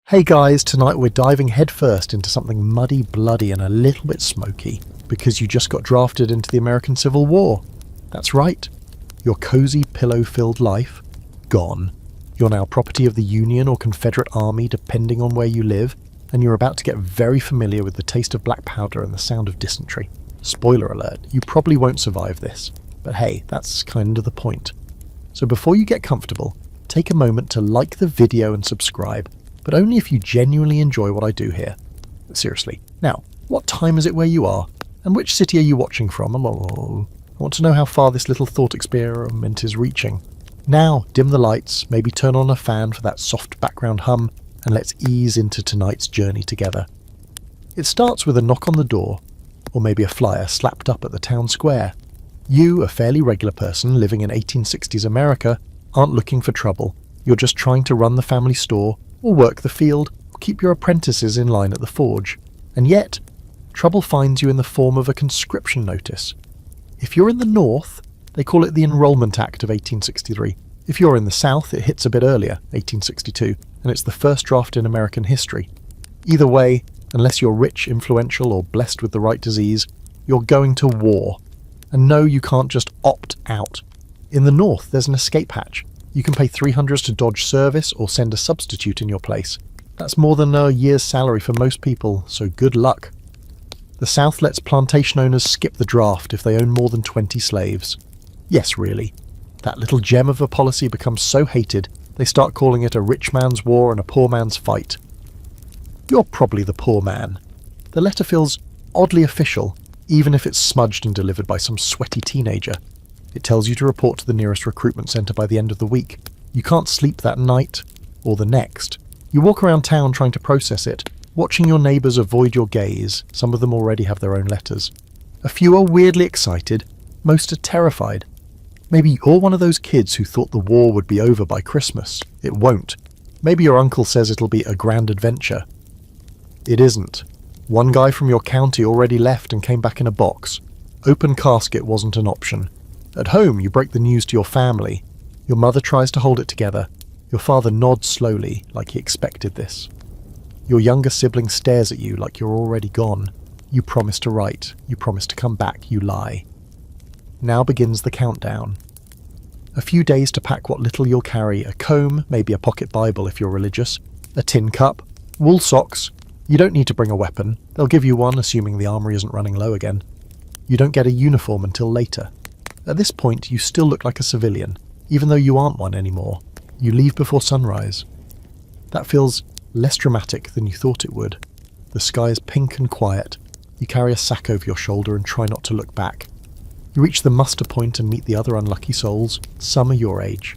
Hey guys, tonight we're diving headfirst into something muddy, bloody and a little bit smoky, because you just got drafted into the American Civil War. That's right. Your cozy, pillow-filled life, gone. You're now property of the Union or Confederate Army, depending on where you live, and you're about to get very familiar with the taste of black powder and the sound of dysentery. Spoiler alert, you probably won't survive this, but hey, that's kind of the point. So before you get comfortable, take a moment to like the video and subscribe, but only if you genuinely enjoy what I do here. Seriously. Now, what time is it where you are? And which city are you watching from? I want to know how far this little thought experiment is reaching. Now, dim the lights, maybe turn on a fan for that soft background hum, and let's ease into tonight's journey together. It starts with a knock on the door, or maybe a flyer slapped up at the town square. You, a fairly regular person living in 1860s America, aren't looking for trouble. You're just trying to run the family store, or work the field, or keep your apprentices in line at the forge. And yet, trouble finds you in the form of a conscription notice. If you're in the north, they call it the Enrollment Act of 1863. If you're in the south, it hits a bit earlier, 1862, and it's the first draft in American history. Either way, unless you're rich, influential, or blessed with the right disease, you're going to war. And no, you can't just opt out. In the north, there's an escape hatch. You can pay $300 to dodge service or send a substitute in your place. That's more than a year's salary for most people, so good luck. The South lets plantation owners skip the draft if they own more than 20 slaves. Yes, really. That little gem of a policy becomes so hated, they start calling it a rich man's war and a poor man's fight. You're probably the poor man. The letter feels oddly official, even if it's smudged and delivered by some sweaty teenager. It tells you to report to the nearest recruitment centre by the end of the week. You can't sleep that night, or the next. You walk around town trying to process it, watching your neighbours avoid your gaze. Some of them already have their own letters. A few are weirdly excited, most are terrified. Maybe you're one of those kids who thought the war would be over by Christmas. It won't. Maybe your uncle says it'll be a grand adventure. It isn't. One guy from your county already left and came back in a box. Open casket wasn't an option. At home, you break the news to your family. Your mother tries to hold it together. Your father nods slowly, like he expected this. Your younger sibling stares at you like you're already gone. You promise to write. You promise to come back. You lie. Now begins the countdown. A few days to pack what little you'll carry: a comb, maybe a pocket Bible if you're religious, a tin cup, wool socks. You don't need to bring a weapon. They'll give you one, assuming the armory isn't running low again. You don't get a uniform until later. At this point, you still look like a civilian, even though you aren't one anymore. You leave before sunrise. That feels less dramatic than you thought it would. The sky is pink and quiet. You carry a sack over your shoulder and try not to look back. You reach the muster point and meet the other unlucky souls. Some are your age.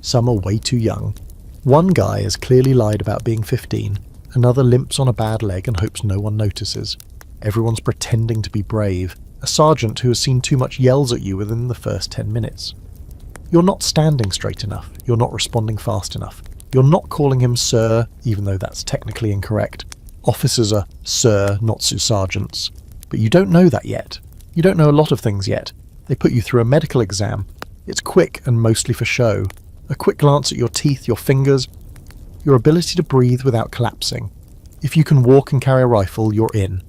Some are way too young. One guy has clearly lied about being 15. Another limps on a bad leg and hopes no one notices. Everyone's pretending to be brave. A sergeant who has seen too much yells at you within the first 10 minutes. You're not standing straight enough. You're not responding fast enough. You're not calling him sir, even though that's technically incorrect. Officers are sir, not sergeants. But you don't know that yet. You don't know a lot of things yet. They put you through a medical exam. It's quick and mostly for show. A quick glance at your teeth, your fingers, your ability to breathe without collapsing. If you can walk and carry a rifle, you're in.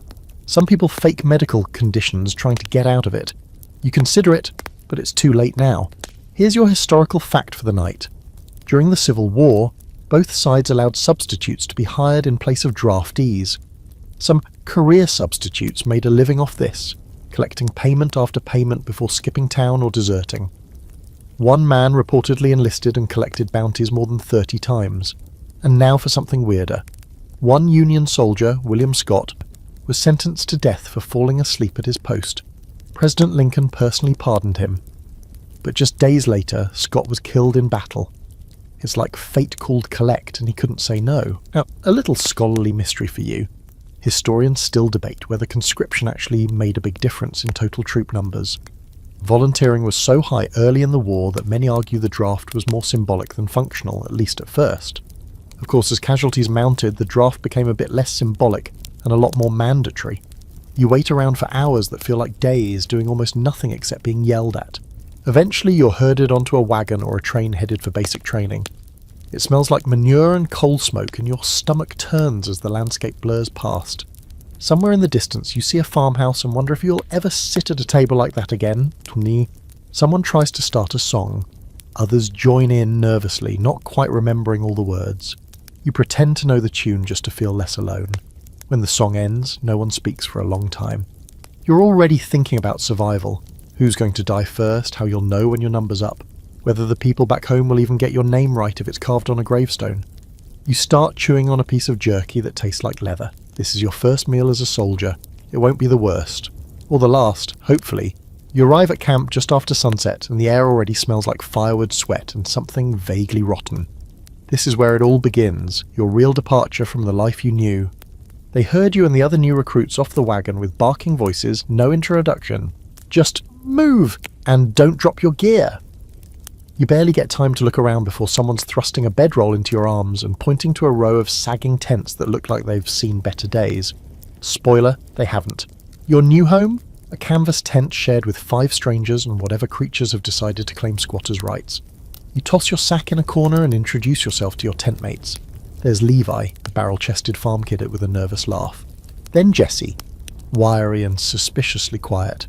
Some people fake medical conditions trying to get out of it. You consider it, but it's too late now. Here's your historical fact for the night. During the Civil War, both sides allowed substitutes to be hired in place of draftees. Some career substitutes made a living off this, collecting payment after payment before skipping town or deserting. One man reportedly enlisted and collected bounties more than 30 times. And now for something weirder. One Union soldier, William Scott, was sentenced to death for falling asleep at his post. President Lincoln personally pardoned him. But just days later, Scott was killed in battle. It's like fate called collect and he couldn't say no. Now, a little scholarly mystery for you. Historians still debate whether conscription actually made a big difference in total troop numbers. Volunteering was so high early in the war that many argue the draft was more symbolic than functional, at least at first. Of course, as casualties mounted, the draft became a bit less symbolic and a lot more mandatory. You wait around for hours that feel like days, doing almost nothing except being yelled at. Eventually you're herded onto a wagon or a train headed for basic training. It smells like manure and coal smoke, and your stomach turns as the landscape blurs past. Somewhere in the distance you see a farmhouse and wonder if you'll ever sit at a table like that again. Someone tries to start a song. Others join in nervously, not quite remembering all the words. You pretend to know the tune just to feel less alone. When the song ends, no one speaks for a long time. You're already thinking about survival. Who's going to die first, how you'll know when your number's up, whether the people back home will even get your name right if it's carved on a gravestone. You start chewing on a piece of jerky that tastes like leather. This is your first meal as a soldier. It won't be the worst. Or the last, hopefully. You arrive at camp just after sunset, and the air already smells like firewood, sweat, and something vaguely rotten. This is where it all begins, your real departure from the life you knew. They herd you and the other new recruits off the wagon with barking voices, no introduction. Just move, and don't drop your gear. You barely get time to look around before someone's thrusting a bedroll into your arms and pointing to a row of sagging tents that look like they've seen better days. Spoiler, they haven't. Your new home? A canvas tent shared with 5 strangers and whatever creatures have decided to claim squatters' rights. You toss your sack in a corner and introduce yourself to your tent mates. There's Levi, the barrel-chested farm kid with a nervous laugh. Then Jesse, wiry and suspiciously quiet.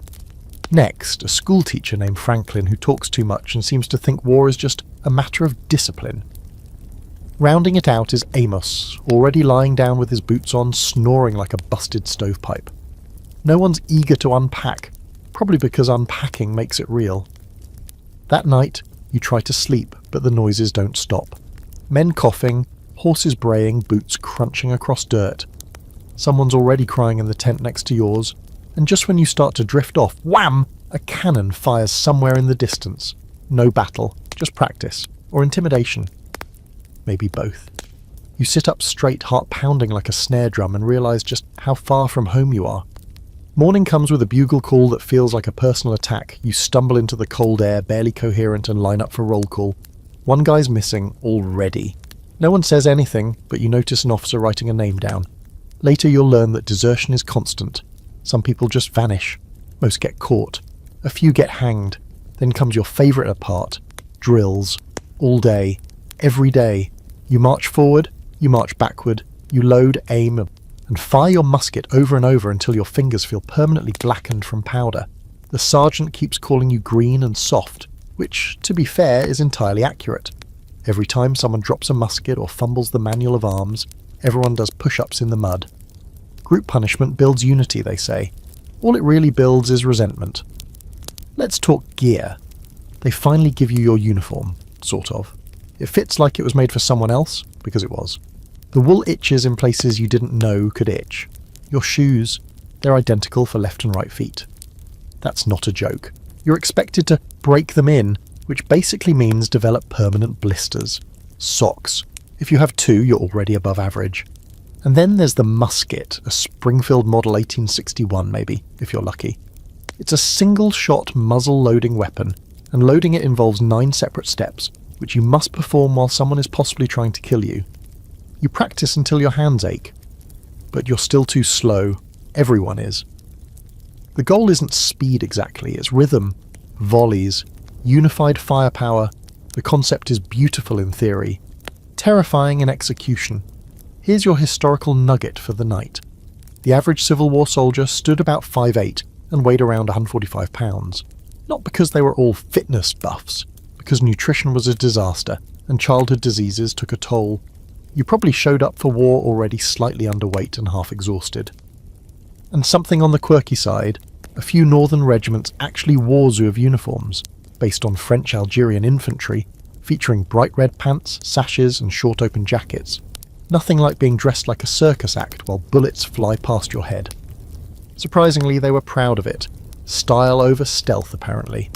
Next, a schoolteacher named Franklin who talks too much and seems to think war is just a matter of discipline. Rounding it out is Amos, already lying down with his boots on, snoring like a busted stovepipe. No one's eager to unpack, probably because unpacking makes it real. That night, you try to sleep, but the noises don't stop. Men coughing, horses braying, boots crunching across dirt. Someone's already crying in the tent next to yours, and just when you start to drift off, wham! A cannon fires somewhere in the distance. No battle, just practice, or intimidation. Maybe both. You sit up straight, heart pounding like a snare drum, and realise just how far from home you are. Morning comes with a bugle call that feels like a personal attack. You stumble into the cold air, barely coherent, and line up for roll call. One guy's missing already. No one says anything, but you notice an officer writing a name down. Later you'll learn that desertion is constant. Some people just vanish. Most get caught. A few get hanged. Then comes your favourite part. Drills. All day. Every day. You march forward. You march backward. You load, aim, and fire your musket over and over until your fingers feel permanently blackened from powder. The sergeant keeps calling you green and soft, which, to be fair, is entirely accurate. Every time someone drops a musket or fumbles the manual of arms, everyone does push-ups in the mud. Group punishment builds unity, they say. All it really builds is resentment. Let's talk gear. They finally give you your uniform, sort of. It fits like it was made for someone else, because it was. The wool itches in places you didn't know could itch. Your shoes, they're identical for left and right feet. That's not a joke. You're expected to break them in, which basically means develop permanent blisters. Socks. If you have 2, you're already above average. And then there's the musket, a Springfield Model 1861 maybe, if you're lucky. It's a single-shot muzzle-loading weapon, and loading it involves 9 separate steps, which you must perform while someone is possibly trying to kill you. You practice until your hands ache, but you're still too slow. Everyone is. The goal isn't speed exactly, it's rhythm, volleys, unified firepower. The concept is beautiful in theory, terrifying in execution. Here's your historical nugget for the night. The average Civil War soldier stood about 5'8" and weighed around 145 pounds. Not because they were all fitness buffs, because nutrition was a disaster and childhood diseases took a toll. You probably showed up for war already slightly underweight and half exhausted. And something on the quirky side, a few northern regiments actually wore Zouave uniforms, based on French Algerian infantry, featuring bright red pants, sashes and short open jackets. Nothing like being dressed like a circus act while bullets fly past your head. Surprisingly, they were proud of it. Style over stealth, apparently.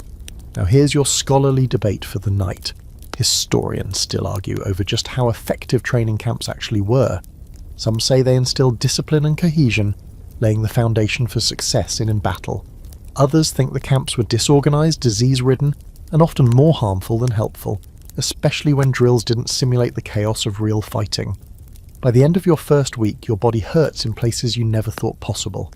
Now here's your scholarly debate for the night. Historians still argue over just how effective training camps actually were. Some say they instilled discipline and cohesion, laying the foundation for success in battle. Others think the camps were disorganized, disease-ridden, and often more harmful than helpful, especially when drills didn't simulate the chaos of real fighting. By the end of your first week, your body hurts in places you never thought possible.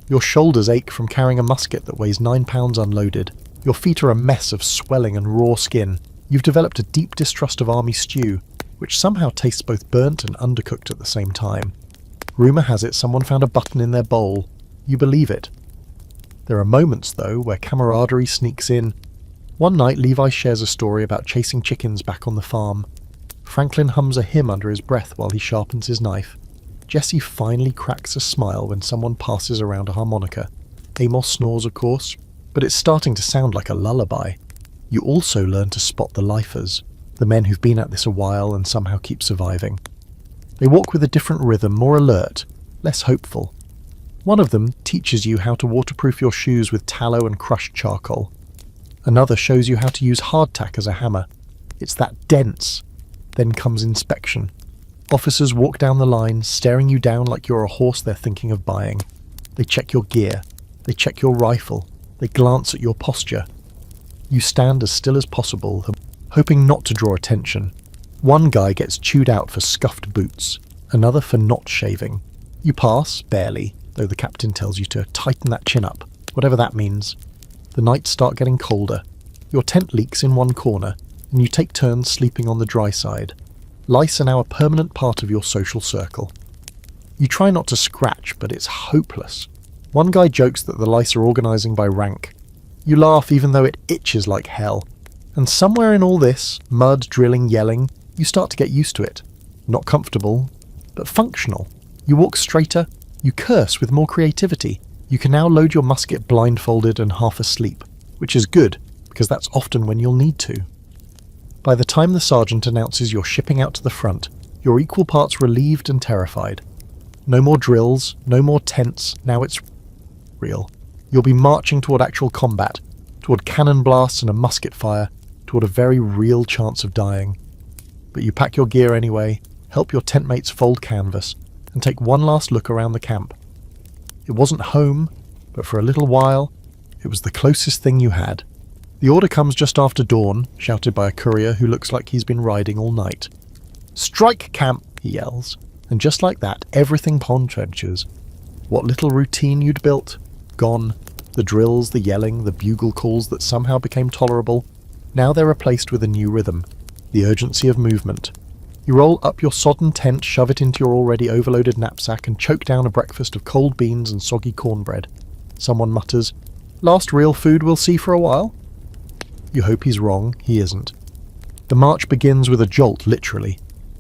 Your shoulders ache from carrying a musket that weighs 9 pounds unloaded. Your feet are a mess of swelling and raw skin. You've developed a deep distrust of army stew, which somehow tastes both burnt and undercooked at the same time. Rumour has it someone found a button in their bowl. You believe it. There are moments, though, where camaraderie sneaks in. One night, Levi shares a story about chasing chickens back on the farm. Franklin hums a hymn under his breath while he sharpens his knife. Jesse finally cracks a smile when someone passes around a harmonica. Amos snores, of course, but it's starting to sound like a lullaby. You also learn to spot the lifers, the men who've been at this a while and somehow keep surviving. They walk with a different rhythm, more alert, less hopeful. One of them teaches you how to waterproof your shoes with tallow and crushed charcoal. Another shows you how to use hardtack as a hammer. It's that dense. Then comes inspection. Officers walk down the line, staring you down like you're a horse they're thinking of buying. They check your gear. They check your rifle. They glance at your posture. You stand as still as possible, hoping not to draw attention. One guy gets chewed out for scuffed boots, another for not shaving. You pass, barely, though the captain tells you to tighten that chin up, whatever that means. The nights start getting colder. Your tent leaks in one corner, and you take turns sleeping on the dry side. Lice are now a permanent part of your social circle. You try not to scratch, but it's hopeless. One guy jokes that the lice are organising by rank. You laugh even though it itches like hell. And somewhere in all this, mud, drilling, yelling, you start to get used to it. Not comfortable, but functional. You walk straighter, you curse with more creativity. You can now load your musket blindfolded and half asleep, which is good, because that's often when you'll need to. By the time the sergeant announces you're shipping out to the front, you're equal parts relieved and terrified. No more drills, no more tents, now it's real. You'll be marching toward actual combat, toward cannon blasts and a musket fire, toward a very real chance of dying. But you pack your gear anyway, help your tent mates fold canvas, and take one last look around the camp. It wasn't home, but for a little while, it was the closest thing you had. The order comes just after dawn, shouted by a courier who looks like he's been riding all night. "Strike camp!" he yells, and just like that, everything pond trenches. What little routine you'd built, gone. The drills, the yelling, the bugle calls that somehow became tolerable, now they're replaced with a new rhythm, the urgency of movement. You roll up your sodden tent, shove it into your already overloaded knapsack, and choke down a breakfast of cold beans and soggy cornbread. Someone mutters, "Last real food we'll see for a while?" You hope he's wrong, he isn't. The march begins with a jolt, literally.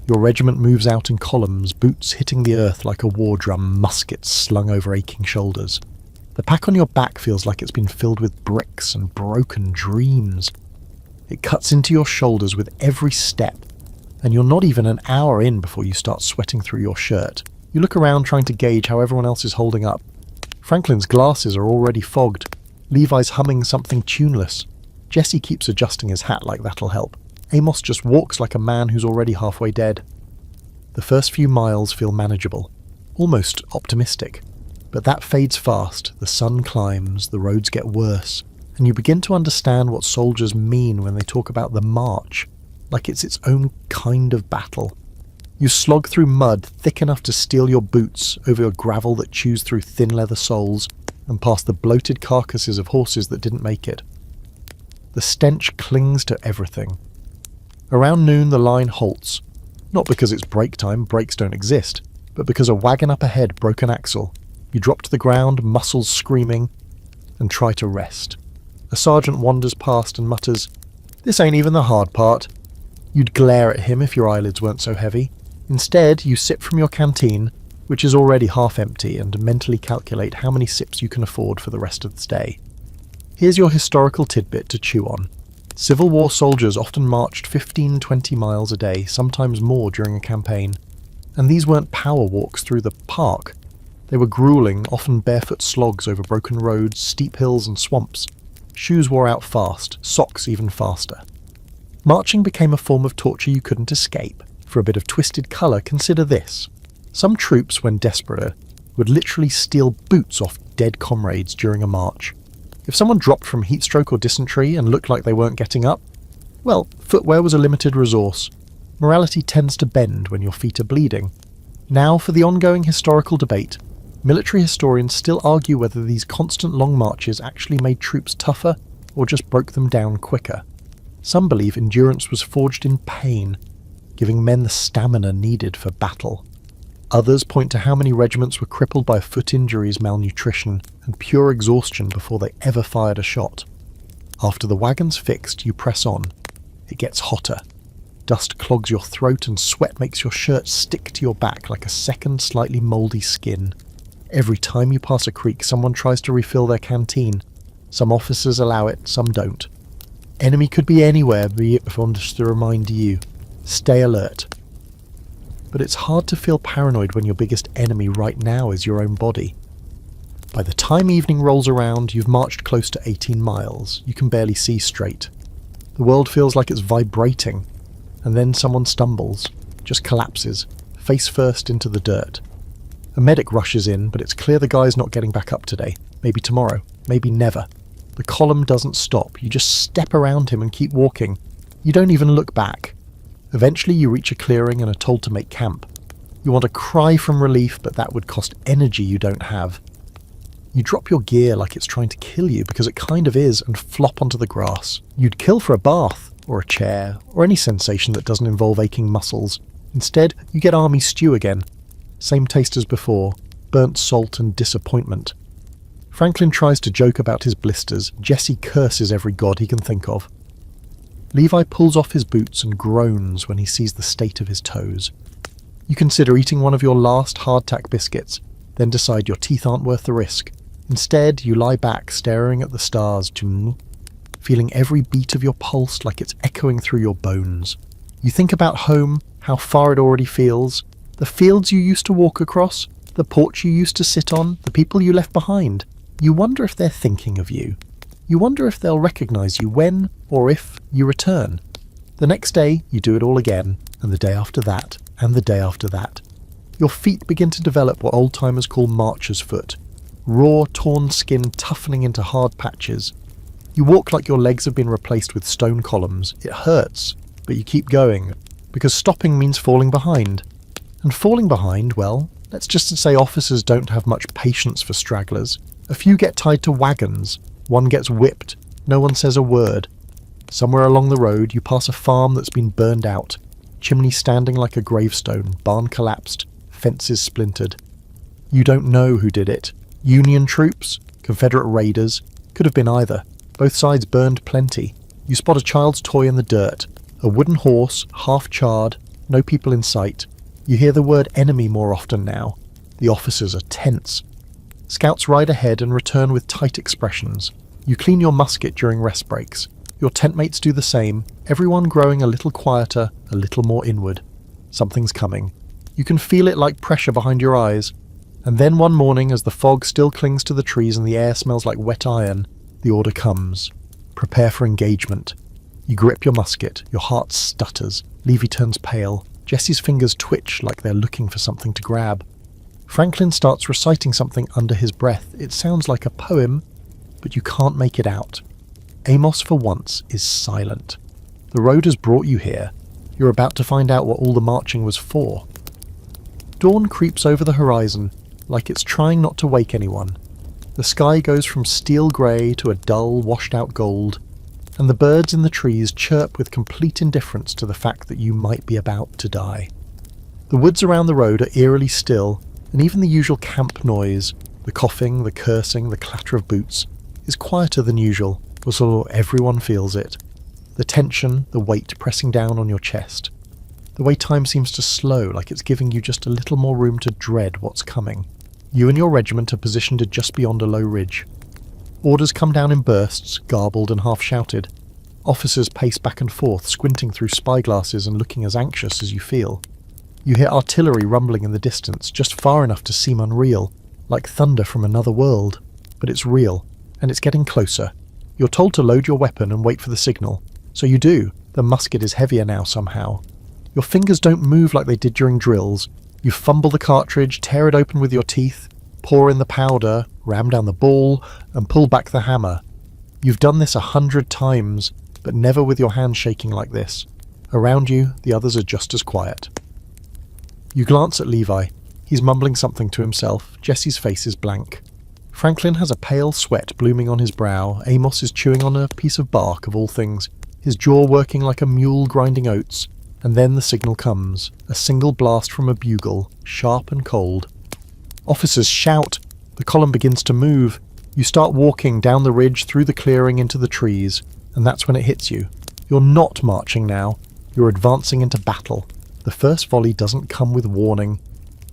Your regiment moves out in columns, boots hitting the earth like a war drum, muskets slung over aching shoulders. The pack on your back feels like it's been filled with bricks and broken dreams. It cuts into your shoulders with every step, and you're not even an hour in before you start sweating through your shirt. You look around trying to gauge how everyone else is holding up. Franklin's glasses are already fogged. Levi's humming something tuneless. Jesse keeps adjusting his hat like that'll help. Amos just walks like a man who's already halfway dead. The first few miles feel manageable, almost optimistic. But that fades fast, the sun climbs, the roads get worse, and you begin to understand what soldiers mean when they talk about the march, like it's its own kind of battle. You slog through mud thick enough to steal your boots, over gravel that chews through thin leather soles, and past the bloated carcasses of horses that didn't make it. The stench clings to everything. Around noon the line halts, not because it's break time, brakes don't exist, but because a wagon up ahead broke an axle. You drop to the ground, muscles screaming, and try to rest. A sergeant wanders past and mutters, "This ain't even the hard part." You'd glare at him if your eyelids weren't so heavy. Instead, you sip from your canteen, which is already half empty, and mentally calculate how many sips you can afford for the rest of the day. Here's your historical tidbit to chew on. Civil War soldiers often marched 15-20 miles a day, sometimes more during a campaign. And these weren't power walks through the park. They were grueling, often barefoot slogs over broken roads, steep hills and swamps. Shoes wore out fast, socks even faster. Marching became a form of torture you couldn't escape. For a bit of twisted colour, consider this. Some troops, when desperate, would literally steal boots off dead comrades during a march. If someone dropped from heatstroke or dysentery and looked like they weren't getting up, well, footwear was a limited resource. Morality tends to bend when your feet are bleeding. Now for the ongoing historical debate. Military historians still argue whether these constant long marches actually made troops tougher or just broke them down quicker. Some believe endurance was forged in pain, giving men the stamina needed for battle. Others point to how many regiments were crippled by foot injuries, malnutrition, and pure exhaustion before they ever fired a shot. After the wagon's fixed, you press on. It gets hotter. Dust clogs your throat and sweat makes your shirt stick to your back like a second, slightly mouldy skin. Every time you pass a creek, someone tries to refill their canteen. Some officers allow it, some don't. Enemy could be anywhere, be it just to remind you. Stay alert. But it's hard to feel paranoid when your biggest enemy right now is your own body. By the time evening rolls around, you've marched close to 18 miles. You can barely see straight. The world feels like it's vibrating, and then someone stumbles, just collapses, face first into the dirt. A medic rushes in, but it's clear the guy's not getting back up today. Maybe tomorrow, maybe never. The column doesn't stop. You just step around him and keep walking. You don't even look back. Eventually you reach a clearing and are told to make camp. You want to cry from relief, but that would cost energy you don't have. You drop your gear like it's trying to kill you, because it kind of is, and flop onto the grass. You'd kill for a bath, or a chair, or any sensation that doesn't involve aching muscles. Instead, you get army stew again. Same taste as before, burnt salt and disappointment. Franklin tries to joke about his blisters. Jesse curses every god he can think of. Levi pulls off his boots and groans when he sees the state of his toes. You consider eating one of your last hardtack biscuits, then decide your teeth aren't worth the risk. Instead, you lie back staring at the stars, feeling every beat of your pulse like it's echoing through your bones. You think about home, how far it already feels, the fields you used to walk across, the porch you used to sit on, the people you left behind. You wonder if they're thinking of you. You wonder if they'll recognize you when, or if, you return. The next day, you do it all again, and the day after that, and the day after that. Your feet begin to develop what old-timers call marcher's foot. Raw, torn skin toughening into hard patches. You walk like your legs have been replaced with stone columns. It hurts, but you keep going, because stopping means falling behind. And falling behind, well, let's just say officers don't have much patience for stragglers. A few get tied to wagons. One gets whipped. No one says a word. Somewhere along the road, you pass a farm that's been burned out. Chimney standing like a gravestone, barn collapsed, fences splintered. You don't know who did it. Union troops? Confederate raiders? Could have been either. Both sides burned plenty. You spot a child's toy in the dirt. A wooden horse, half charred, no people in sight. You hear the word enemy more often now. The officers are tense. Scouts ride ahead and return with tight expressions. You clean your musket during rest breaks. Your tent mates do the same, everyone growing a little quieter, a little more inward. Something's coming. You can feel it like pressure behind your eyes. And then one morning, as the fog still clings to the trees and the air smells like wet iron, the order comes. Prepare for engagement. You grip your musket. Your heart stutters. Levy turns pale. Jesse's fingers twitch like they're looking for something to grab. Franklin starts reciting something under his breath. It sounds like a poem, but you can't make it out. Amos, for once, is silent. The road has brought you here. You're about to find out what all the marching was for. Dawn creeps over the horizon, like it's trying not to wake anyone. The sky goes from steel grey to a dull, washed-out gold, and the birds in the trees chirp with complete indifference to the fact that you might be about to die. The woods around the road are eerily still, and even the usual camp noise, the coughing, the cursing, the clatter of boots, is quieter than usual, so everyone feels it. The tension, the weight pressing down on your chest. The way time seems to slow, like it's giving you just a little more room to dread what's coming. You and your regiment are positioned just beyond a low ridge. Orders come down in bursts, garbled and half-shouted. Officers pace back and forth, squinting through spyglasses and looking as anxious as you feel. You hear artillery rumbling in the distance, just far enough to seem unreal, like thunder from another world. But it's real, and it's getting closer. You're told to load your weapon and wait for the signal. So you do. The musket is heavier now somehow. Your fingers don't move like they did during drills. You fumble the cartridge, tear it open with your teeth, pour in the powder, ram down the ball, and pull back the hammer. You've done this 100 times, but never with your hands shaking like this. Around you, the others are just as quiet. You glance at Levi. He's mumbling something to himself. Jesse's face is blank. Franklin has a pale sweat blooming on his brow. Amos is chewing on a piece of bark, of all things. his jaw working like a mule grinding oats, and then the signal comes, a single blast from a bugle, sharp and cold. Officers shout, the column begins to move, you start walking down the ridge through the clearing into the trees, and that's when it hits you. You're not marching now, you're advancing into battle. The first volley doesn't come with warning,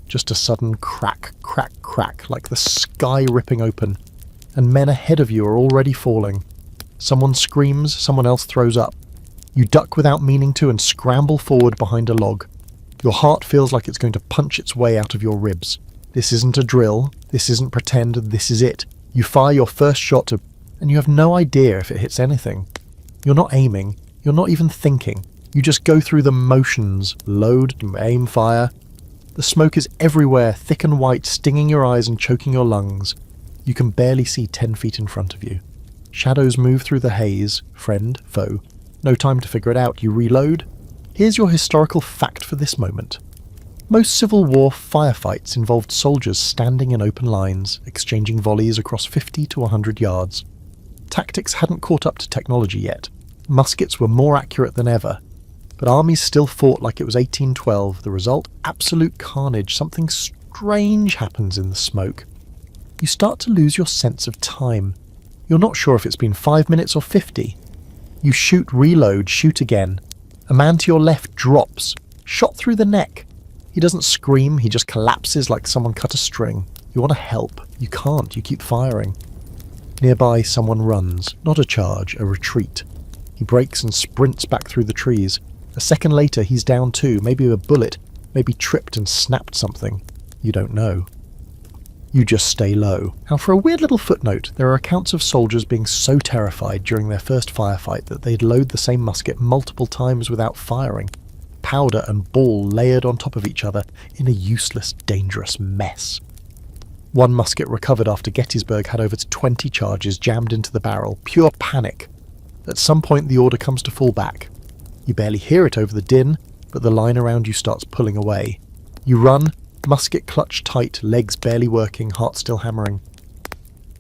just a sudden crack, crack, crack, like the sky ripping open, and men ahead of you are already falling. Someone screams, someone else throws up. You duck without meaning to and scramble forward behind a log. Your heart feels like it's going to punch its way out of your ribs. This isn't a drill, this isn't pretend, this is it. You fire your first shot and you have no idea if it hits anything. You're not aiming, you're not even thinking. You just go through the motions, load, aim, fire. The smoke is everywhere, thick and white, stinging your eyes and choking your lungs. You can barely see 10 feet in front of you. Shadows move through the haze, friend, foe. No time to figure it out, you reload. Here's your historical fact for this moment. Most Civil War firefights involved soldiers standing in open lines, exchanging volleys across 50 to 100 yards. Tactics hadn't caught up to technology yet. Muskets were more accurate than ever. But armies still fought like it was 1812. The result? Absolute carnage. Something strange happens in the smoke. You start to lose your sense of time. You're not sure if it's been 5 minutes or 50. You shoot, reload, shoot again. A man to your left drops, shot through the neck. He doesn't scream, he just collapses like someone cut a string. You want to help. You can't, you keep firing. Nearby, someone runs. Not a charge, a retreat. He breaks and sprints back through the trees. A second later, he's down too, maybe a bullet, maybe tripped and snapped something. You don't know. You just stay low. Now, for a weird little footnote, there are accounts of soldiers being so terrified during their first firefight that they'd load the same musket multiple times without firing. Powder and ball layered on top of each other in a useless, dangerous mess. One musket recovered after Gettysburg had over 20 charges jammed into the barrel. Pure panic. At some point, the order comes to fall back. You barely hear it over the din, but the line around you starts pulling away. You run, musket clutched tight, legs barely working, heart still hammering.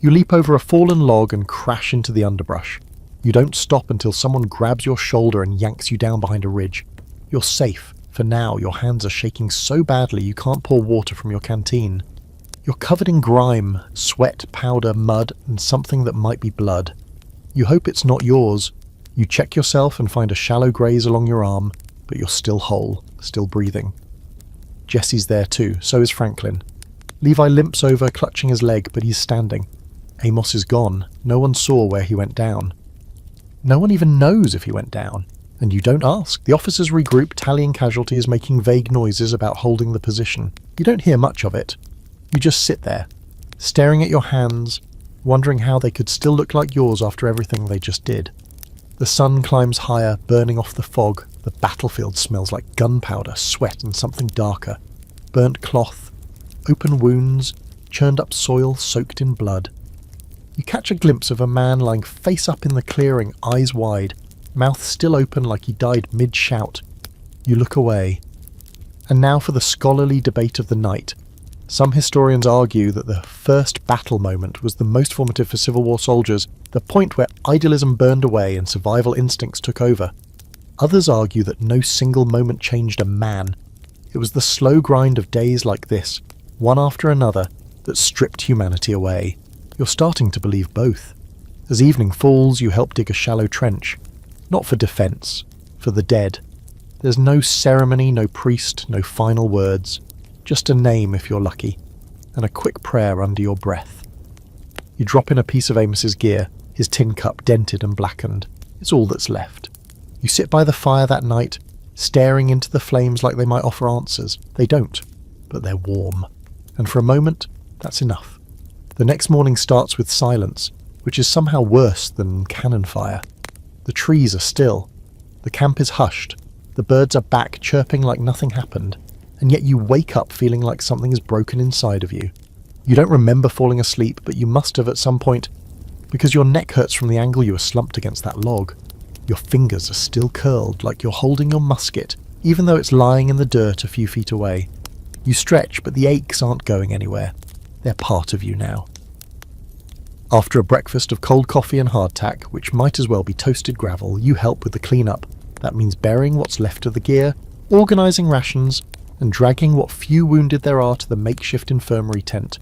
You leap over a fallen log and crash into the underbrush. You don't stop until someone grabs your shoulder and yanks you down behind a ridge. You're safe. For now, your hands are shaking so badly you can't pour water from your canteen. You're covered in grime, sweat, powder, mud, and something that might be blood. You hope it's not yours. You check yourself and find a shallow graze along your arm, but you're still whole, still breathing. Jesse's there too, so is Franklin. Levi limps over, clutching his leg, but he's standing. Amos is gone. No one saw where he went down. No one even knows if he went down. And you don't ask. The officers regroup, tallying casualties, making vague noises about holding the position. You don't hear much of it. You just sit there, staring at your hands, wondering how they could still look like yours after everything they just did. The sun climbs higher, burning off the fog. The battlefield smells like gunpowder, sweat, and something darker. Burnt cloth, open wounds, churned up soil soaked in blood. You catch a glimpse of a man lying face up in the clearing, eyes wide, mouth still open like he died mid-shout. You look away. And now for the scholarly debate of the night. Some historians argue that the first battle moment was the most formative for Civil War soldiers, the point where idealism burned away and survival instincts took over. Others argue that no single moment changed a man. It was the slow grind of days like this, one after another, that stripped humanity away. You're starting to believe both. As evening falls, you help dig a shallow trench. Not for defence, for the dead. There's no ceremony, no priest, no final words. Just a name if you're lucky, and a quick prayer under your breath. You drop in a piece of Amos's gear, his tin cup dented and blackened. It's all that's left. You sit by the fire that night, staring into the flames like they might offer answers. They don't, but they're warm. And for a moment, that's enough. The next morning starts with silence, which is somehow worse than cannon fire. The trees are still. The camp is hushed. The birds are back, chirping like nothing happened. And yet you wake up feeling like something is broken inside of you. You don't remember falling asleep, but you must have at some point, because your neck hurts from the angle you were slumped against that log. Your fingers are still curled, like you're holding your musket, even though it's lying in the dirt a few feet away. You stretch, but the aches aren't going anywhere. They're part of you now. After a breakfast of cold coffee and hardtack, which might as well be toasted gravel, you help with the cleanup. That means burying what's left of the gear, organising rations, and dragging what few wounded there are to the makeshift infirmary tent.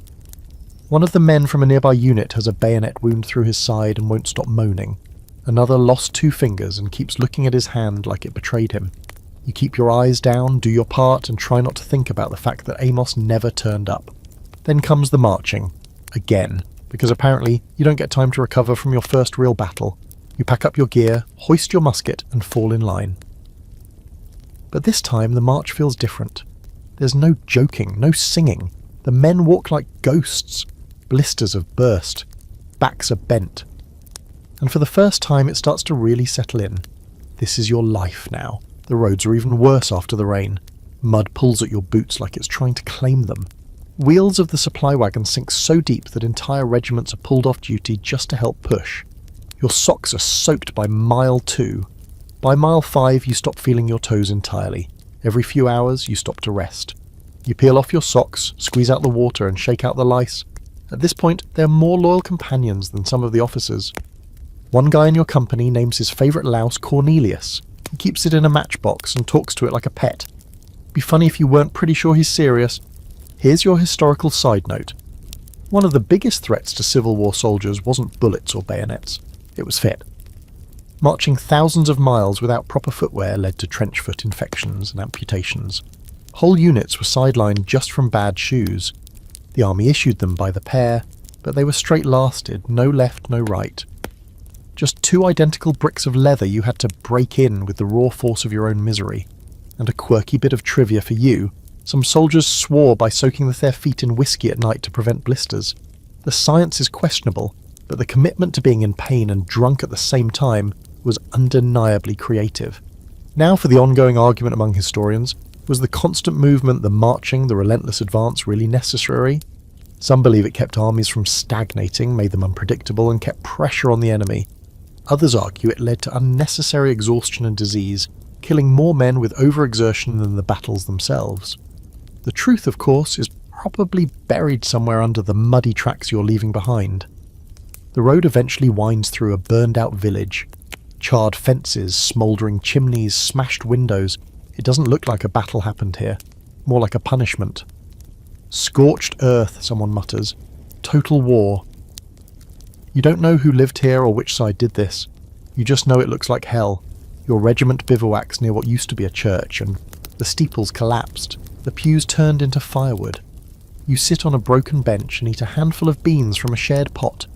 One of the men from a nearby unit has a bayonet wound through his side and won't stop moaning. Another lost 2 fingers and keeps looking at his hand like it betrayed him. You keep your eyes down, do your part, and try not to think about the fact that Amos never turned up. Then comes the marching. Again. Because apparently you don't get time to recover from your first real battle. You pack up your gear, hoist your musket, and fall in line. But this time the march feels different. There's no joking, no singing. The men walk like ghosts. Blisters have burst. Backs are bent. And for the first time it starts to really settle in. This is your life now. The roads are even worse after the rain. Mud pulls at your boots like it's trying to claim them. Wheels of the supply wagon sink so deep that entire regiments are pulled off duty just to help push. Your socks are soaked by mile 2. By mile 5 you stop feeling your toes entirely. Every few hours you stop to rest. You peel off your socks, squeeze out the water and shake out the lice. At this point they're more loyal companions than some of the officers. One guy in your company names his favourite louse Cornelius. He keeps it in a matchbox and talks to it like a pet. Be funny if you weren't pretty sure he's serious. Here's your historical side note. One of the biggest threats to Civil War soldiers wasn't bullets or bayonets. It was fit. Marching thousands of miles without proper footwear led to trench foot infections and amputations. Whole units were sidelined just from bad shoes. The army issued them by the pair, but they were straight-lasted, no left, no right. Just 2 identical bricks of leather you had to break in with the raw force of your own misery. And a quirky bit of trivia for you. Some soldiers swore by soaking their feet in whiskey at night to prevent blisters. The science is questionable, but the commitment to being in pain and drunk at the same time was undeniably creative. Now for the ongoing argument among historians, was the constant movement, the marching, the relentless advance really necessary? Some believe it kept armies from stagnating, made them unpredictable, and kept pressure on the enemy. Others argue it led to unnecessary exhaustion and disease, killing more men with overexertion than the battles themselves. The truth, of course, is probably buried somewhere under the muddy tracks you're leaving behind. The road eventually winds through a burned-out village. Charred fences, smouldering chimneys, smashed windows. It doesn't look like a battle happened here. More like a punishment. Scorched earth, someone mutters. Total war. You don't know who lived here or which side did this. You just know it looks like hell. Your regiment bivouacs near what used to be a church, and the steeples collapsed. The pews turned into firewood. You sit on a broken bench and eat a handful of beans from a shared pot.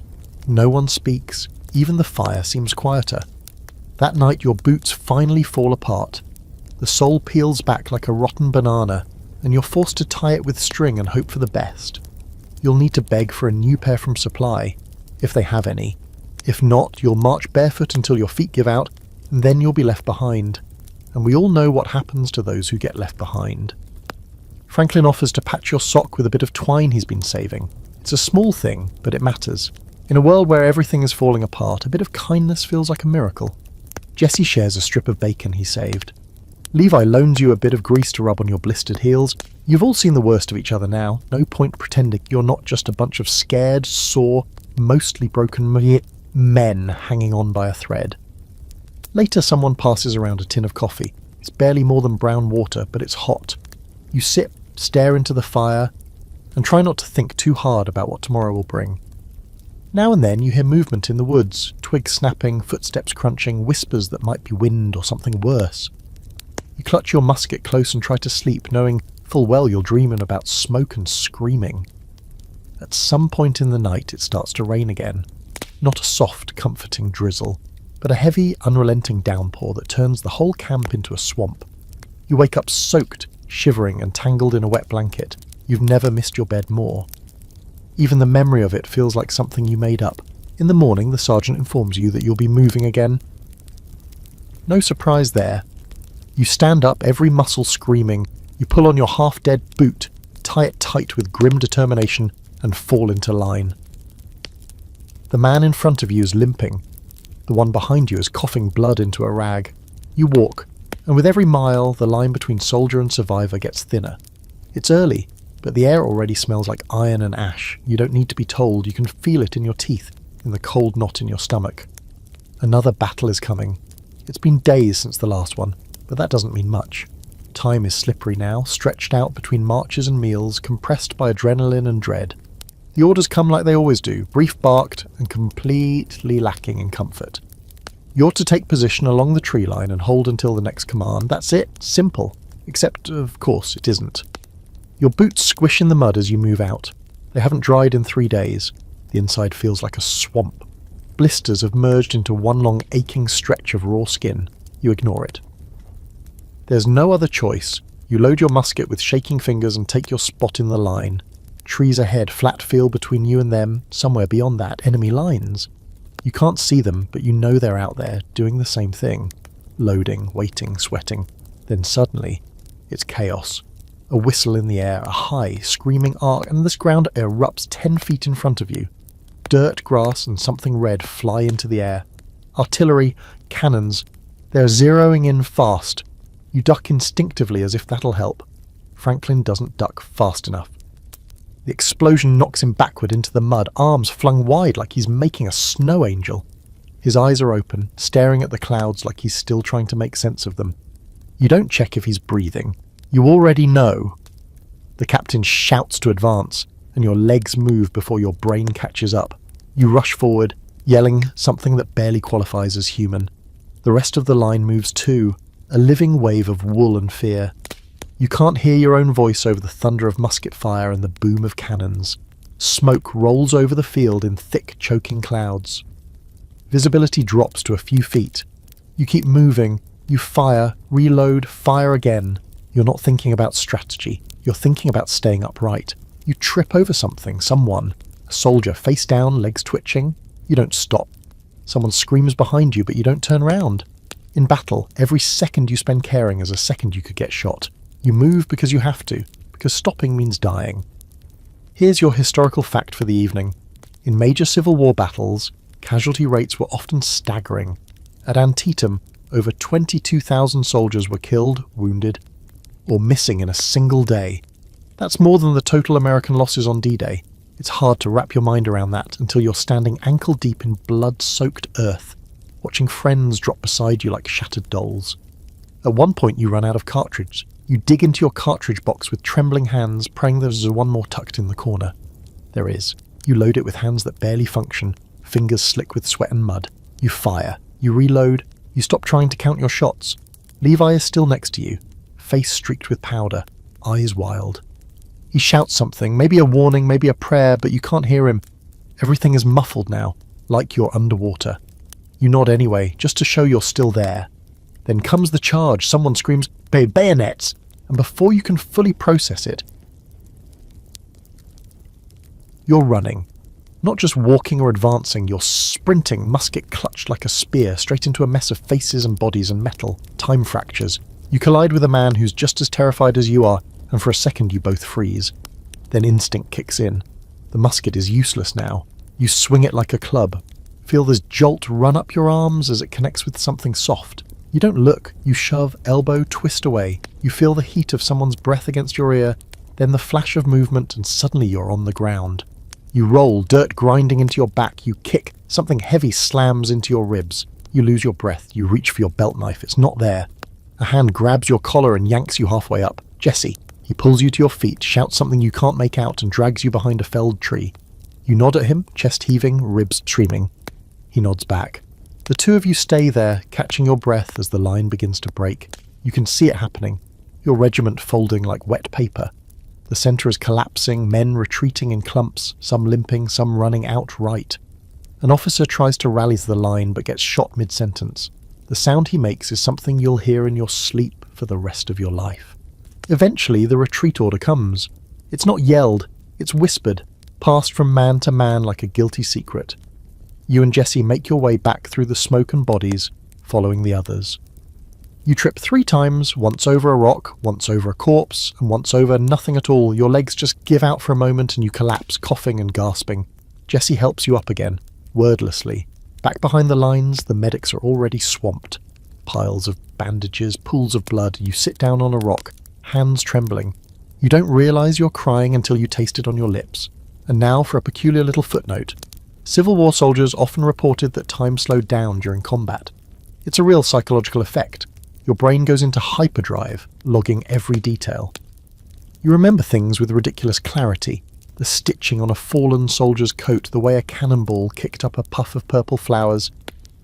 No one speaks. Even the fire seems quieter. That night your boots finally fall apart. The sole peels back like a rotten banana, and you're forced to tie it with string and hope for the best. You'll need to beg for a new pair from supply, if they have any. If not, you'll march barefoot until your feet give out, and then you'll be left behind. And we all know what happens to those who get left behind. Franklin offers to patch your sock with a bit of twine he's been saving. It's a small thing, but it matters. In a world where everything is falling apart, a bit of kindness feels like a miracle. Jesse shares a strip of bacon he saved. Levi loans you a bit of grease to rub on your blistered heels. You've all seen the worst of each other now. No point pretending you're not just a bunch of scared, sore, mostly broken men hanging on by a thread. Later someone passes around a tin of coffee. It's barely more than brown water, but it's hot. You sip, stare into the fire, and try not to think too hard about what tomorrow will bring. Now and then you hear movement in the woods, twigs snapping, footsteps crunching, whispers that might be wind or something worse. You clutch your musket close and try to sleep, knowing full well you're dreaming about smoke and screaming. At some point in the night it starts to rain again. Not a soft, comforting drizzle, but a heavy, unrelenting downpour that turns the whole camp into a swamp. You wake up soaked, shivering and tangled in a wet blanket. You've never missed your bed more. Even the memory of it feels like something you made up. In the morning, the sergeant informs you that you'll be moving again. No surprise there. You stand up, every muscle screaming. You pull on your half-dead boot, tie it tight with grim determination, and fall into line. The man in front of you is limping. The one behind you is coughing blood into a rag. You walk, and with every mile, the line between soldier and survivor gets thinner. It's early. But the air already smells like iron and ash. You don't need to be told, you can feel it in your teeth, in the cold knot in your stomach. Another battle is coming. It's been days since the last one, but that doesn't mean much. Time is slippery now, stretched out between marches and meals, compressed by adrenaline and dread. The orders come like they always do, brief barked and completely lacking in comfort. You're to take position along the tree line and hold until the next command. That's it. Simple. Except, of course, it isn't. Your boots squish in the mud as you move out. They haven't dried in 3 days. The inside feels like a swamp. Blisters have merged into one long aching stretch of raw skin. You ignore it. There's no other choice. You load your musket with shaking fingers and take your spot in the line. Trees ahead, flat field between you and them, somewhere beyond that, enemy lines. You can't see them, but you know they're out there, doing the same thing. Loading, waiting, sweating. Then suddenly, it's chaos. A whistle in the air, a high, screaming arc, and this ground erupts 10 feet in front of you. Dirt, grass, and something red fly into the air. Artillery, cannons. They're zeroing in fast. You duck instinctively as if that'll help. Franklin doesn't duck fast enough. The explosion knocks him backward into the mud, arms flung wide like he's making a snow angel. His eyes are open, staring at the clouds like he's still trying to make sense of them. You don't check if he's breathing. You already know. The captain shouts to advance, and your legs move before your brain catches up. You rush forward, yelling something that barely qualifies as human. The rest of the line moves too, a living wave of wool and fear. You can't hear your own voice over the thunder of musket fire and the boom of cannons. Smoke rolls over the field in thick, choking clouds. Visibility drops to a few feet. You keep moving. You fire, reload, fire again. You're not thinking about strategy. You're thinking about staying upright. You trip over something, someone. A soldier, face down, legs twitching. You don't stop. Someone screams behind you, but you don't turn around. In battle, every second you spend caring is a second you could get shot. You move because you have to, because stopping means dying. Here's your historical fact for the evening. In major Civil War battles, casualty rates were often staggering. At Antietam, over 22,000 soldiers were killed, wounded, or missing in a single day. That's more than the total American losses on D-Day. It's hard to wrap your mind around that until you're standing ankle-deep in blood-soaked earth, watching friends drop beside you like shattered dolls. At one point you run out of cartridge. You dig into your cartridge box with trembling hands, praying there's one more tucked in the corner. There is. You load it with hands that barely function, fingers slick with sweat and mud. You fire. You reload. You stop trying to count your shots. Levi is still next to you, face streaked with powder, eyes wild. He shouts something, maybe a warning, maybe a prayer, but you can't hear him. Everything is muffled now, like you're underwater. You nod anyway, just to show you're still there. Then comes the charge. Someone screams, bayonets! And before you can fully process it, you're running. Not just walking or advancing, you're sprinting, musket clutched like a spear, straight into a mess of faces and bodies and metal, time fractures. You collide with a man who's just as terrified as you are, and for a second you both freeze. Then instinct kicks in. The musket is useless now. You swing it like a club. Feel this jolt run up your arms as it connects with something soft. You don't look. You shove, elbow, twist away. You feel the heat of someone's breath against your ear, then the flash of movement, and suddenly you're on the ground. You roll, dirt grinding into your back. You kick. Something heavy slams into your ribs. You lose your breath. You reach for your belt knife. It's not there. A hand grabs your collar and yanks you halfway up. Jesse. He pulls you to your feet, shouts something you can't make out, and drags you behind a felled tree. You nod at him, chest heaving, ribs streaming. He nods back. The two of you stay there, catching your breath as the line begins to break. You can see it happening. Your regiment folding like wet paper. The centre is collapsing, men retreating in clumps, some limping, some running outright. An officer tries to rally to the line but gets shot mid-sentence. The sound he makes is something you'll hear in your sleep for the rest of your life. Eventually, the retreat order comes. It's not yelled, it's whispered, passed from man to man like a guilty secret. You and Jesse make your way back through the smoke and bodies, following the others. You trip 3 times, once over a rock, once over a corpse, and once over nothing at all. Your legs just give out for a moment and you collapse, coughing and gasping. Jesse helps you up again, wordlessly. Back behind the lines, the medics are already swamped. Piles of bandages, pools of blood. You sit down on a rock, hands trembling. You don't realise you're crying until you taste it on your lips. And now for a peculiar little footnote. Civil War soldiers often reported that time slowed down during combat. It's a real psychological effect. Your brain goes into hyperdrive, logging every detail. You remember things with ridiculous clarity. The stitching on a fallen soldier's coat, the way a cannonball kicked up a puff of purple flowers,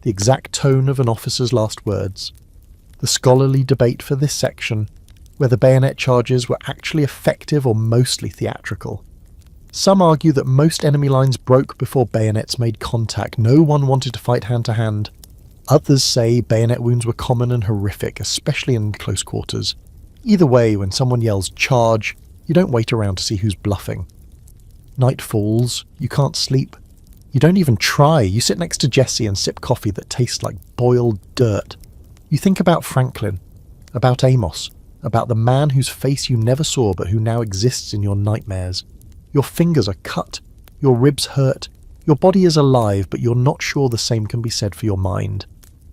the exact tone of an officer's last words. The scholarly debate for this section, whether bayonet charges were actually effective or mostly theatrical. Some argue that most enemy lines broke before bayonets made contact. No one wanted to fight hand to hand. Others say bayonet wounds were common and horrific, especially in close quarters. Either way, when someone yells charge, you don't wait around to see who's bluffing. Night falls, you can't sleep. You don't even try. You sit next to Jesse and sip coffee that tastes like boiled dirt. You think about Franklin, about Amos, about the man whose face you never saw but who now exists in your nightmares. Your fingers are cut, your ribs hurt, your body is alive, but you're not sure the same can be said for your mind.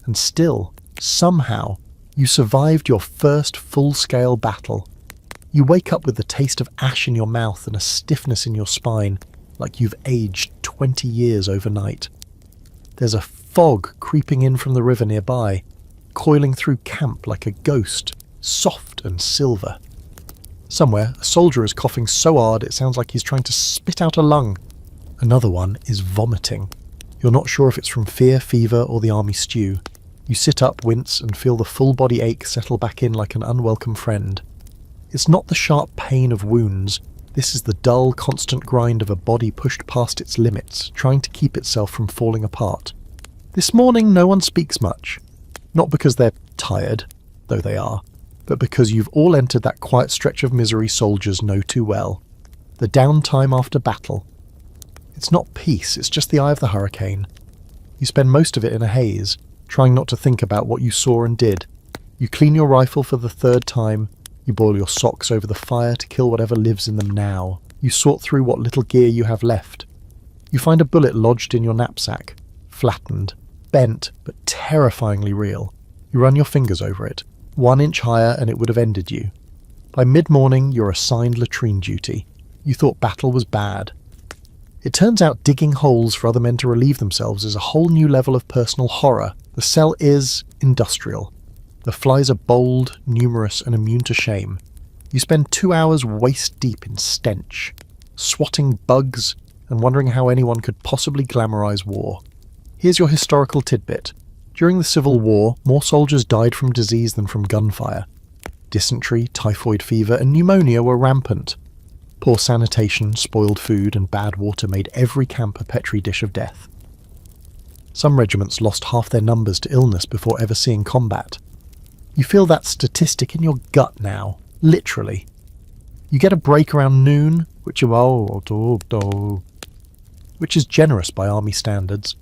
And still, somehow, you survived your first full-scale battle. You wake up with the taste of ash in your mouth and a stiffness in your spine, like you've aged 20 years overnight. There's a fog creeping in from the river nearby, coiling through camp like a ghost, soft and silver. Somewhere, a soldier is coughing so hard it sounds like he's trying to spit out a lung. Another one is vomiting. You're not sure if it's from fear, fever, or the army stew. You sit up, wince, and feel the full-body ache settle back in like an unwelcome friend. It's not the sharp pain of wounds. This is the dull, constant grind of a body pushed past its limits, trying to keep itself from falling apart. This morning, no one speaks much. Not because they're tired, though they are, but because you've all entered that quiet stretch of misery soldiers know too well. The downtime after battle. It's not peace, it's just the eye of the hurricane. You spend most of it in a haze, trying not to think about what you saw and did. You clean your rifle for the third time. You boil your socks over the fire to kill whatever lives in them now. You sort through what little gear you have left. You find a bullet lodged in your knapsack, flattened, bent, but terrifyingly real. You run your fingers over it. 1 inch higher and it would have ended you. By mid-morning, you're assigned latrine duty. You thought battle was bad. It turns out digging holes for other men to relieve themselves is a whole new level of personal horror. The cell is industrial. The flies are bold, numerous, and immune to shame. You spend 2 hours waist-deep in stench, swatting bugs and wondering how anyone could possibly glamorize war. Here's your historical tidbit. During the Civil War, more soldiers died from disease than from gunfire. Dysentery, typhoid fever, and pneumonia were rampant. Poor sanitation, spoiled food, and bad water made every camp a petri dish of death. Some regiments lost half their numbers to illness before ever seeing combat. You feel that statistic in your gut now, literally. You get a break around noon, which is generous by army standards.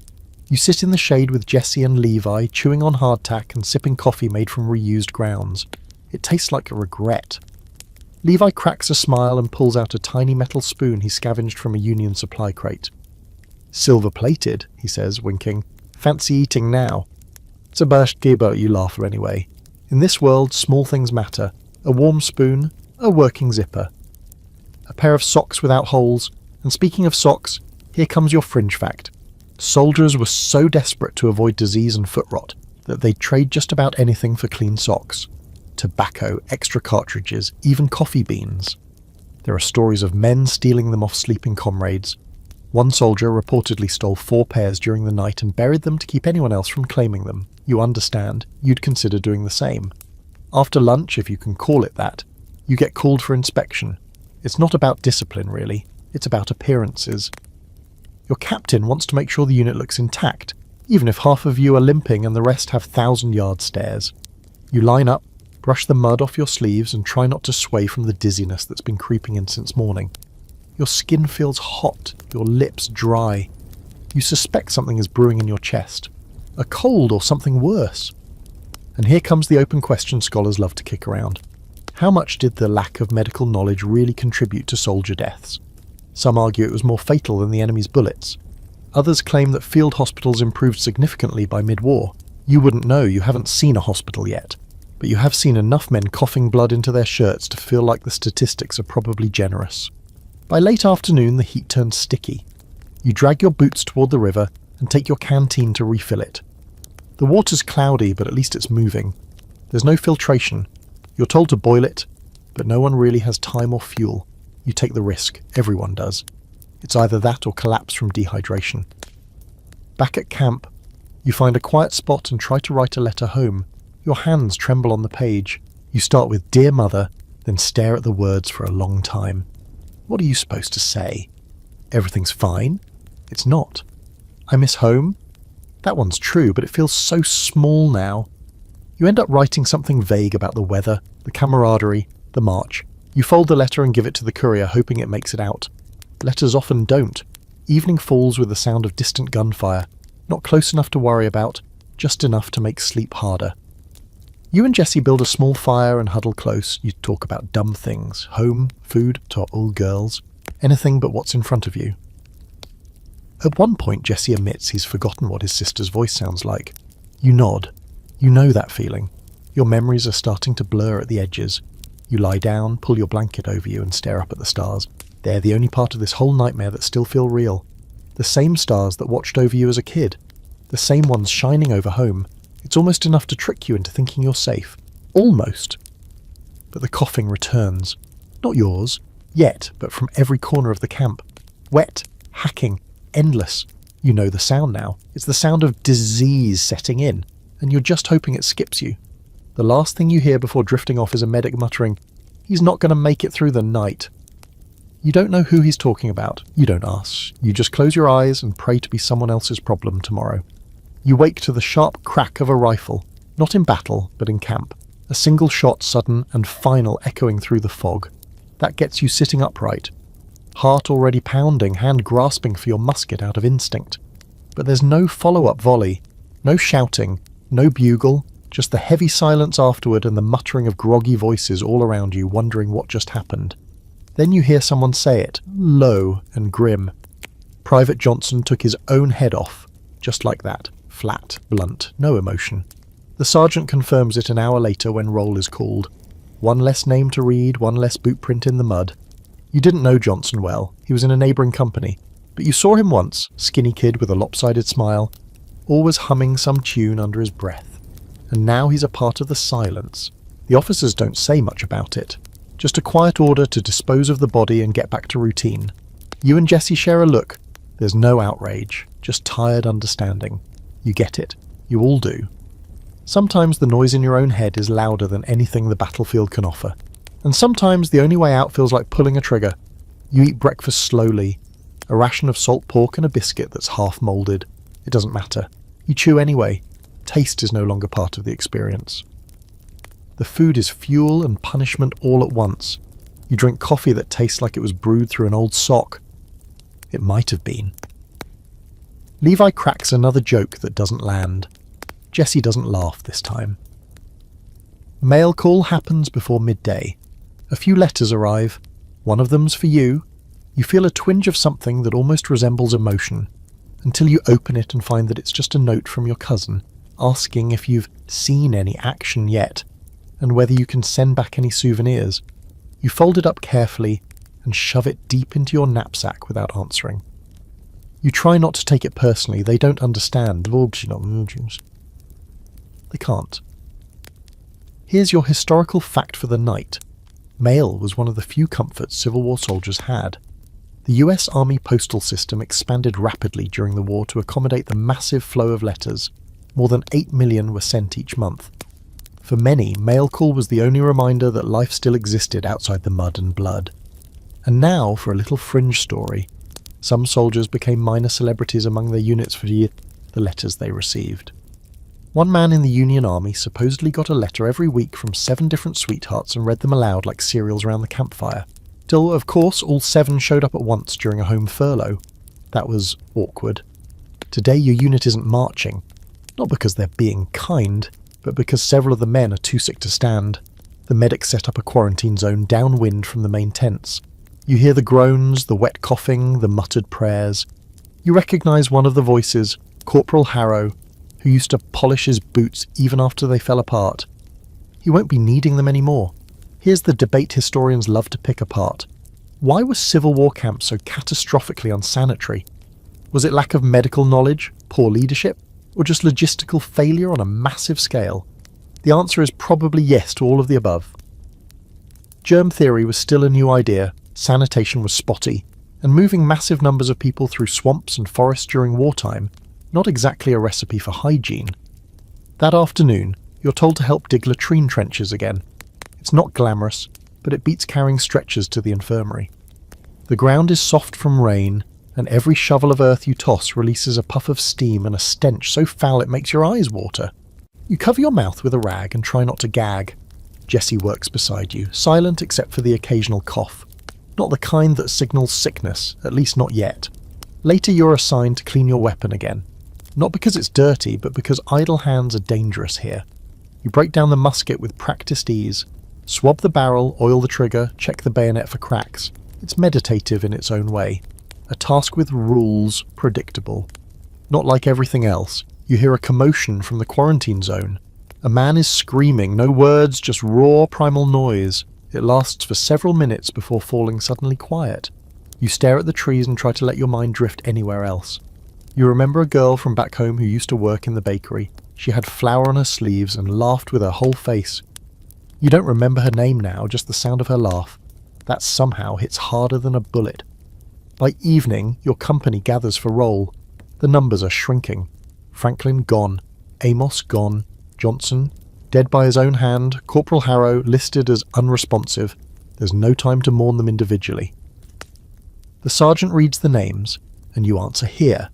You sit in the shade with Jesse and Levi, chewing on hardtack and sipping coffee made from reused grounds. It tastes like a regret. Levi cracks a smile and pulls out a tiny metal spoon he scavenged from a Union supply crate. Silver-plated, he says, winking. Fancy eating now. It's a birthgeber, you laugh anyway. In this world, small things matter. A warm spoon, a working zipper. A pair of socks without holes. And speaking of socks, here comes your fringe fact. Soldiers were so desperate to avoid disease and foot rot that they'd trade just about anything for clean socks. Tobacco, extra cartridges, even coffee beans. There are stories of men stealing them off sleeping comrades. One soldier reportedly stole 4 pairs during the night and buried them to keep anyone else from claiming them. You understand, you'd consider doing the same. After lunch, if you can call it that, you get called for inspection. It's not about discipline, really. It's about appearances. Your captain wants to make sure the unit looks intact, even if half of you are limping and the rest have 1,000-yard stares. You line up, brush the mud off your sleeves and try not to sway from the dizziness that's been creeping in since morning. Your skin feels hot, your lips dry. You suspect something is brewing in your chest. A cold or something worse. And here comes the open question scholars love to kick around. How much did the lack of medical knowledge really contribute to soldier deaths? Some argue it was more fatal than the enemy's bullets. Others claim that field hospitals improved significantly by mid-war. You wouldn't know, you haven't seen a hospital yet. but you have seen enough men coughing blood into their shirts to feel like the statistics are probably generous. By late afternoon, the heat turns sticky. You drag your boots toward the river and take your canteen to refill it. The water's cloudy, but at least it's moving. There's no filtration. You're told to boil it, but no one really has time or fuel. You take the risk. Everyone does. It's either that or collapse from dehydration. Back at camp, you find a quiet spot and try to write a letter home. Your hands tremble on the page. You start with "Dear Mother," then stare at the words for a long time. What are you supposed to say? Everything's fine? It's not. I miss home? That one's true, but it feels so small now. You end up writing something vague about the weather, the camaraderie, the march. You fold the letter and give it to the courier, hoping it makes it out. Letters often don't. Evening falls with the sound of distant gunfire. Not close enough to worry about, just enough to make sleep harder. You and Jessie build a small fire and huddle close. You talk about dumb things. Home, food, to old girls. Anything but what's in front of you. At one point, Jessie admits he's forgotten what his sister's voice sounds like. You nod. You know that feeling. Your memories are starting to blur at the edges. You lie down, pull your blanket over you and stare up at the stars. They're the only part of this whole nightmare that still feel real. The same stars that watched over you as a kid. The same ones shining over home. It's almost enough to trick you into thinking you're safe. Almost. But the coughing returns. Not yours, yet, but from every corner of the camp. Wet, hacking, endless. You know the sound now. It's the sound of disease setting in, and you're just hoping it skips you. The last thing you hear before drifting off is a medic muttering, "He's not going to make it through the night." You don't know who he's talking about. You don't ask. You just close your eyes and pray to be someone else's problem tomorrow. You wake to the sharp crack of a rifle, not in battle, but in camp. A single shot, sudden and final, echoing through the fog. That gets you sitting upright. Heart already pounding, hand grasping for your musket out of instinct. But there's no follow-up volley, no shouting, no bugle, just the heavy silence afterward and the muttering of groggy voices all around you, wondering what just happened. Then you hear someone say it, low and grim. Private Johnson took his own head off, just like that, flat, blunt, no emotion. The sergeant confirms it an hour later when roll is called. One less name to read, one less boot print in the mud. You didn't know Johnson well, he was in a neighbouring company, but you saw him once, skinny kid with a lopsided smile, always humming some tune under his breath. And now he's a part of the silence. The officers don't say much about it. Just a quiet order to dispose of the body and get back to routine. You and Jessie share a look. There's no outrage, just tired understanding. You get it. You all do. Sometimes the noise in your own head is louder than anything the battlefield can offer. And sometimes the only way out feels like pulling a trigger. You eat breakfast slowly. A ration of salt pork and a biscuit that's half moulded. It doesn't matter. You chew anyway. Taste is no longer part of the experience. The food is fuel and punishment all at once. You drink coffee that tastes like it was brewed through an old sock. It might have been. Levi cracks another joke that doesn't land. Jessie doesn't laugh this time. Mail call happens before midday. A few letters arrive. One of them's for you. You feel a twinge of something that almost resembles emotion, until you open it and find that it's just a note from your cousin, asking if you've seen any action yet, and whether you can send back any souvenirs. You fold it up carefully and shove it deep into your knapsack without answering. You try not to take it personally. They don't understand. They can't. Here's your historical fact for the night. Mail was one of the few comforts Civil War soldiers had. The US Army postal system expanded rapidly during the war to accommodate the massive flow of letters. More than 8 million were sent each month. For many, mail call was the only reminder that life still existed outside the mud and blood. And now, for a little fringe story, some soldiers became minor celebrities among their units for the letters they received. One man in the Union Army supposedly got a letter every week from 7 different sweethearts and read them aloud like cereals around the campfire. Till, of course, all 7 showed up at once during a home furlough. That was awkward. Today your unit isn't marching, not because they're being kind, but because several of the men are too sick to stand. The medics set up a quarantine zone downwind from the main tents. You hear the groans, the wet coughing, the muttered prayers. You recognise one of the voices, Corporal Harrow, who used to polish his boots even after they fell apart. He won't be needing them anymore. Here's the debate historians love to pick apart. Why were Civil War camps so catastrophically unsanitary? Was it lack of medical knowledge, poor leadership, or just logistical failure on a massive scale? The answer is probably yes to all of the above. Germ theory was still a new idea, sanitation was spotty, and moving massive numbers of people through swamps and forests during wartime, not exactly a recipe for hygiene. That afternoon, you're told to help dig latrine trenches again. It's not glamorous, but it beats carrying stretchers to the infirmary. The ground is soft from rain, and every shovel of earth you toss releases a puff of steam and a stench so foul it makes your eyes water. You cover your mouth with a rag and try not to gag. Jessie works beside you, silent except for the occasional cough. Not the kind that signals sickness, at least not yet. Later you're assigned to clean your weapon again. Not because it's dirty, but because idle hands are dangerous here. You break down the musket with practiced ease. Swab the barrel, oil the trigger, check the bayonet for cracks. It's meditative in its own way. A task with rules, predictable. Not like everything else. You hear a commotion from the quarantine zone. A man is screaming, no words, just raw primal noise. It lasts for several minutes before falling suddenly quiet. You stare at the trees and try to let your mind drift anywhere else. You remember a girl from back home who used to work in the bakery. She had flour on her sleeves and laughed with her whole face. You don't remember her name now, just the sound of her laugh. That somehow hits harder than a bullet. By evening, your company gathers for roll. The numbers are shrinking. Franklin gone. Amos gone. Johnson, dead by his own hand. Corporal Harrow listed as unresponsive. There's no time to mourn them individually. The sergeant reads the names, and you answer here,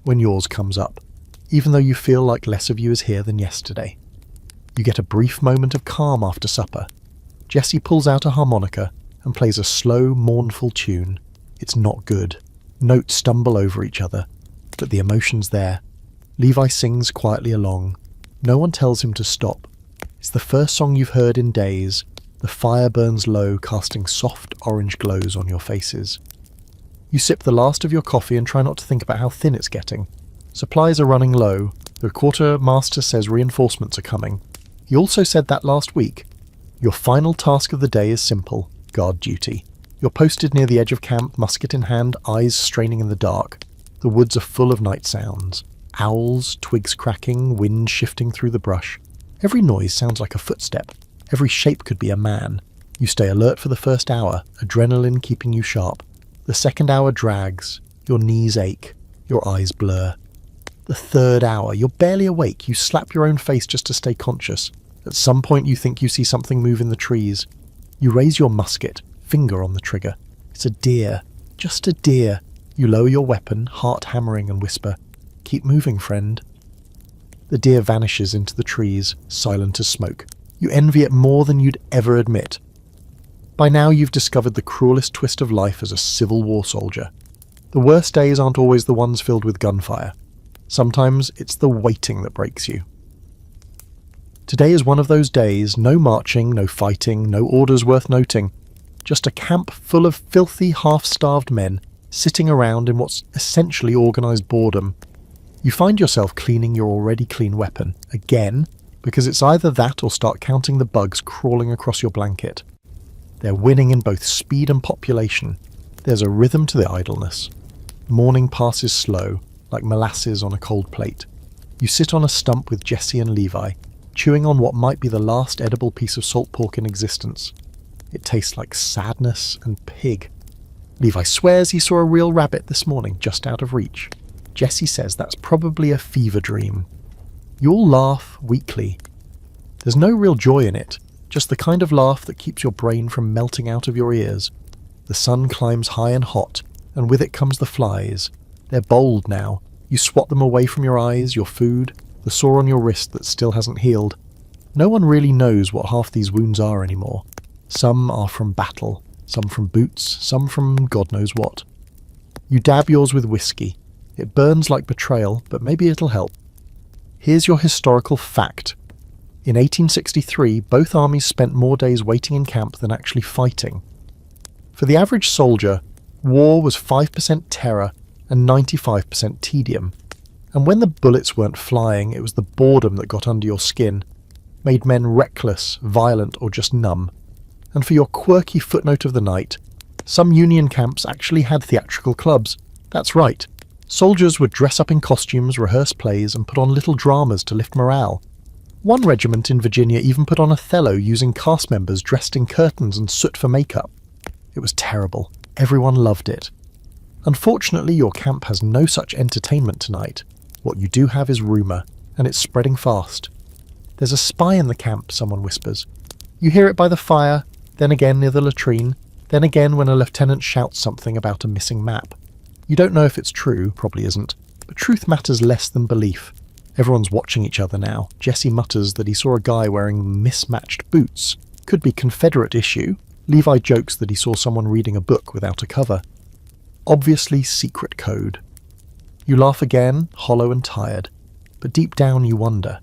when yours comes up, even though you feel like less of you is here than yesterday. You get a brief moment of calm after supper. Jessie pulls out a harmonica and plays a slow, mournful tune. It's not good. Notes stumble over each other, but the emotion's there. Levi sings quietly along. No one tells him to stop. It's the first song you've heard in days. The fire burns low, casting soft orange glows on your faces. You sip the last of your coffee and try not to think about how thin it's getting. Supplies are running low. The quartermaster says reinforcements are coming. He also said that last week. Your final task of the day is simple, guard duty. You're posted near the edge of camp, musket in hand, eyes straining in the dark. The woods are full of night sounds. Owls, twigs cracking, wind shifting through the brush. Every noise sounds like a footstep. Every shape could be a man. You stay alert for the first hour, adrenaline keeping you sharp. The second hour drags. Your knees ache. Your eyes blur. The third hour, you're barely awake. You slap your own face just to stay conscious. At some point you think you see something move in the trees. You raise your musket, finger on the trigger. It's a deer. Just a deer. You lower your weapon, heart hammering, and whisper, "Keep moving, friend." The deer vanishes into the trees, silent as smoke. You envy it more than you'd ever admit. By now you've discovered the cruelest twist of life as a Civil War soldier. The worst days aren't always the ones filled with gunfire. Sometimes it's the waiting that breaks you. Today is one of those days, no marching, no fighting, no orders worth noting. Just a camp full of filthy, half-starved men sitting around in what's essentially organised boredom. You find yourself cleaning your already clean weapon, again, because it's either that or start counting the bugs crawling across your blanket. They're winning in both speed and population. There's a rhythm to the idleness. Morning passes slow, like molasses on a cold plate. You sit on a stump with Jessie and Levi, chewing on what might be the last edible piece of salt pork in existence. It tastes like sadness and pig. Levi swears he saw a real rabbit this morning, just out of reach. Jessie says that's probably a fever dream. You all laugh weakly. There's no real joy in it, just the kind of laugh that keeps your brain from melting out of your ears. The sun climbs high and hot, and with it comes the flies. They're bold now. You swat them away from your eyes, your food, the sore on your wrist that still hasn't healed. No one really knows what half these wounds are anymore. Some are from battle, some from boots, some from God knows what. You dab yours with whiskey. It burns like betrayal, but maybe it'll help. Here's your historical fact. In 1863, both armies spent more days waiting in camp than actually fighting. For the average soldier, war was 5% terror and 95% tedium. And when the bullets weren't flying, it was the boredom that got under your skin. made men reckless, violent, or just numb. And for your quirky footnote of the night, some Union camps actually had theatrical clubs. That's right. Soldiers would dress up in costumes, rehearse plays, and put on little dramas to lift morale. One regiment in Virginia even put on Othello using cast members dressed in curtains and soot for makeup. It was terrible. Everyone loved it. Unfortunately, your camp has no such entertainment tonight. What you do have is rumour, and it's spreading fast. There's a spy in the camp, someone whispers. You hear it by the fire, then again near the latrine, then again when a lieutenant shouts something about a missing map. You don't know if it's true, probably isn't, but truth matters less than belief. Everyone's watching each other now. Jesse mutters that he saw a guy wearing mismatched boots. Could be Confederate issue. Levi jokes that he saw someone reading a book without a cover. Obviously secret code. You laugh again, hollow and tired, but deep down you wonder.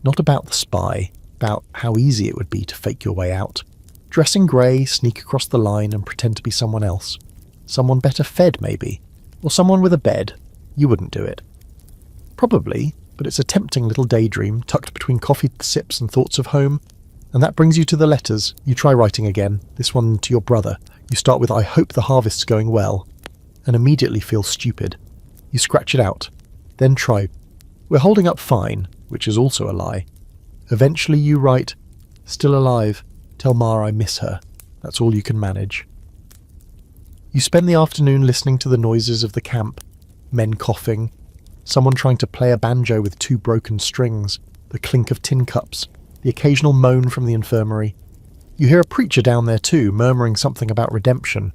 Not about the spy, about how easy it would be to fake your way out. Dress in grey, sneak across the line and pretend to be someone else. Someone better fed, maybe. Or someone with a bed. You wouldn't do it. Probably, but it's a tempting little daydream tucked between coffee sips and thoughts of home. And that brings you to the letters. You try writing again, this one to your brother. You start with "I hope the harvest's going well," and immediately feel stupid. You scratch it out. Then try, "We're holding up fine," which is also a lie. Eventually you write, "Still alive. Tell Ma I miss her." That's all you can manage. You spend the afternoon listening to the noises of the camp. Men coughing, someone trying to play a banjo with 2 broken strings, the clink of tin cups, the occasional moan from the infirmary. You hear a preacher down there too, murmuring something about redemption.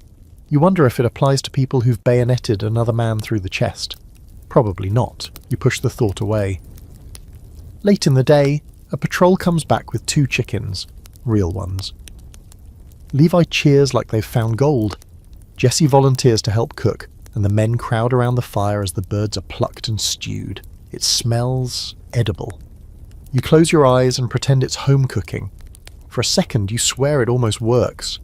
You wonder if it applies to people who've bayoneted another man through the chest. Probably not. You push the thought away. Late in the day, a patrol comes back with 2 chickens. Real ones. Levi cheers like they've found gold. Jesse volunteers to help cook, and the men crowd around the fire as the birds are plucked and stewed. It smells edible. You close your eyes and pretend it's home cooking. For a second, you swear it almost works.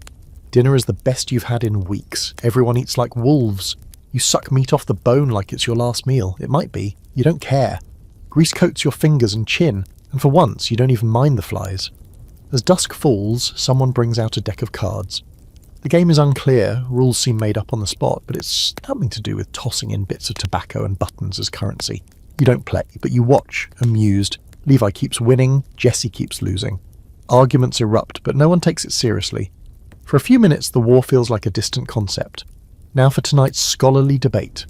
Dinner is the best you've had in weeks. Everyone eats like wolves. You suck meat off the bone like it's your last meal. It might be. You don't care. Grease coats your fingers and chin, and for once, you don't even mind the flies. As dusk falls, someone brings out a deck of cards. The game is unclear, rules seem made up on the spot, but it's something to do with tossing in bits of tobacco and buttons as currency. You don't play, but you watch, amused. Levi keeps winning, Jesse keeps losing. Arguments erupt, but no one takes it seriously. For a few minutes, the war feels like a distant concept. Now for tonight's scholarly debate.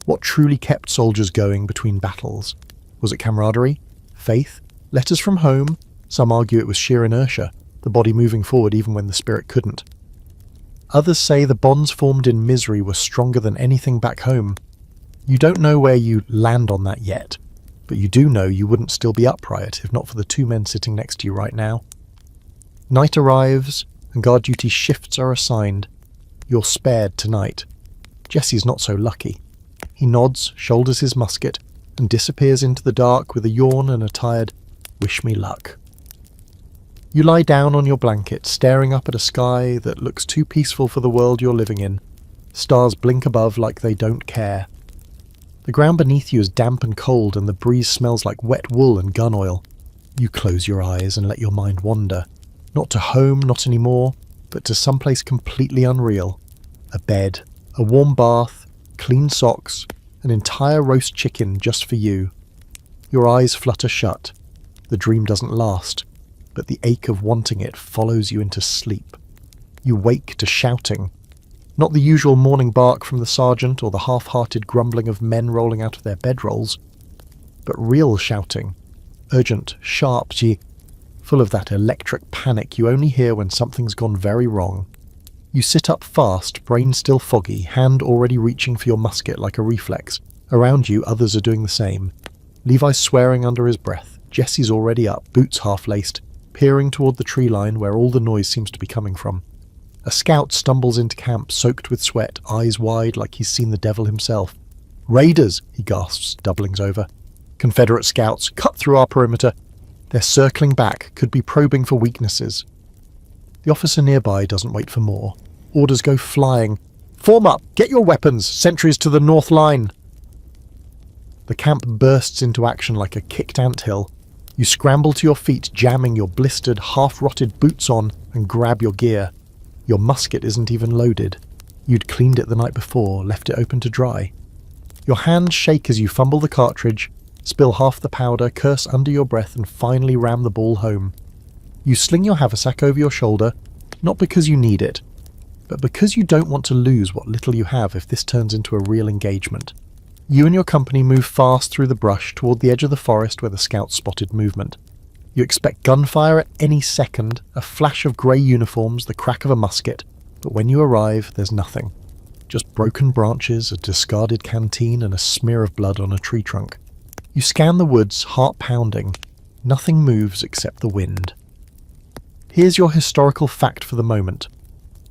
What truly kept soldiers going between battles? Was it camaraderie? Faith? Letters from home? Some argue it was sheer inertia, the body moving forward even when the spirit couldn't. Others say the bonds formed in misery were stronger than anything back home. You don't know where you land on that yet, but you do know you wouldn't still be upright if not for the 2 men sitting next to you right now. Night arrives, and guard duty shifts are assigned. You're spared tonight. Jesse's not so lucky. He nods, shoulders his musket, and disappears into the dark with a yawn and a tired, "Wish me luck." You lie down on your blanket, staring up at a sky that looks too peaceful for the world you're living in. Stars blink above like they don't care. The ground beneath you is damp and cold, and the breeze smells like wet wool and gun oil. You close your eyes and let your mind wander. Not to home, not anymore, but to someplace completely unreal. A bed, a warm bath, clean socks, an entire roast chicken just for you. Your eyes flutter shut. The dream doesn't last, but the ache of wanting it follows you into sleep. You wake to shouting. Not the usual morning bark from the sergeant or the half-hearted grumbling of men rolling out of their bedrolls, but real shouting. Urgent, sharp, full of that electric panic you only hear when something's gone very wrong. You sit up fast, brain still foggy, hand already reaching for your musket like a reflex. Around you, others are doing the same. Levi's swearing under his breath. Jesse's already up, boots half-laced, peering toward the tree line where all the noise seems to be coming from. A scout stumbles into camp, soaked with sweat, eyes wide like he's seen the devil himself. "Raiders!" he gasps, doublings over. "Confederate scouts, cut through our perimeter. They're circling back, could be probing for weaknesses." The officer nearby doesn't wait for more. Orders go flying. "Form up! Get your weapons! Sentries to the north line!" The camp bursts into action like a kicked anthill. You scramble to your feet, jamming your blistered, half-rotted boots on, and grab your gear. Your musket isn't even loaded. You'd cleaned it the night before, left it open to dry. Your hands shake as you fumble the cartridge, spill half the powder, curse under your breath, and finally ram the ball home. You sling your haversack over your shoulder, not because you need it, but because you don't want to lose what little you have if this turns into a real engagement. You and your company move fast through the brush toward the edge of the forest where the scouts spotted movement. You expect gunfire at any second, a flash of grey uniforms, the crack of a musket, but when you arrive, there's nothing. Just broken branches, a discarded canteen, and a smear of blood on a tree trunk. You scan the woods, heart pounding. Nothing moves except the wind. Here's your historical fact for the moment.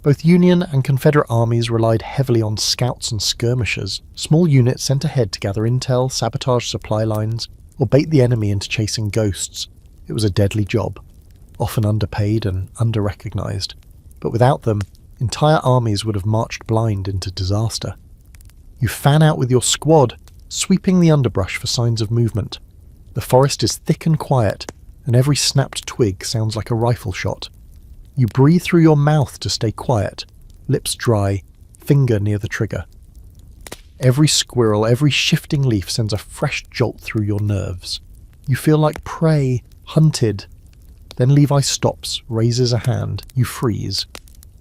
Both Union and Confederate armies relied heavily on scouts and skirmishers, small units sent ahead to gather intel, sabotage supply lines, or bait the enemy into chasing ghosts. It was a deadly job, often underpaid and under-recognized, but without them, entire armies would have marched blind into disaster. You fan out with your squad, sweeping the underbrush for signs of movement. The forest is thick and quiet, and every snapped twig sounds like a rifle shot. You breathe through your mouth to stay quiet, lips dry, finger near the trigger. Every squirrel, every shifting leaf sends a fresh jolt through your nerves. You feel like prey, hunted. Then Levi stops, raises a hand. You freeze.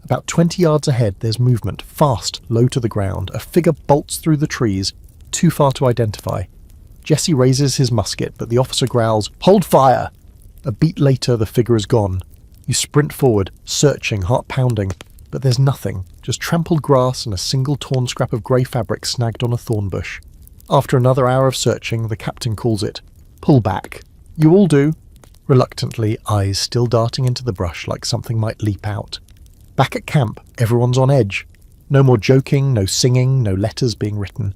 About 20 yards ahead, there's movement, fast, low to the ground. A figure bolts through the trees, too far to identify. Jesse raises his musket, but the officer growls, "Hold fire!" A beat later, the figure is gone. You sprint forward, searching, heart pounding, but there's nothing, just trampled grass and a single torn scrap of grey fabric snagged on a thorn bush. After another hour of searching, the captain calls it. Pull back. You all do. Reluctantly, eyes still darting into the brush like something might leap out. Back at camp, everyone's on edge. No more joking, no singing, no letters being written.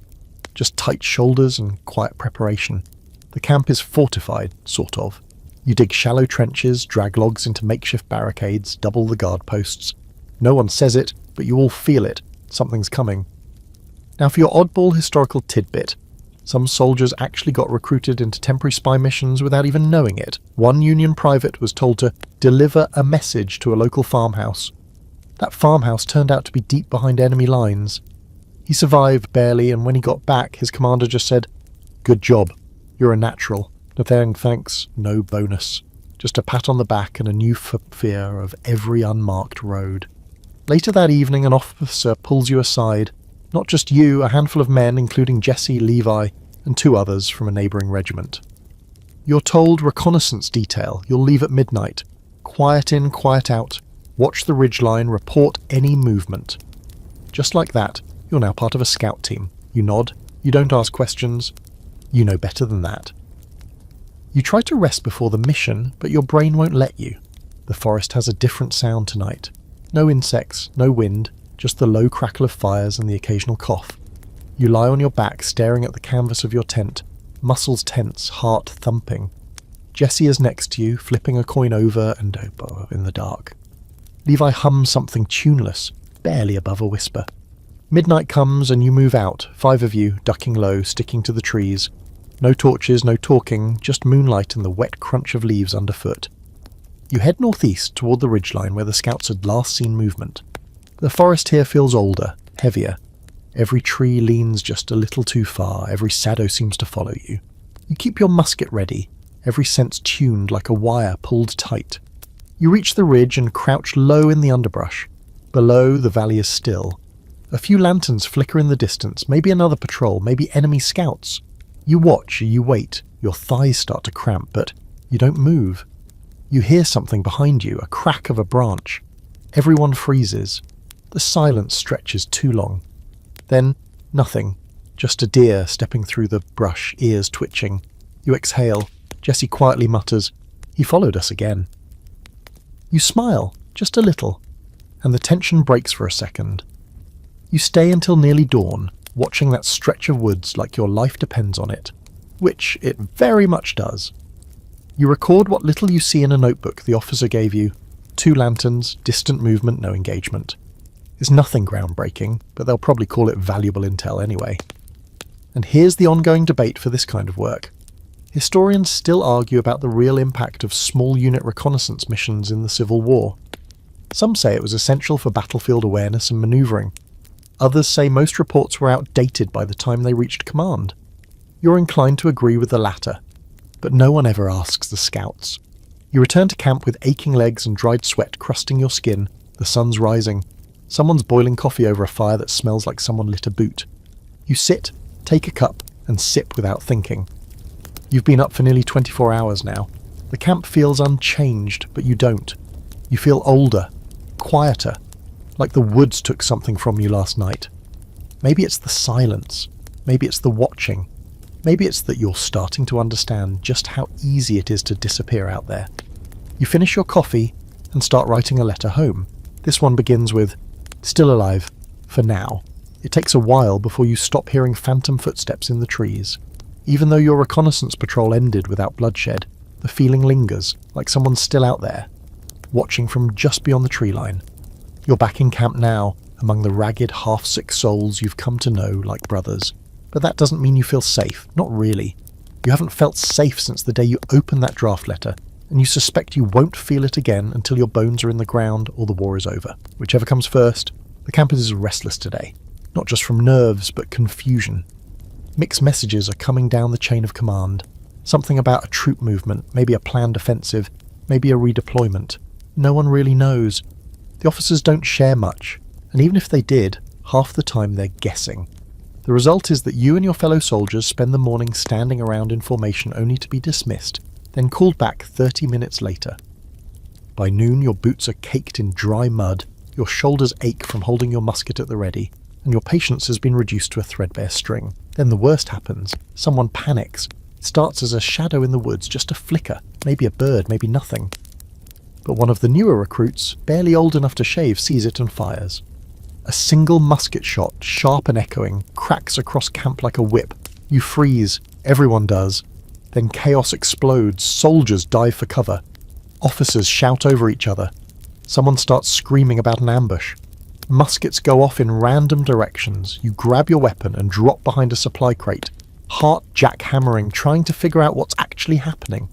Just tight shoulders and quiet preparation. The camp is fortified, sort of. You dig shallow trenches, drag logs into makeshift barricades, double the guard posts. No one says it, but you all feel it. Something's coming. Now for your oddball historical tidbit. Some soldiers actually got recruited into temporary spy missions without even knowing it. One Union private was told to deliver a message to a local farmhouse. That farmhouse turned out to be deep behind enemy lines. He survived barely, and when he got back, his commander just said, "Good job. You're a natural. No thanks, no bonus. Just a pat on the back and a new fear of every unmarked road." Later that evening, an officer pulls you aside. Not just you, a handful of men, including Jesse, Levi, and 2 others from a neighbouring regiment. You're told reconnaissance detail. You'll leave at midnight. Quiet in, quiet out. Watch the ridgeline, report any movement. Just like that, you're now part of a scout team. You nod. You don't ask questions. You know better than that. You try to rest before the mission, but your brain won't let you. The forest has a different sound tonight. No insects, no wind, just the low crackle of fires and the occasional cough. You lie on your back, staring at the canvas of your tent, muscles tense, heart thumping. Jesse is next to you, flipping a coin over and over in the dark. Levi hums something tuneless, barely above a whisper. Midnight comes and you move out, 5 of you, ducking low, sticking to the trees. No torches, no talking, just moonlight and the wet crunch of leaves underfoot. You head northeast toward the ridgeline where the scouts had last seen movement. The forest here feels older, heavier. Every tree leans just a little too far, every shadow seems to follow you. You keep your musket ready, every sense tuned like a wire pulled tight. You reach the ridge and crouch low in the underbrush. Below, the valley is still. A few lanterns flicker in the distance, maybe another patrol, maybe enemy scouts. You watch, you wait, your thighs start to cramp, but you don't move. You hear something behind you, a crack of a branch. Everyone freezes. The silence stretches too long. Then, nothing. Just a deer stepping through the brush, ears twitching. You exhale. Jesse quietly mutters, "He followed us again." You smile, just a little, and the tension breaks for a second. You stay until nearly dawn, watching that stretch of woods like your life depends on it, which it very much does. You record what little you see in a notebook the officer gave you. 2 lanterns, distant movement, no engagement. It's nothing groundbreaking, but they'll probably call it valuable intel anyway. And here's the ongoing debate for this kind of work. Historians still argue about the real impact of small unit reconnaissance missions in the Civil War. Some say it was essential for battlefield awareness and manoeuvring. Others say most reports were outdated by the time they reached command. You're inclined to agree with the latter, but no one ever asks the scouts. You return to camp with aching legs and dried sweat crusting your skin. The sun's rising. Someone's boiling coffee over a fire that smells like someone lit a boot. You sit, take a cup, and sip without thinking. You've been up for nearly 24 hours now. The camp feels unchanged, but you don't. You feel older, quieter, like the woods took something from you last night. Maybe it's the silence. Maybe it's the watching. Maybe it's that you're starting to understand just how easy it is to disappear out there. You finish your coffee and start writing a letter home. This one begins with, "Still alive, for now." It takes a while before you stop hearing phantom footsteps in the trees. Even though your reconnaissance patrol ended without bloodshed, the feeling lingers, like someone's still out there, watching from just beyond the tree line. You're back in camp now, among the ragged, half-sick souls you've come to know like brothers. But that doesn't mean you feel safe, not really. You haven't felt safe since the day you opened that draft letter, and you suspect you won't feel it again until your bones are in the ground or the war is over. Whichever comes first, the camp is restless today. Not just from nerves, but confusion. Mixed messages are coming down the chain of command. Something about a troop movement, maybe a planned offensive, maybe a redeployment. No one really knows. The officers don't share much, and even if they did, half the time they're guessing. The result is that you and your fellow soldiers spend the morning standing around in formation only to be dismissed, then called back 30 minutes later. By noon your boots are caked in dry mud, your shoulders ache from holding your musket at the ready, and your patience has been reduced to a threadbare string. Then the worst happens. Someone panics. It starts as a shadow in the woods, just a flicker, maybe a bird, maybe nothing. But one of the newer recruits, barely old enough to shave, sees it and fires. A single musket shot, sharp and echoing, cracks across camp like a whip. You freeze. Everyone does. Then chaos explodes. Soldiers dive for cover. Officers shout over each other. Someone starts screaming about an ambush. Muskets go off in random directions. You grab your weapon and drop behind a supply crate, heart jackhammering, trying to figure out what's actually happening.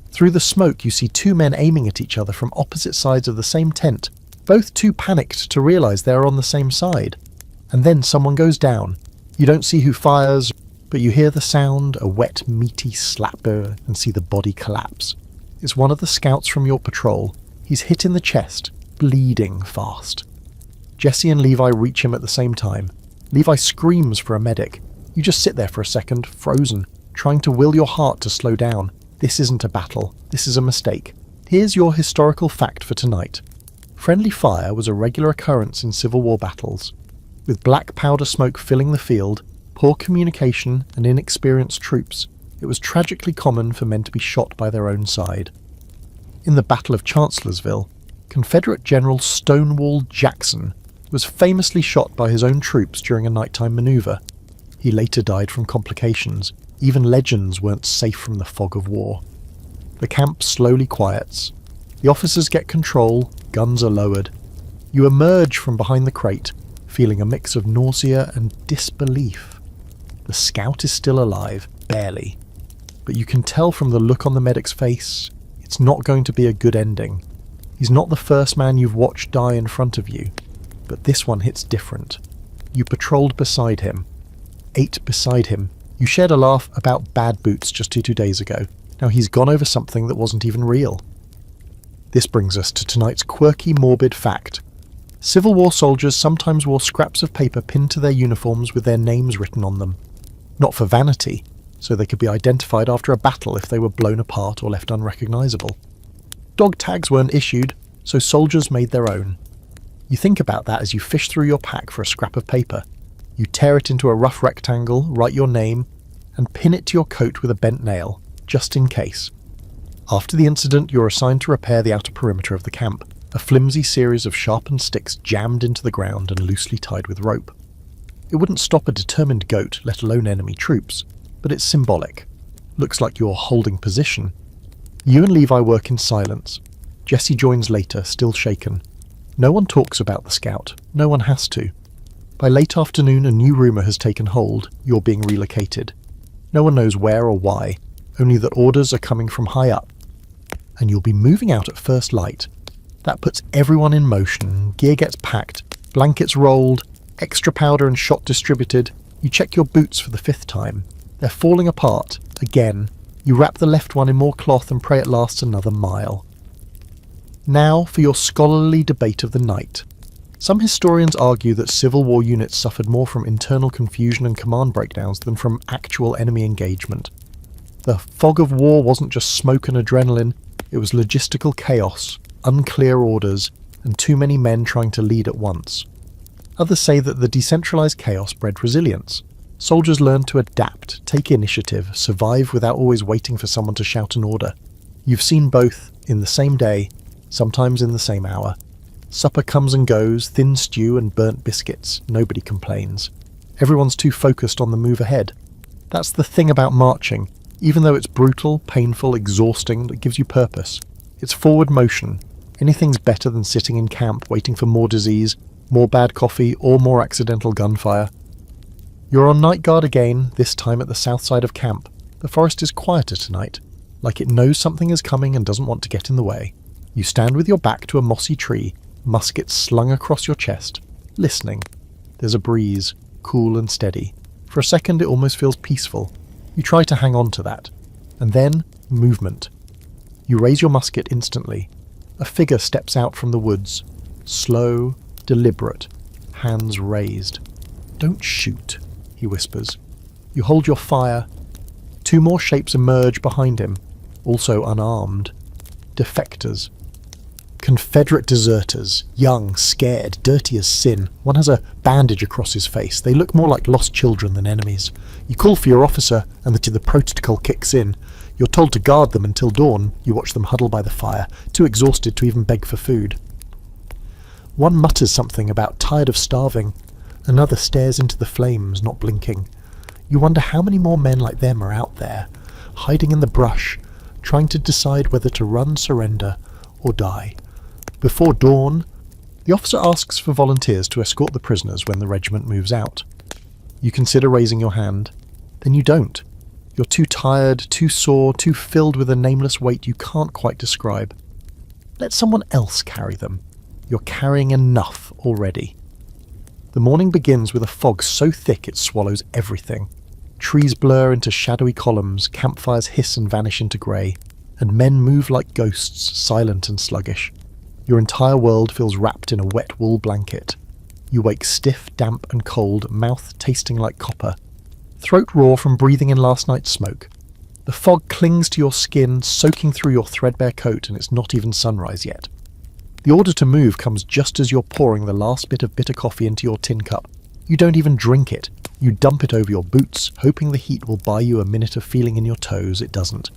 Through the smoke you see two men aiming at each other from opposite sides of the same tent, both too panicked to realise they are on the same side. And then someone goes down. You don't see who fires, but you hear the sound, a wet, meaty slapper, and see the body collapse. It's one of the scouts from your patrol. He's hit in the chest, bleeding fast. Jesse and Levi reach him at the same time. Levi screams for a medic. You just sit there for a second, frozen, trying to will your heart to slow down. This isn't a battle. This is a mistake. Here's your historical fact for tonight. Friendly fire was a regular occurrence in Civil War battles. With black powder smoke filling the field, poor communication, and inexperienced troops, it was tragically common for men to be shot by their own side. In the Battle of Chancellorsville, Confederate General Stonewall Jackson was famously shot by his own troops during a nighttime maneuver. He later died from complications. Even legends weren't safe from the fog of war. The camp slowly quiets. The officers get control, guns are lowered. You emerge from behind the crate, feeling a mix of nausea and disbelief. The scout is still alive, barely. But you can tell from the look on the medic's face, it's not going to be a good ending. He's not the first man you've watched die in front of you. But this one hits different. You patrolled beside him. Ate beside him. You shared a laugh about bad boots just 2 days ago. Now he's gone over something that wasn't even real. This brings us to tonight's quirky, morbid fact. Civil War soldiers sometimes wore scraps of paper pinned to their uniforms with their names written on them. Not for vanity, so they could be identified after a battle if they were blown apart or left unrecognisable. Dog tags weren't issued, so soldiers made their own. You think about that as you fish through your pack for a scrap of paper. You tear it into a rough rectangle, write your name, and pin it to your coat with a bent nail, just in case. After the incident, you're assigned to repair the outer perimeter of the camp, a flimsy series of sharpened sticks jammed into the ground and loosely tied with rope. It wouldn't stop a determined goat, let alone enemy troops, but it's symbolic. Looks like you're holding position. You and Levi work in silence. Jesse joins later, still shaken. No one talks about the scout. No one has to. By late afternoon, a new rumour has taken hold. You're being relocated. No one knows where or why. only that orders are coming from high up. And you'll be moving out at first light. That puts everyone in motion, gear gets packed, blankets rolled, extra powder and shot distributed. You check your boots for the 5th time. They're falling apart. Again, you wrap the left one in more cloth and pray it lasts another mile. Now for your scholarly debate of the night. Some historians argue that Civil War units suffered more from internal confusion and command breakdowns than from actual enemy engagement. The fog of war wasn't just smoke and adrenaline, it was logistical chaos, unclear orders, and too many men trying to lead at once. Others say that the decentralized chaos bred resilience. Soldiers learned to adapt, take initiative, survive without always waiting for someone to shout an order. You've seen both, in the same day, sometimes in the same hour. Supper comes and goes, thin stew and burnt biscuits. Nobody complains. Everyone's too focused on the move ahead. That's the thing about marching. Even though it's brutal, painful, exhausting, it gives you purpose. It's forward motion. Anything's better than sitting in camp waiting for more disease, more bad coffee, or more accidental gunfire. You're on night guard again, this time at the south side of camp. The forest is quieter tonight, like it knows something is coming and doesn't want to get in the way. You stand with your back to a mossy tree, musket slung across your chest, listening. There's a breeze, cool and steady. For a second it almost feels peaceful. You try to hang on to that. And then, movement. You raise your musket instantly. A figure steps out from the woods. Slow, deliberate, hands raised. "Don't shoot," he whispers. You hold your fire. 2 more shapes emerge behind him, also unarmed. Defectors. Confederate deserters, young, scared, dirty as sin. One has a bandage across his face. They look more like lost children than enemies. You call for your officer, and the protocol kicks in. You're told to guard them until dawn. You watch them huddle by the fire, too exhausted to even beg for food. One mutters something about tired of starving. Another stares into the flames, not blinking. You wonder how many more men like them are out there, hiding in the brush, trying to decide whether to run, surrender, or die. Before dawn, the officer asks for volunteers to escort the prisoners when the regiment moves out. You consider raising your hand, then you don't. You're too tired, too sore, too filled with a nameless weight you can't quite describe. Let someone else carry them. You're carrying enough already. The morning begins with a fog so thick it swallows everything. Trees blur into shadowy columns, campfires hiss and vanish into grey, and men move like ghosts, silent and sluggish. Your entire world feels wrapped in a wet wool blanket. You wake stiff, damp and cold, mouth tasting like copper. Throat raw from breathing in last night's smoke. The fog clings to your skin, soaking through your threadbare coat, and it's not even sunrise yet. The order to move comes just as you're pouring the last bit of bitter coffee into your tin cup. You don't even drink it. You dump it over your boots, hoping the heat will buy you a minute of feeling in your toes. It doesn't.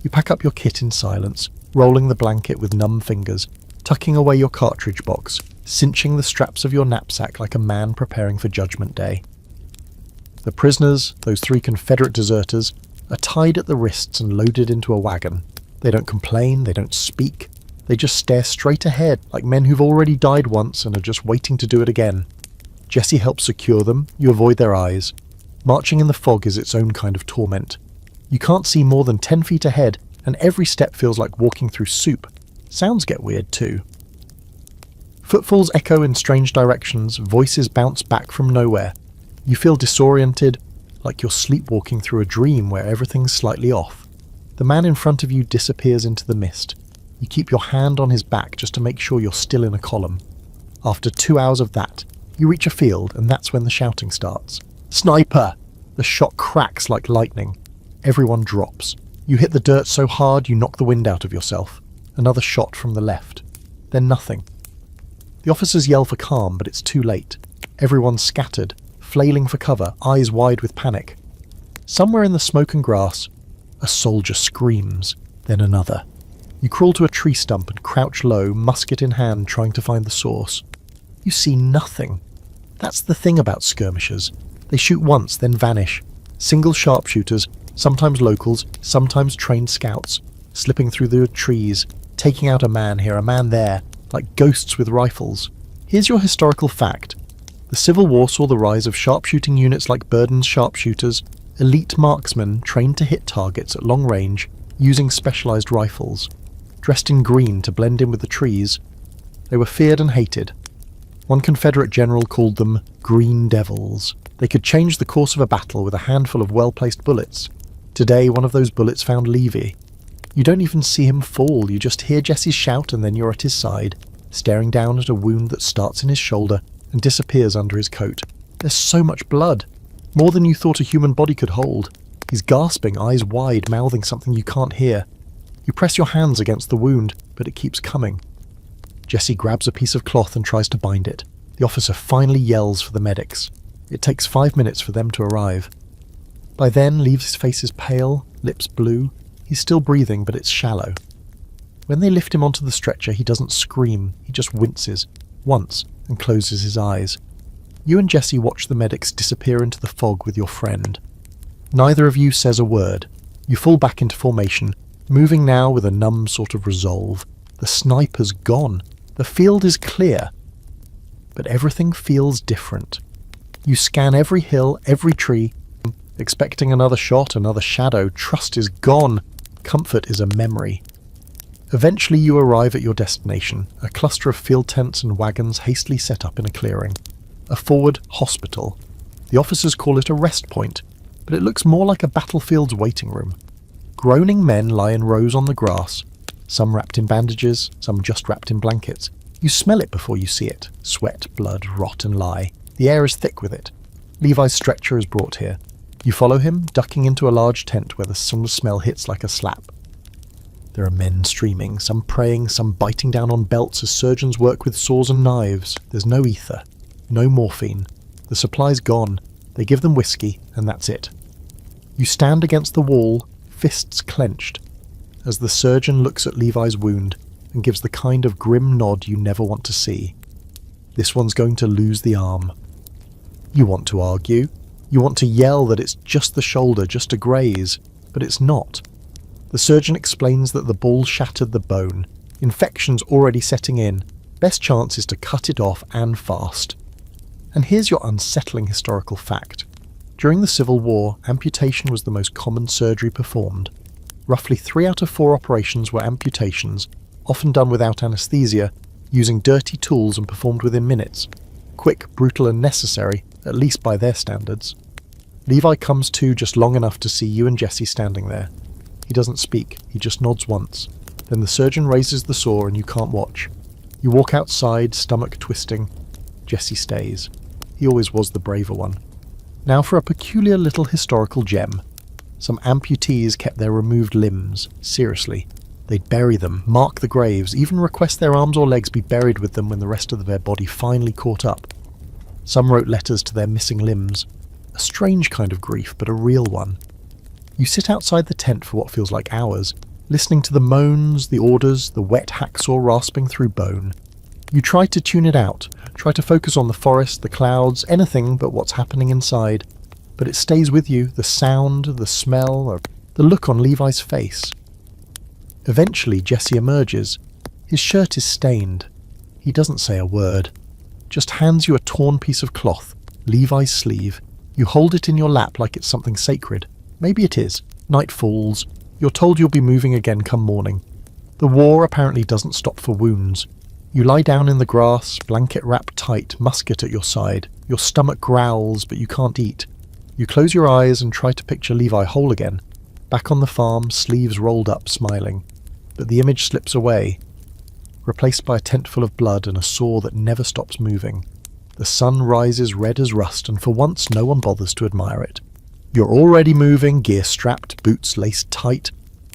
You pack up your kit in silence, rolling the blanket with numb fingers, tucking away your cartridge box, cinching the straps of your knapsack like a man preparing for Judgment Day. The prisoners, those 3 Confederate deserters, are tied at the wrists and loaded into a wagon. They don't complain, they don't speak. They just stare straight ahead, like men who've already died once and are just waiting to do it again. Jesse helps secure them, you avoid their eyes. Marching in the fog is its own kind of torment. You can't see more than 10 feet ahead, and every step feels like walking through soup. Sounds get weird too. Footfalls echo in strange directions, voices bounce back from nowhere. You feel disoriented, like you're sleepwalking through a dream where everything's slightly off. The man in front of you disappears into the mist. You keep your hand on his back just to make sure you're still in a column. After 2 hours of that, you reach a field, and that's when the shouting starts. "Sniper!" The shot cracks like lightning. Everyone drops. You hit the dirt so hard you knock the wind out of yourself. Another shot from the left. Then nothing. The officers yell for calm, but it's too late. Everyone's scattered, flailing for cover, eyes wide with panic. Somewhere in the smoke and grass, a soldier screams, then another. You crawl to a tree stump and crouch low, musket in hand, trying to find the source. You see nothing. That's the thing about skirmishers. They shoot once, then vanish. Single sharpshooters, sometimes locals, sometimes trained scouts, slipping through the trees, taking out a man here, a man there, like ghosts with rifles. Here's your historical fact. The Civil War saw the rise of sharpshooting units like Burden's sharpshooters, Elite marksmen trained to hit targets at long range using specialised rifles, dressed in green to blend in with the trees. They were feared and hated. One Confederate general called them Green Devils. They could change the course of a battle with a handful of well-placed bullets. Today, one of those bullets found Levi. You don't even see him fall, you just hear Jesse's shout and then you're at his side, staring down at a wound that starts in his shoulder and disappears under his coat. There's so much blood. More than you thought a human body could hold. He's gasping, eyes wide, mouthing something you can't hear. You press your hands against the wound, but it keeps coming. Jesse grabs a piece of cloth and tries to bind it. The officer finally yells for the medics. It takes 5 minutes for them to arrive. By then, Levi's face is pale, lips blue. He's still breathing, but it's shallow. When they lift him onto the stretcher, he doesn't scream, he just winces, once, and closes his eyes. You and Jesse watch the medics disappear into the fog with your friend. Neither of you says a word. You fall back into formation, moving now with a numb sort of resolve. The sniper's gone. The field is clear. But everything feels different. You scan every hill, every tree, expecting another shot, another shadow. Trust is gone. Comfort is a memory. Eventually you arrive at your destination, a cluster of field tents and wagons hastily set up in a clearing. A forward hospital. The officers call it a rest point, but it looks more like a battlefield's waiting room. Groaning men lie in rows on the grass, some wrapped in bandages, some just wrapped in blankets. You smell it before you see it. Sweat, blood, rot and lie. The air is thick with it. Levi's stretcher is brought here. You follow him, ducking into a large tent where the smell hits like a slap. There are men streaming, some praying, some biting down on belts as surgeons work with saws and knives. There's no ether, no morphine. The supply's gone. They give them whiskey, and that's it. You stand against the wall, fists clenched, as the surgeon looks at Levi's wound and gives the kind of grim nod you never want to see. This one's going to lose the arm. You want to argue. You want to yell that it's just the shoulder, just a graze, but it's not. The surgeon explains that the ball shattered the bone. Infection's already setting in. Best chance is to cut it off and fast. And here's your unsettling historical fact. During the Civil War, amputation was the most common surgery performed. Roughly 3 out of 4 operations were amputations, often done without anaesthesia, using dirty tools and performed within minutes. Quick, brutal and necessary, at least by their standards. Levi comes to just long enough to see you and Jesse standing there. He doesn't speak, he just nods once. Then the surgeon raises the saw and you can't watch. You walk outside, stomach twisting. Jesse stays. He always was the braver one. Now for a peculiar little historical gem. Some amputees kept their removed limbs, seriously. They'd bury them, mark the graves, even request their arms or legs be buried with them when the rest of their body finally caught up. Some wrote letters to their missing limbs. A strange kind of grief, but a real one. You sit outside the tent for what feels like hours, listening to the moans, the orders, the wet hacksaw rasping through bone. You try to tune it out, try to focus on the forest, the clouds, anything but what's happening inside. But it stays with you, the sound, the smell, or the look on Levi's face. Eventually Jesse emerges. His shirt is stained. He doesn't say a word. Just hands you a torn piece of cloth, Levi's sleeve. You hold it in your lap like it's something sacred. Maybe it is. Night falls. You're told you'll be moving again come morning. The war apparently doesn't stop for wounds. You lie down in the grass, blanket wrapped tight, musket at your side. Your stomach growls, but you can't eat. You close your eyes and try to picture Levi whole again. Back on the farm, sleeves rolled up, smiling. But the image slips away, replaced by a tent full of blood and a saw that never stops moving. The sun rises red as rust, and for once no one bothers to admire it. You're already moving, gear strapped, boots laced tight.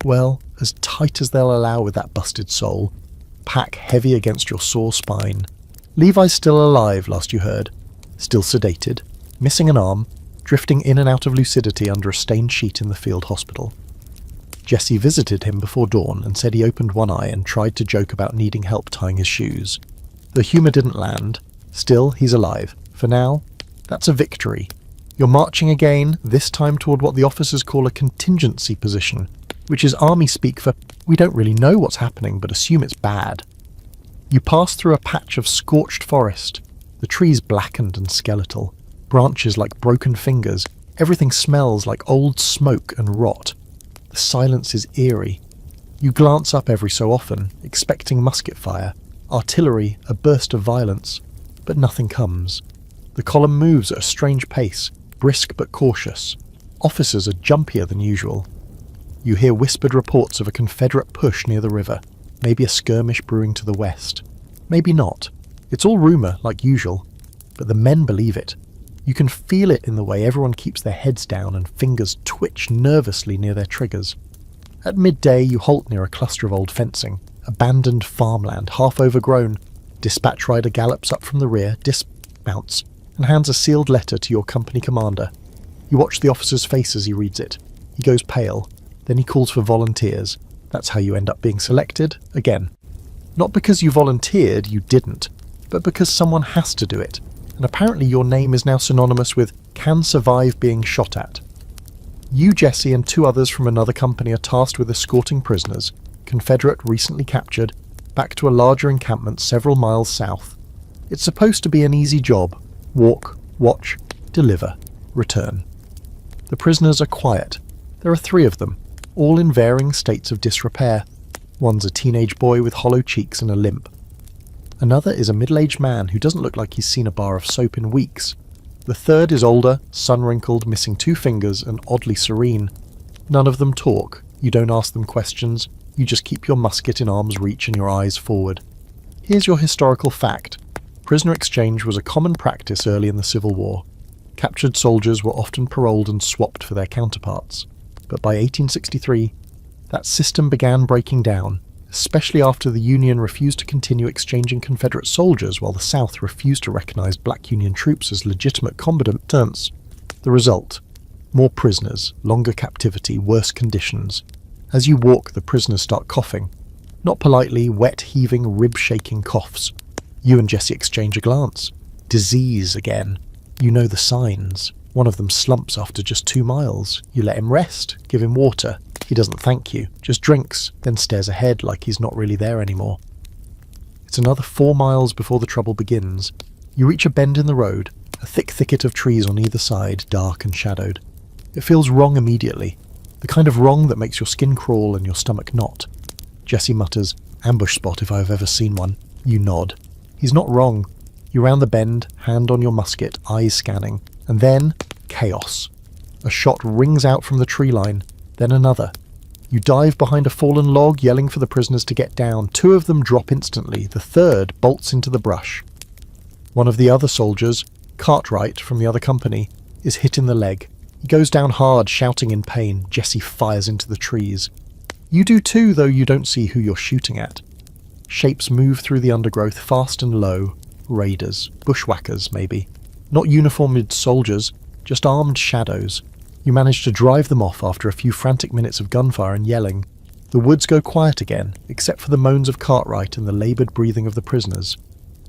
Well, as tight as they'll allow with that busted sole. Pack heavy against your sore spine. Levi's still alive, last you heard. Still sedated, missing an arm, drifting in and out of lucidity under a stained sheet in the field hospital. Jesse visited him before dawn and said he opened one eye and tried to joke about needing help tying his shoes. The humour didn't land. Still, he's alive. For now, that's a victory. You're marching again, this time toward what the officers call a contingency position, which is army speak for, we don't really know what's happening, but assume it's bad. You pass through a patch of scorched forest, the trees blackened and skeletal, branches like broken fingers, Everything smells like old smoke and rot. The silence is eerie. You glance up every so often, expecting musket fire, artillery, a burst of violence, but nothing comes. The column moves at a strange pace, brisk but cautious. Officers are jumpier than usual. You hear whispered reports of a Confederate push near the river, maybe a skirmish brewing to the west. Maybe not. It's all rumour, like usual, but the men believe it. You can feel it in the way everyone keeps their heads down and fingers twitch nervously near their triggers. At midday, you halt near a cluster of old fencing, abandoned farmland, half overgrown. Dispatch rider gallops up from the rear, dismounts, and hands a sealed letter to your company commander. You watch the officer's face as he reads it. He goes pale. Then he calls for volunteers. That's how you end up being selected, again. Not because you volunteered, you didn't, but because someone has to do it. And apparently your name is now synonymous with can survive being shot at. You, Jesse, and 2 others from another company are tasked with escorting prisoners, Confederate recently captured, back to a larger encampment several miles south. It's supposed to be an easy job. Walk, watch, deliver, return. The prisoners are quiet. There are 3 of them, all in varying states of disrepair. One's a teenage boy with hollow cheeks and a limp. Another is a middle-aged man who doesn't look like he's seen a bar of soap in weeks. The third is older, sun-wrinkled, missing 2 fingers, and oddly serene. None of them talk. You don't ask them questions. You just keep your musket in arm's reach and your eyes forward. Here's your historical fact. Prisoner exchange was a common practice early in the Civil War. Captured soldiers were often paroled and swapped for their counterparts. But by 1863, that system began breaking down, especially after the Union refused to continue exchanging Confederate soldiers while the South refused to recognize black Union troops as legitimate combatants. The result? More prisoners, longer captivity, worse conditions. As you walk, the prisoners start coughing. Not politely, wet, heaving, rib-shaking coughs. You and Jesse exchange a glance. Disease again. You know the signs. One of them slumps after just 2 miles. You let him rest, give him water. He doesn't thank you, just drinks, then stares ahead like he's not really there anymore. It's another 4 miles before the trouble begins. You reach a bend in the road, a thick thicket of trees on either side, dark and shadowed. It feels wrong immediately, the kind of wrong that makes your skin crawl and your stomach knot. Jesse mutters, "Ambush spot if I've ever seen one." You nod. He's not wrong. You round the bend, hand on your musket, eyes scanning, and then chaos. A shot rings out from the tree line, then another. You dive behind a fallen log, yelling for the prisoners to get down. 2 of them drop instantly. The third bolts into the brush. One of the other soldiers, Cartwright from the other company, is hit in the leg. He goes down hard, shouting in pain. Jesse fires into the trees. You do too, though you don't see who you're shooting at. Shapes move through the undergrowth, fast and low. Raiders, bushwhackers maybe. Not uniformed soldiers, just armed shadows. You manage to drive them off after a few frantic minutes of gunfire and yelling. The woods go quiet again, except for the moans of Cartwright and the laboured breathing of the prisoners.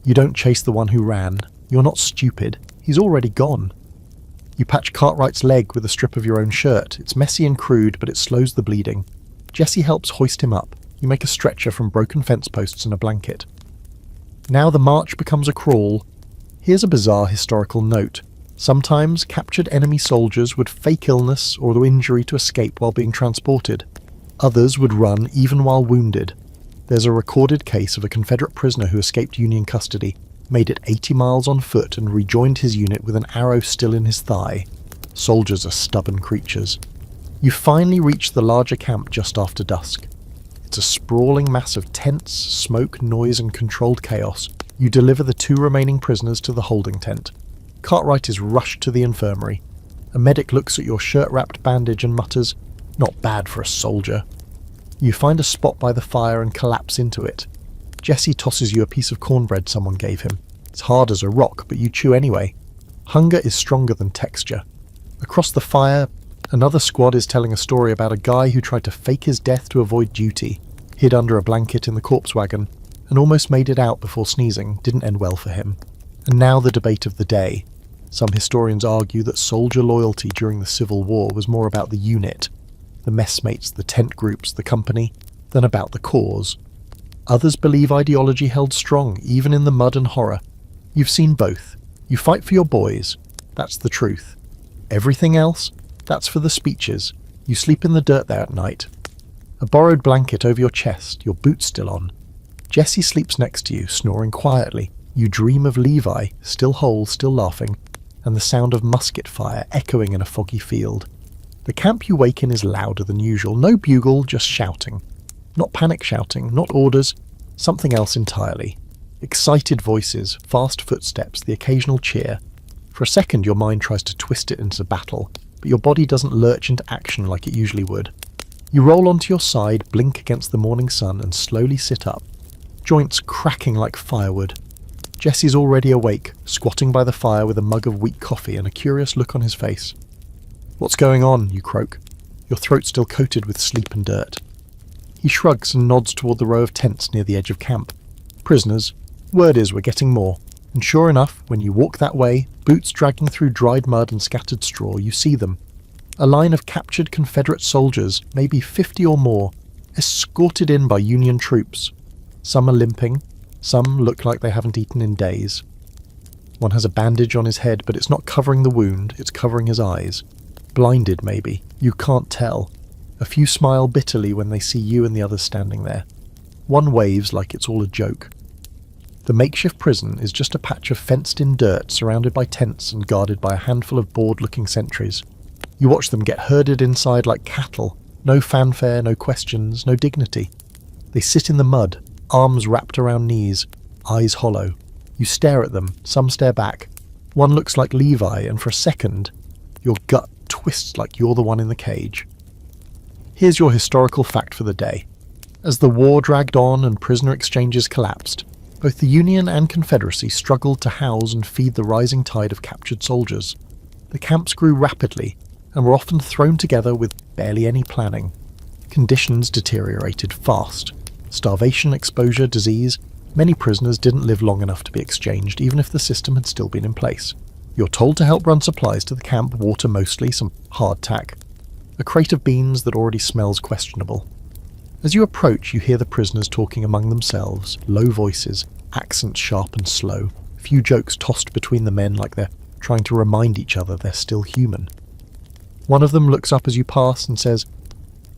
You don't chase the one who ran. You're not stupid. He's already gone. You patch Cartwright's leg with a strip of your own shirt. It's messy and crude, but it slows the bleeding. Jesse helps hoist him up. You make a stretcher from broken fence posts and a blanket. Now the march becomes a crawl. Here's a bizarre historical note. Sometimes captured enemy soldiers would fake illness or injury to escape while being transported. Others would run even while wounded. There's a recorded case of a Confederate prisoner who escaped Union custody, made it 80 miles on foot and rejoined his unit with an arrow still in his thigh. Soldiers are stubborn creatures. You finally reach the larger camp just after dusk. It's a sprawling mass of tents, smoke, noise and controlled chaos. You deliver the 2 remaining prisoners to the holding tent. Cartwright is rushed to the infirmary. A medic looks at your shirt-wrapped bandage and mutters, "Not bad for a soldier." You find a spot by the fire and collapse into it. Jesse tosses you a piece of cornbread someone gave him. It's hard as a rock, but you chew anyway. Hunger is stronger than texture. Across the fire, another squad is telling a story about a guy who tried to fake his death to avoid duty, hid under a blanket in the corpse wagon, and almost made it out before sneezing. Didn't end well for him. And now the debate of the day. Some historians argue that soldier loyalty during the Civil War was more about the unit, the messmates, the tent groups, the company, than about the cause. Others believe ideology held strong, even in the mud and horror. You've seen both. You fight for your boys. That's the truth. Everything else? That's for the speeches. You sleep in the dirt there at night. A borrowed blanket over your chest, your boots still on. Jessie sleeps next to you, snoring quietly. You dream of Levi, still whole, still laughing, and the sound of musket fire echoing in a foggy field. The camp you wake in is louder than usual. No bugle, just shouting. Not panic shouting, not orders, something else entirely. Excited voices, fast footsteps, the occasional cheer. For a second your mind tries to twist it into battle, but your body doesn't lurch into action like it usually would. You roll onto your side, blink against the morning sun, and slowly sit up. Joints cracking like firewood. Jesse's already awake, squatting by the fire with a mug of weak coffee and a curious look on his face. "What's going on?" you croak, your throat still coated with sleep and dirt. He shrugs and nods toward the row of tents near the edge of camp. Prisoners. Word is we're getting more. And sure enough, when you walk that way, boots dragging through dried mud and scattered straw, you see them. A line of captured Confederate soldiers, maybe 50 or more, escorted in by Union troops. Some are limping, some look like they haven't eaten in days. One has a bandage on his head, but it's not covering the wound, it's covering his eyes. Blinded, maybe. You can't tell. A few smile bitterly when they see you and the others standing there. One waves like it's all a joke. The makeshift prison is just a patch of fenced-in dirt surrounded by tents and guarded by a handful of bored-looking sentries. You watch them get herded inside like cattle. No fanfare, no questions, no dignity. They sit in the mud, arms wrapped around knees, eyes hollow. You stare at them, some stare back. One looks like Levi, and for a second, your gut twists like you're the one in the cage. Here's your historical fact for the day. As the war dragged on and prisoner exchanges collapsed, both the Union and Confederacy struggled to house and feed the rising tide of captured soldiers. The camps grew rapidly and were often thrown together with barely any planning. Conditions deteriorated fast. Starvation, exposure, disease. Many prisoners didn't live long enough to be exchanged, even if the system had still been in place. You're told to help run supplies to the camp, water mostly, some hardtack. A crate of beans that already smells questionable. As you approach, you hear the prisoners talking among themselves, low voices, accents sharp and slow, few jokes tossed between the men like they're trying to remind each other they're still human. One of them looks up as you pass and says,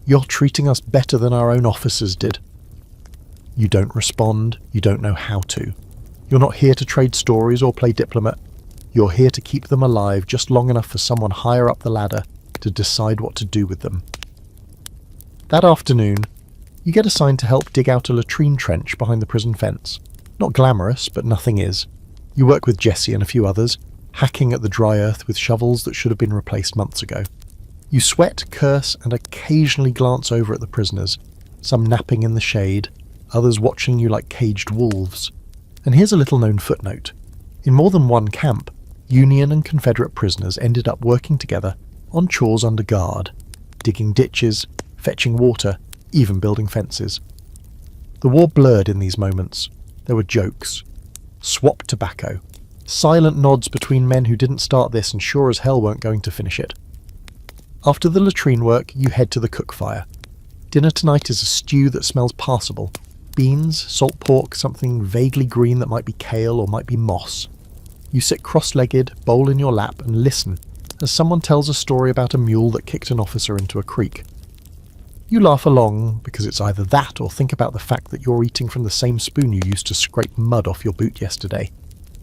"You're treating us better than our own officers did." You don't respond, you don't know how to. You're not here to trade stories or play diplomat. You're here to keep them alive just long enough for someone higher up the ladder to decide what to do with them. That afternoon, you get assigned to help dig out a latrine trench behind the prison fence. Not glamorous, but nothing is. You work with Jesse and a few others, hacking at the dry earth with shovels that should have been replaced months ago. You sweat, curse, and occasionally glance over at the prisoners, some napping in the shade, others watching you like caged wolves. And here's a little-known footnote. In more than one camp, Union and Confederate prisoners ended up working together on chores under guard, digging ditches, fetching water, even building fences. The war blurred in these moments. There were jokes, swap tobacco, silent nods between men who didn't start this and sure as hell weren't going to finish it. After the latrine work, you head to the cook fire. Dinner tonight is a stew that smells passable. Beans, salt pork, something vaguely green that might be kale or might be moss. You sit cross-legged, bowl in your lap, and listen as someone tells a story about a mule that kicked an officer into a creek. You laugh along because it's either that or think about the fact that you're eating from the same spoon you used to scrape mud off your boot yesterday.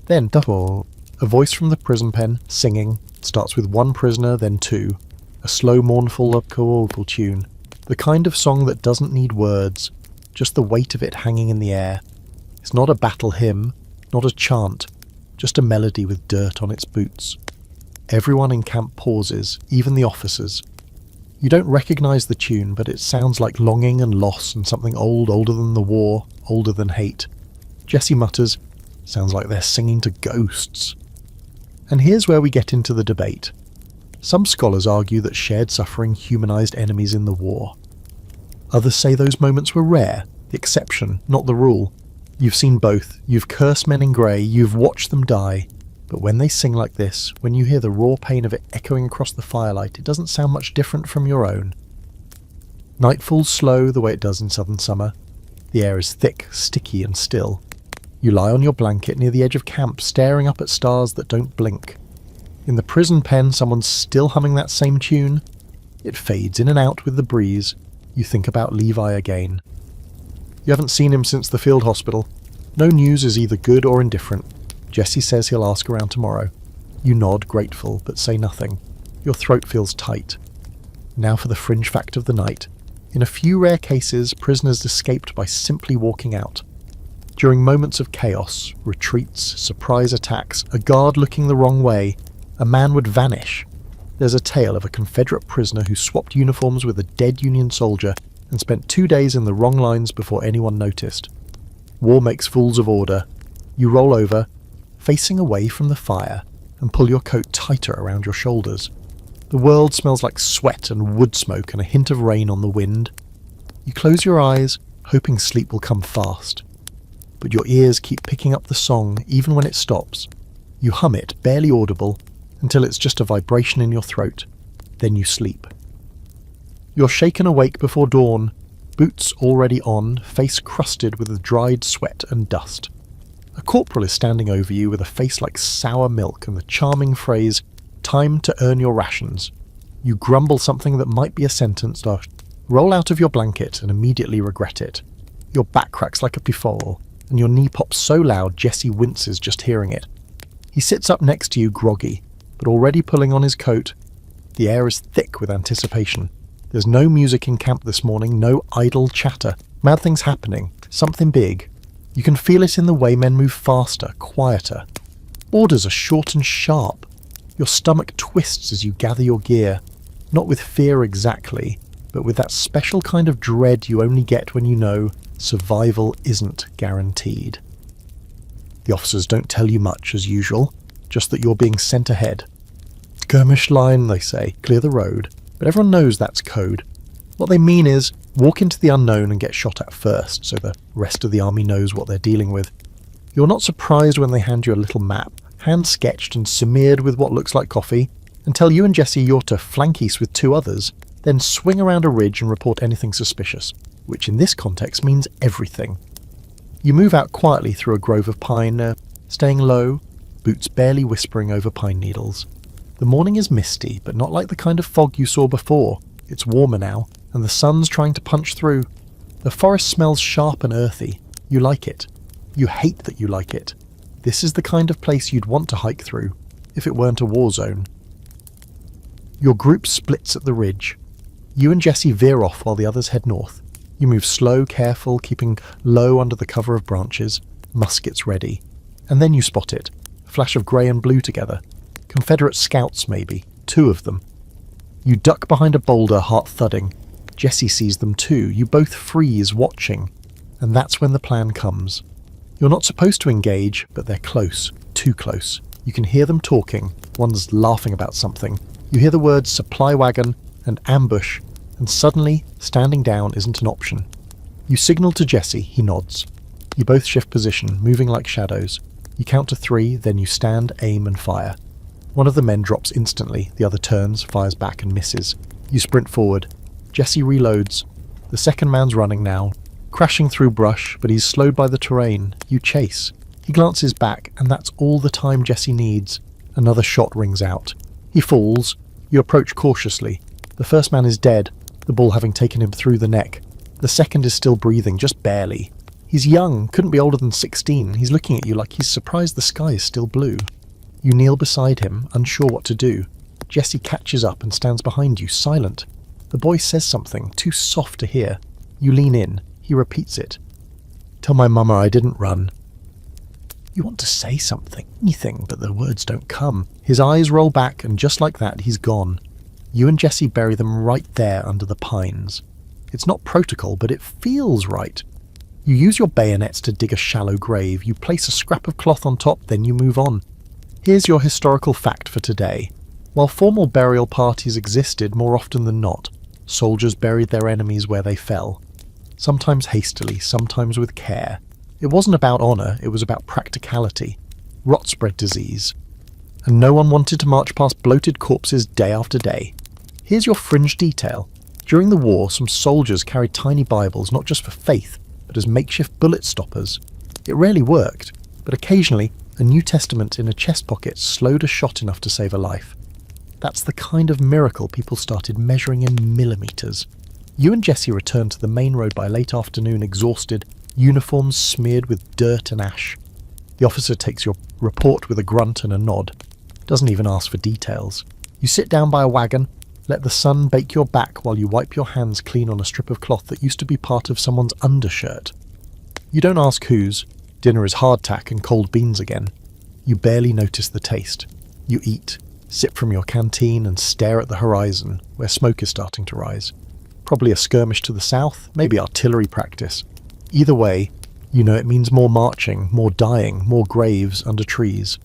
Then, a voice from the prison pen, singing, starts with one prisoner, then two, a slow, mournful, vocal tune, the kind of song that doesn't need words, just the weight of it hanging in the air. It's not a battle hymn, not a chant, just a melody with dirt on its boots. Everyone in camp pauses, even the officers. You don't recognise the tune, but it sounds like longing and loss and something old, older than the war, older than hate. Jesse mutters, "Sounds like they're singing to ghosts." And here's where we get into the debate. Some scholars argue that shared suffering humanised enemies in the war. Others say those moments were rare, the exception, not the rule. You've seen both, you've cursed men in grey, you've watched them die. But when they sing like this, when you hear the raw pain of it echoing across the firelight, it doesn't sound much different from your own. Night falls slow the way it does in southern summer. The air is thick, sticky and still. You lie on your blanket near the edge of camp, staring up at stars that don't blink. In the prison pen, someone's still humming that same tune. It fades in and out with the breeze. You think about Levi again. You haven't seen him since the field hospital. No news is either good or indifferent. Jesse says he'll ask around tomorrow. You nod, grateful, but say nothing. Your throat feels tight. Now for the fringe fact of the night. In a few rare cases, prisoners escaped by simply walking out. During moments of chaos, retreats, surprise attacks, a guard looking the wrong way, a man would vanish. There's a tale of a Confederate prisoner who swapped uniforms with a dead Union soldier and spent 2 days in the wrong lines before anyone noticed. War makes fools of order. You roll over, facing away from the fire, and pull your coat tighter around your shoulders. The world smells like sweat and wood smoke and a hint of rain on the wind. You close your eyes, hoping sleep will come fast. But your ears keep picking up the song even when it stops. You hum it, barely audible, until it's just a vibration in your throat. Then you sleep. You're shaken awake before dawn, boots already on, face crusted with dried sweat and dust. A corporal is standing over you with a face like sour milk and the charming phrase, "Time to earn your rations." You grumble something that might be a sentence, or roll out of your blanket and immediately regret it. Your back cracks like a pifole, and your knee pops so loud Jesse winces just hearing it. He sits up next to you groggy, but already pulling on his coat. The air is thick with anticipation. There's no music in camp this morning, no idle chatter. Mad things happening, something big. You can feel it in the way men move faster, quieter. Orders are short and sharp. Your stomach twists as you gather your gear, not with fear exactly, but with that special kind of dread you only get when you know survival isn't guaranteed. The officers don't tell you much as usual, just that you're being sent ahead. Skirmish line, they say, clear the road, but everyone knows that's code. What they mean is, walk into the unknown and get shot at first, so the rest of the army knows what they're dealing with. You're not surprised when they hand you a little map, hand-sketched and smeared with what looks like coffee, and tell you and Jesse you're to flank east with 2 others, then swing around a ridge and report anything suspicious, which in this context means everything. You move out quietly through a grove of pine, staying low, boots barely whispering over pine needles. The morning is misty, but not like the kind of fog you saw before. It's warmer now, and the sun's trying to punch through. The forest smells sharp and earthy. You like it. You hate that you like it. This is the kind of place you'd want to hike through, if it weren't a war zone. Your group splits at the ridge. You and Jesse veer off while the others head north. You move slow, careful, keeping low under the cover of branches, muskets ready. And then you spot it. A flash of grey and blue together. Confederate scouts, maybe. 2 of them. You duck behind a boulder, heart thudding. Jesse sees them too. You both freeze, watching. And that's when the plan comes. You're not supposed to engage, but they're close. Too close. You can hear them talking. One's laughing about something. You hear the words supply wagon and ambush, and suddenly, standing down isn't an option. You signal to Jesse, he nods. You both shift position, moving like shadows. You count to 3, then you stand, aim and fire. One of the men drops instantly, the other turns, fires back and misses. You sprint forward. Jesse reloads. The second man's running now, crashing through brush, but he's slowed by the terrain. You chase. He glances back, and that's all the time Jesse needs. Another shot rings out. He falls. You approach cautiously. The first man is dead, the ball having taken him through the neck. The second is still breathing, just barely. He's young, couldn't be older than 16. He's looking at you like he's surprised the sky is still blue. You kneel beside him, unsure what to do. Jesse catches up and stands behind you, silent. The boy says something, too soft to hear. You lean in. He repeats it. "Tell my mama I didn't run." You want to say something, anything, but the words don't come. His eyes roll back, and just like that, he's gone. You and Jesse bury them right there under the pines. It's not protocol, but it feels right. You use your bayonets to dig a shallow grave. You place a scrap of cloth on top, then you move on. Here's your historical fact for today. While formal burial parties existed more often than not, soldiers buried their enemies where they fell. Sometimes hastily, sometimes with care. It wasn't about honour, it was about practicality. Rot spread disease. And no one wanted to march past bloated corpses day after day. Here's your fringe detail. During the war, some soldiers carried tiny Bibles not just for faith, but as makeshift bullet stoppers. It rarely worked, but occasionally A New Testament in a chest pocket slowed a shot enough to save a life. That's the kind of miracle people started measuring in millimeters. You and Jesse returned to the main road by late afternoon, exhausted, uniforms smeared with dirt and ash. The officer takes your report with a grunt and a nod. Doesn't even ask for details. You sit down by a wagon, let the sun bake your back while you wipe your hands clean on a strip of cloth that used to be part of someone's undershirt. You don't ask whose. Dinner is hardtack and cold beans again. You barely notice the taste. You eat, sip from your canteen and stare at the horizon, where smoke is starting to rise. Probably a skirmish to the south, maybe artillery practice. Either way, you know it means more marching, more dying, more graves under trees.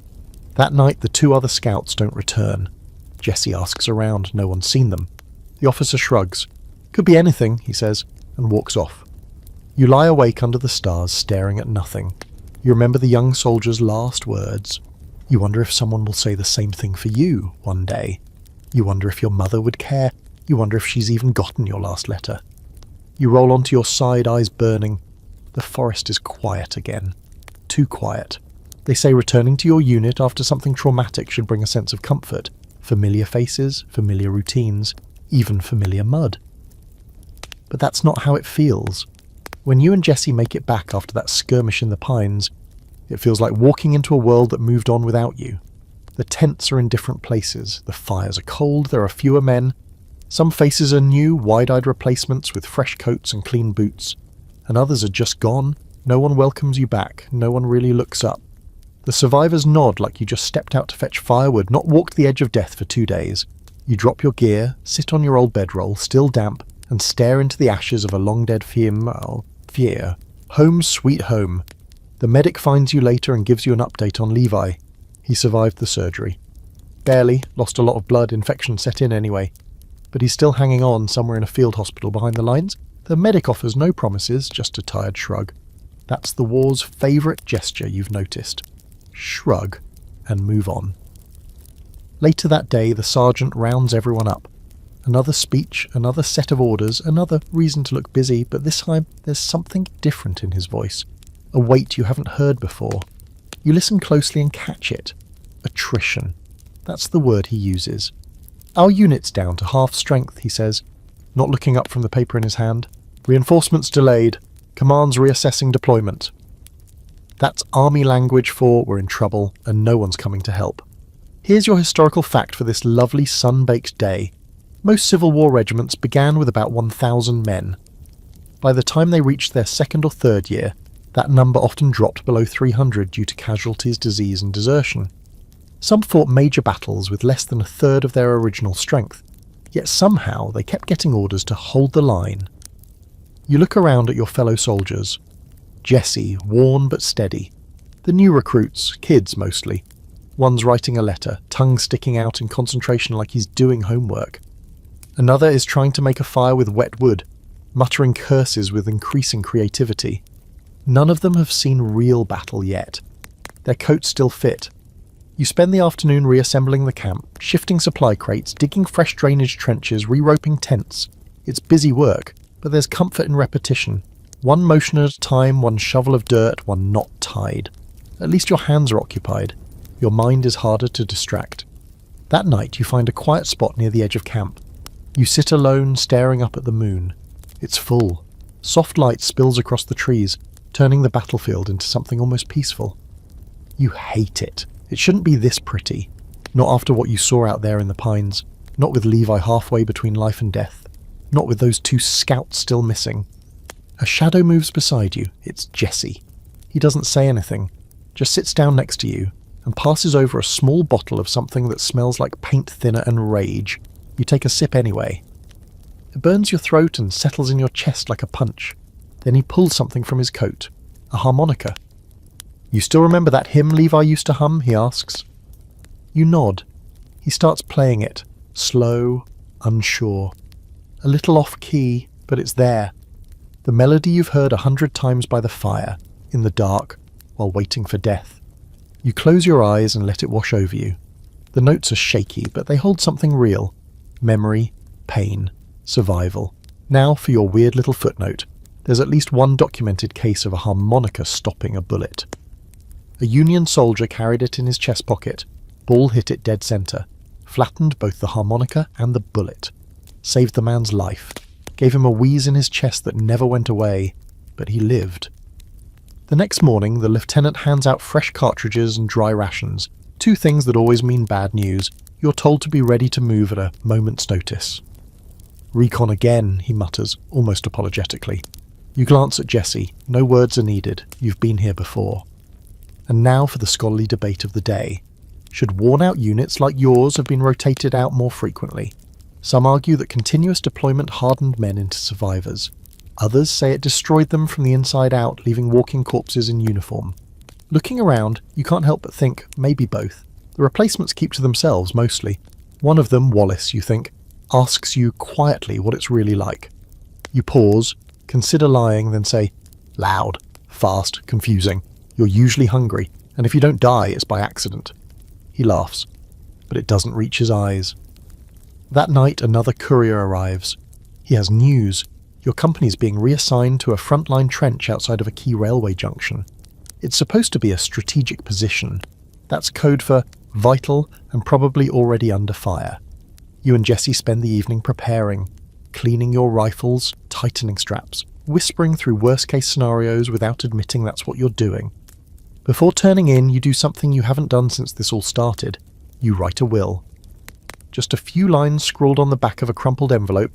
That night the 2 other scouts don't return. Jesse asks around, no one's seen them. The officer shrugs. Could be anything, he says, and walks off. You lie awake under the stars, staring at nothing. You remember the young soldier's last words. You wonder if someone will say the same thing for you one day. You wonder if your mother would care. You wonder if she's even gotten your last letter. You roll onto your side, eyes burning. The forest is quiet again. Too quiet. They say returning to your unit after something traumatic should bring a sense of comfort. Familiar faces, familiar routines, even familiar mud. But that's not how it feels. When you and Jesse make it back after that skirmish in the pines, it feels like walking into a world that moved on without you. The tents are in different places, the fires are cold, there are fewer men. Some faces are new, wide-eyed replacements with fresh coats and clean boots. And others are just gone. No one welcomes you back, no one really looks up. The survivors nod like you just stepped out to fetch firewood, not walked the edge of death for 2 days. You drop your gear, sit on your old bedroll, still damp, and stare into the ashes of a long-dead Fier. Home sweet home. The medic finds you later and gives you an update on Levi. He survived the surgery. Barely, lost a lot of blood, infection set in anyway. But he's still hanging on somewhere in a field hospital behind the lines. The medic offers no promises, just a tired shrug. That's the war's favourite gesture, you've noticed. Shrug, and move on. Later that day, the sergeant rounds everyone up. Another speech, another set of orders, another reason to look busy, but this time there's something different in his voice. A weight you haven't heard before. You listen closely and catch it. Attrition. That's the word he uses. Our unit's down to half strength, he says, not looking up from the paper in his hand. Reinforcements delayed. Command's reassessing deployment. That's army language for we're in trouble and no one's coming to help. Here's your historical fact for this lovely sun-baked day. Most Civil War regiments began with about 1,000 men. By the time they reached their 2nd or 3rd year, that number often dropped below 300 due to casualties, disease and desertion. Some fought major battles with less than 1/3 of their original strength, yet somehow they kept getting orders to hold the line. You look around at your fellow soldiers. Jesse, worn but steady. The new recruits, kids mostly. One's writing a letter, tongue sticking out in concentration like he's doing homework. Another is trying to make a fire with wet wood, muttering curses with increasing creativity. None of them have seen real battle yet. Their coats still fit. You spend the afternoon reassembling the camp, shifting supply crates, digging fresh drainage trenches, re-roping tents. It's busy work, but there's comfort in repetition. One motion at a time, one shovel of dirt, one knot tied. At least your hands are occupied. Your mind is harder to distract. That night you find a quiet spot near the edge of camp. You sit alone, staring up at the moon. It's full. Soft light spills across the trees, turning the battlefield into something almost peaceful. You hate it. It shouldn't be this pretty. Not after what you saw out there in the pines. Not with Levi halfway between life and death. Not with those 2 scouts still missing. A shadow moves beside you. It's Jesse. He doesn't say anything, just sits down next to you and passes over a small bottle of something that smells like paint thinner and rage. You take a sip anyway. It burns your throat and settles in your chest like a punch. Then he pulls something from his coat. A harmonica. You still remember that hymn Levi used to hum? He asks. You nod. He starts playing it. Slow, unsure. A little off-key, but it's there. The melody you've heard 100 times by the fire, in the dark, while waiting for death. You close your eyes and let it wash over you. The notes are shaky, but they hold something real. Memory, pain, survival. Now for your weird little footnote. There's at least one documented case of a harmonica stopping a bullet. A Union soldier carried it in his chest pocket. Ball hit it dead center, flattened both the harmonica and the bullet. Saved the man's life. Gave him a wheeze in his chest that never went away, but he lived. The next morning, the lieutenant hands out fresh cartridges and dry rations, two things that always mean bad news. You're told to be ready to move at a moment's notice. "Recon again," he mutters, almost apologetically. You glance at Jesse. No words are needed. You've been here before. And now for the scholarly debate of the day. Should worn-out units like yours have been rotated out more frequently? Some argue that continuous deployment hardened men into survivors. Others say it destroyed them from the inside out, leaving walking corpses in uniform. Looking around, you can't help but think maybe both. The replacements keep to themselves mostly. One of them, Wallace, you think, asks you quietly what it's really like. You pause, consider lying, then say, loud, fast, confusing. You're usually hungry, and if you don't die, it's by accident. He laughs, but it doesn't reach his eyes. That night, another courier arrives. He has news. Your company's being reassigned to a frontline trench outside of a key railway junction. It's supposed to be a strategic position. That's code for vital and probably already under fire. You and Jesse spend the evening preparing, cleaning your rifles, tightening straps, whispering through worst-case scenarios without admitting that's what you're doing. Before turning in, you do something you haven't done since this all started. You write a will. Just a few lines scrawled on the back of a crumpled envelope.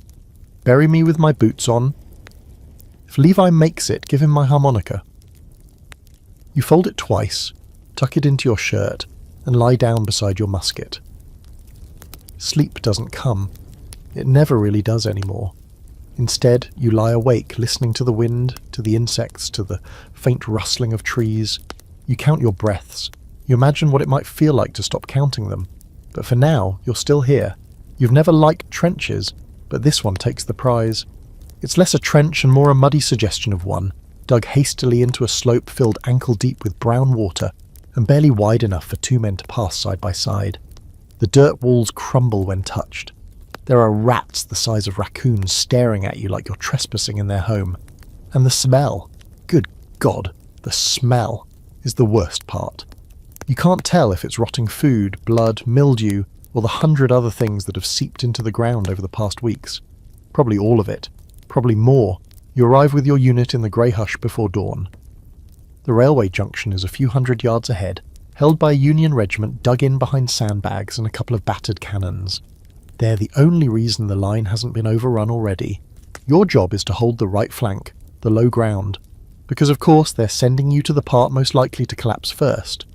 Bury me with my boots on. If Levi makes it, give him my harmonica. You fold it twice, tuck it into your shirt, and lie down beside your musket. Sleep doesn't come. It never really does anymore. Instead, you lie awake, listening to the wind, to the insects, to the faint rustling of trees. You count your breaths. You imagine what it might feel like to stop counting them. But for now, you're still here. You've never liked trenches, but this one takes the prize. It's less a trench and more a muddy suggestion of one, dug hastily into a slope filled ankle-deep with brown water, and barely wide enough for two men to pass side by side. The dirt walls crumble when touched. There are rats the size of raccoons staring at you like you're trespassing in their home. And the smell, good God, the smell, is the worst part. You can't tell if it's rotting food, blood, mildew, or the 100 other things that have seeped into the ground over the past weeks. Probably all of it. Probably more. You arrive with your unit in the grey hush before dawn. The railway junction is a few hundred yards ahead, held by a Union regiment dug in behind sandbags and a couple of battered cannons. They're the only reason the line hasn't been overrun already. Your job is to hold the right flank, the low ground, because of course they're sending you to the part most likely to collapse first.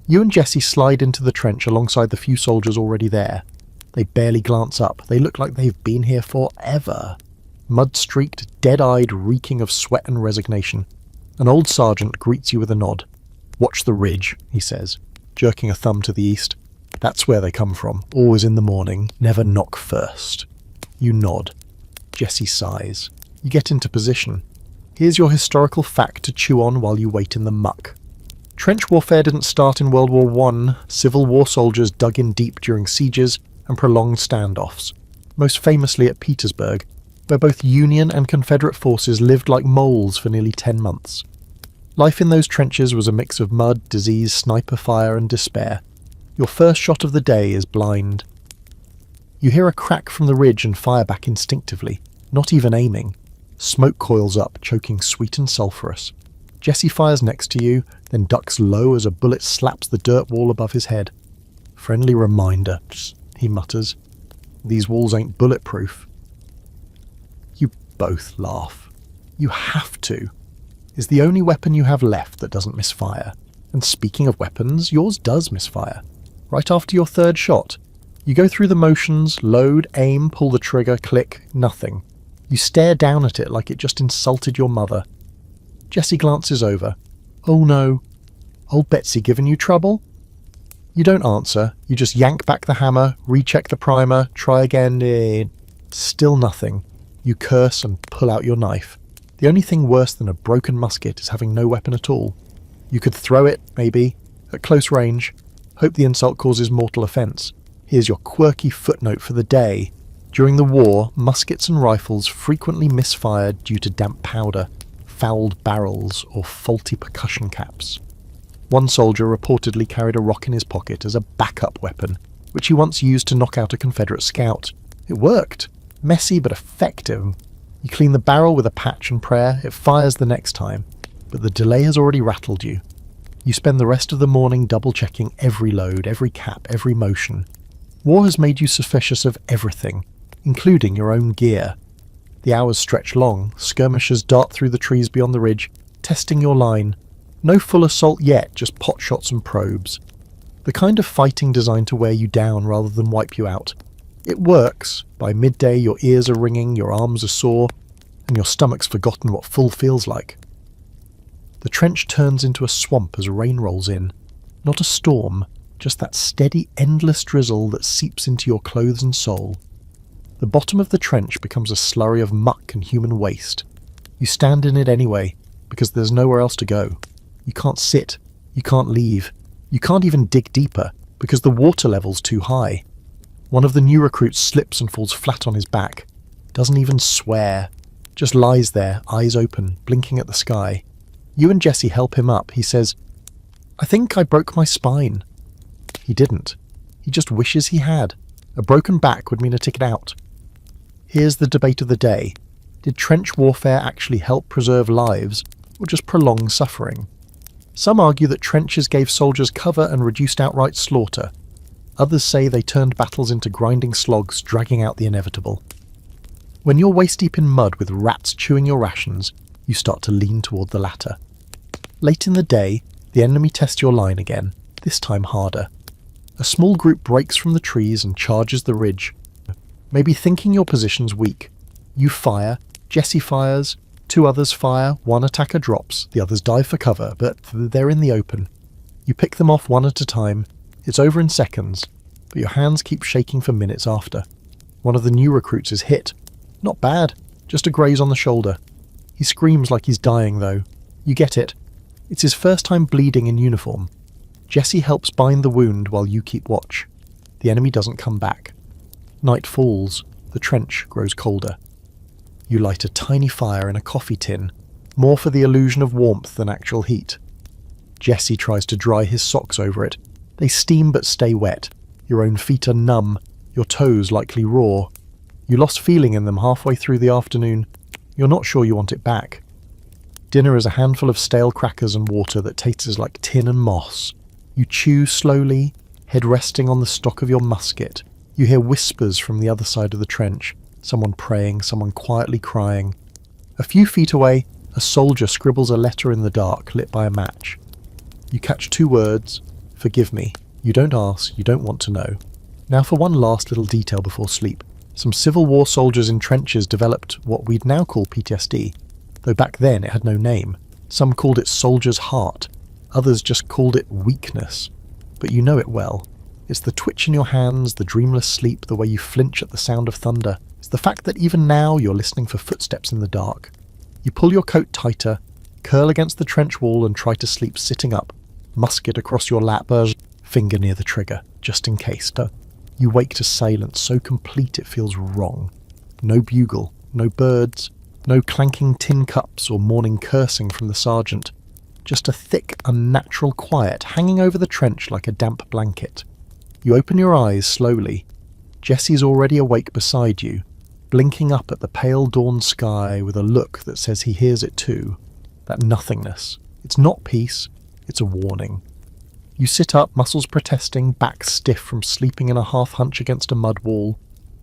You and Jesse slide into the trench alongside the few soldiers already there. They barely glance up. They look like they've been here forever. Mud-streaked, dead-eyed, reeking of sweat and resignation. An old sergeant greets you with a nod. "Watch the ridge," he says, jerking a thumb to the east. "That's where they come from, always in the morning, never knock first." You nod. Jesse sighs. You get into position. Here's your historical fact to chew on while you wait in the muck. Trench warfare didn't start in World War I. Civil War soldiers dug in deep during sieges and prolonged standoffs, most famously at Petersburg, where both Union and Confederate forces lived like moles for nearly 10 months. Life in those trenches was a mix of mud, disease, sniper fire, and despair. Your first shot of the day is blind. You hear a crack from the ridge and fire back instinctively, not even aiming. Smoke coils up, choking sweet and sulphurous. Jesse fires next to you, then ducks low as a bullet slaps the dirt wall above his head. "Friendly reminder," he mutters. "These walls ain't bulletproof." You both laugh. You have to. It's the only weapon you have left that doesn't misfire. And speaking of weapons, yours does misfire. Right after your third shot, you go through the motions, load, aim, pull the trigger, click, nothing. You stare down at it like it just insulted your mother. Jesse glances over. "Oh no. Old Betsy giving you trouble?" You don't answer. You just yank back the hammer, recheck the primer, try again. Still nothing. You curse and pull out your knife. The only thing worse than a broken musket is having no weapon at all. You could throw it, maybe, at close range. Hope the insult causes mortal offence. Here's your quirky footnote for the day. During the war, muskets and rifles frequently misfired due to damp powder, fouled barrels, or faulty percussion caps. One soldier reportedly carried a rock in his pocket as a backup weapon, which he once used to knock out a Confederate scout. It worked. Messy but effective. You clean the barrel with a patch and prayer, it fires the next time, but the delay has already rattled you. You spend the rest of the morning double-checking every load, every cap, every motion. War has made you suspicious of everything, including your own gear. The hours stretch long, skirmishers dart through the trees beyond the ridge, testing your line. No full assault yet, just pot shots and probes. The kind of fighting designed to wear you down rather than wipe you out. It works. By midday your ears are ringing, your arms are sore, and your stomach's forgotten what full feels like. The trench turns into a swamp as rain rolls in. Not a storm, just that steady, endless drizzle that seeps into your clothes and soul. The bottom of the trench becomes a slurry of muck and human waste. You stand in it anyway, because there's nowhere else to go. You can't sit, you can't leave, you can't even dig deeper, because the water level's too high. One of the new recruits slips and falls flat on his back. Doesn't even swear. Just lies there, eyes open, blinking at the sky. You and Jesse help him up. He says, "I think I broke my spine." He didn't. He just wishes he had. A broken back would mean a ticket out. Here's the debate of the day. Did trench warfare actually help preserve lives, or just prolong suffering? Some argue that trenches gave soldiers cover and reduced outright slaughter. Others say they turned battles into grinding slogs, dragging out the inevitable. When you're waist-deep in mud with rats chewing your rations, you start to lean toward the latter. Late in the day, the enemy tests your line again, this time harder. A small group breaks from the trees and charges the ridge. Maybe thinking your position's weak. You fire, Jesse fires, two others fire, one attacker drops, the others dive for cover, but they're in the open. You pick them off one at a time. It's over in seconds, but your hands keep shaking for minutes after. One of the new recruits is hit. Not bad, just a graze on the shoulder. He screams like he's dying though. You get it. It's his first time bleeding in uniform. Jesse helps bind the wound while you keep watch. The enemy doesn't come back. Night falls. The trench grows colder. You light a tiny fire in a coffee tin, more for the illusion of warmth than actual heat. Jesse tries to dry his socks over it. They steam but stay wet. Your own feet are numb, your toes likely raw. You lost feeling in them halfway through the afternoon. You're not sure you want it back. Dinner is a handful of stale crackers and water that tastes like tin and moss. You chew slowly, head resting on the stock of your musket. You hear whispers from the other side of the trench, someone praying, someone quietly crying. A few feet away, a soldier scribbles a letter in the dark, lit by a match. You catch two words, "Forgive me." You don't ask, you don't want to know. Now for one last little detail before sleep. Some Civil War soldiers in trenches developed what we'd now call PTSD, though back then it had no name. Some called it soldier's heart, others just called it weakness. But you know it well. It's the twitch in your hands, the dreamless sleep, the way you flinch at the sound of thunder. It's the fact that even now you're listening for footsteps in the dark. You pull your coat tighter, curl against the trench wall and try to sleep sitting up, musket across your lap, finger near the trigger, just in case. You wake to silence so complete it feels wrong. No bugle, no birds, no clanking tin cups or morning cursing from the sergeant. Just a thick, unnatural quiet hanging over the trench like a damp blanket. You open your eyes slowly. Jesse's already awake beside you, blinking up at the pale dawn sky with a look that says he hears it too. That nothingness. It's not peace, it's a warning. You sit up, muscles protesting, back stiff from sleeping in a half hunch against a mud wall.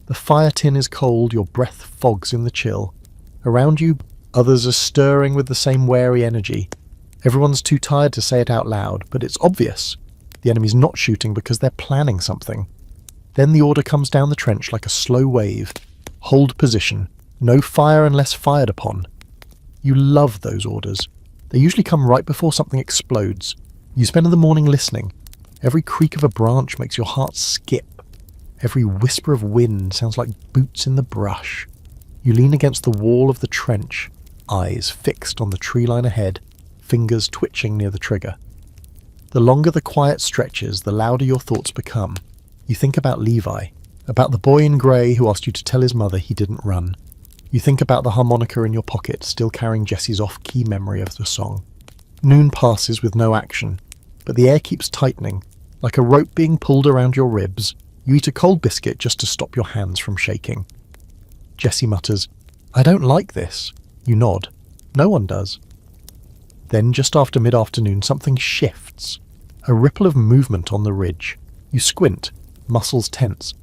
The fire tin is cold, your breath fogs in the chill. Around you, others are stirring with the same wary energy. Everyone's too tired to say it out loud, but it's obvious. The enemy's not shooting because they're planning something. Then the order comes down the trench like a slow wave. Hold position. No fire unless fired upon. You love those orders. They usually come right before something explodes. You spend the morning listening. Every creak of a branch makes your heart skip. Every whisper of wind sounds like boots in the brush. You lean against the wall of the trench, eyes fixed on the tree line ahead, fingers twitching near the trigger. The longer the quiet stretches, the louder your thoughts become. You think about Levi, about the boy in grey who asked you to tell his mother he didn't run. You think about the harmonica in your pocket, still carrying Jesse's off-key memory of the song. Noon passes with no action. but the air keeps tightening. Like a rope being pulled around your ribs, you eat a cold biscuit just to stop your hands from shaking. Jesse mutters, "I don't like this." You nod. No one does. Then, just after mid-afternoon, something shifts. A ripple of movement on the ridge. You squint, muscles tense.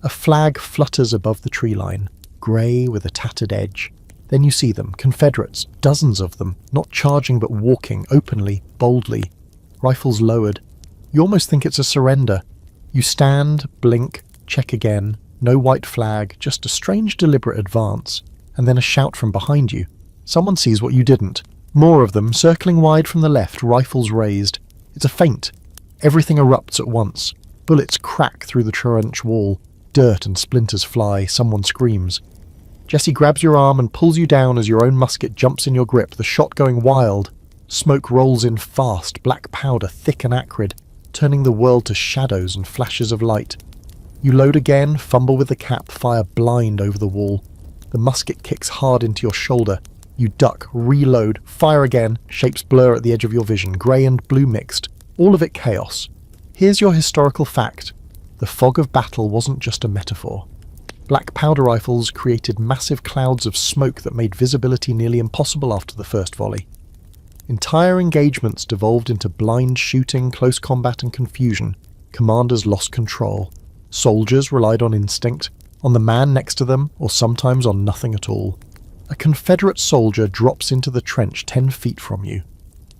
A flag flutters above the tree line, grey with a tattered edge. Then you see them, Confederates, dozens of them, not charging but walking, openly, boldly, rifles lowered. You almost think it's a surrender. You stand, blink, check again, no white flag, just a strange deliberate advance, and then a shout from behind you. Someone sees what you didn't. More of them, circling wide from the left, rifles raised. It's a feint. Everything erupts at once. Bullets crack through the trench wall. Dirt and splinters fly. Someone screams. Jesse grabs your arm and pulls you down as your own musket jumps in your grip, the shot going wild. Smoke rolls in fast, black powder, thick and acrid, turning the world to shadows and flashes of light. You load again, fumble with the cap, fire blind over the wall. The musket kicks hard into your shoulder. You duck, reload, fire again, shapes blur at the edge of your vision, grey and blue mixed, all of it chaos. Here's your historical fact. The fog of battle wasn't just a metaphor. Black powder rifles created massive clouds of smoke that made visibility nearly impossible after the first volley. Entire engagements devolved into blind shooting, close combat and confusion. Commanders lost control. Soldiers relied on instinct, on the man next to them, or sometimes on nothing at all. A Confederate soldier drops into the trench 10 feet from you.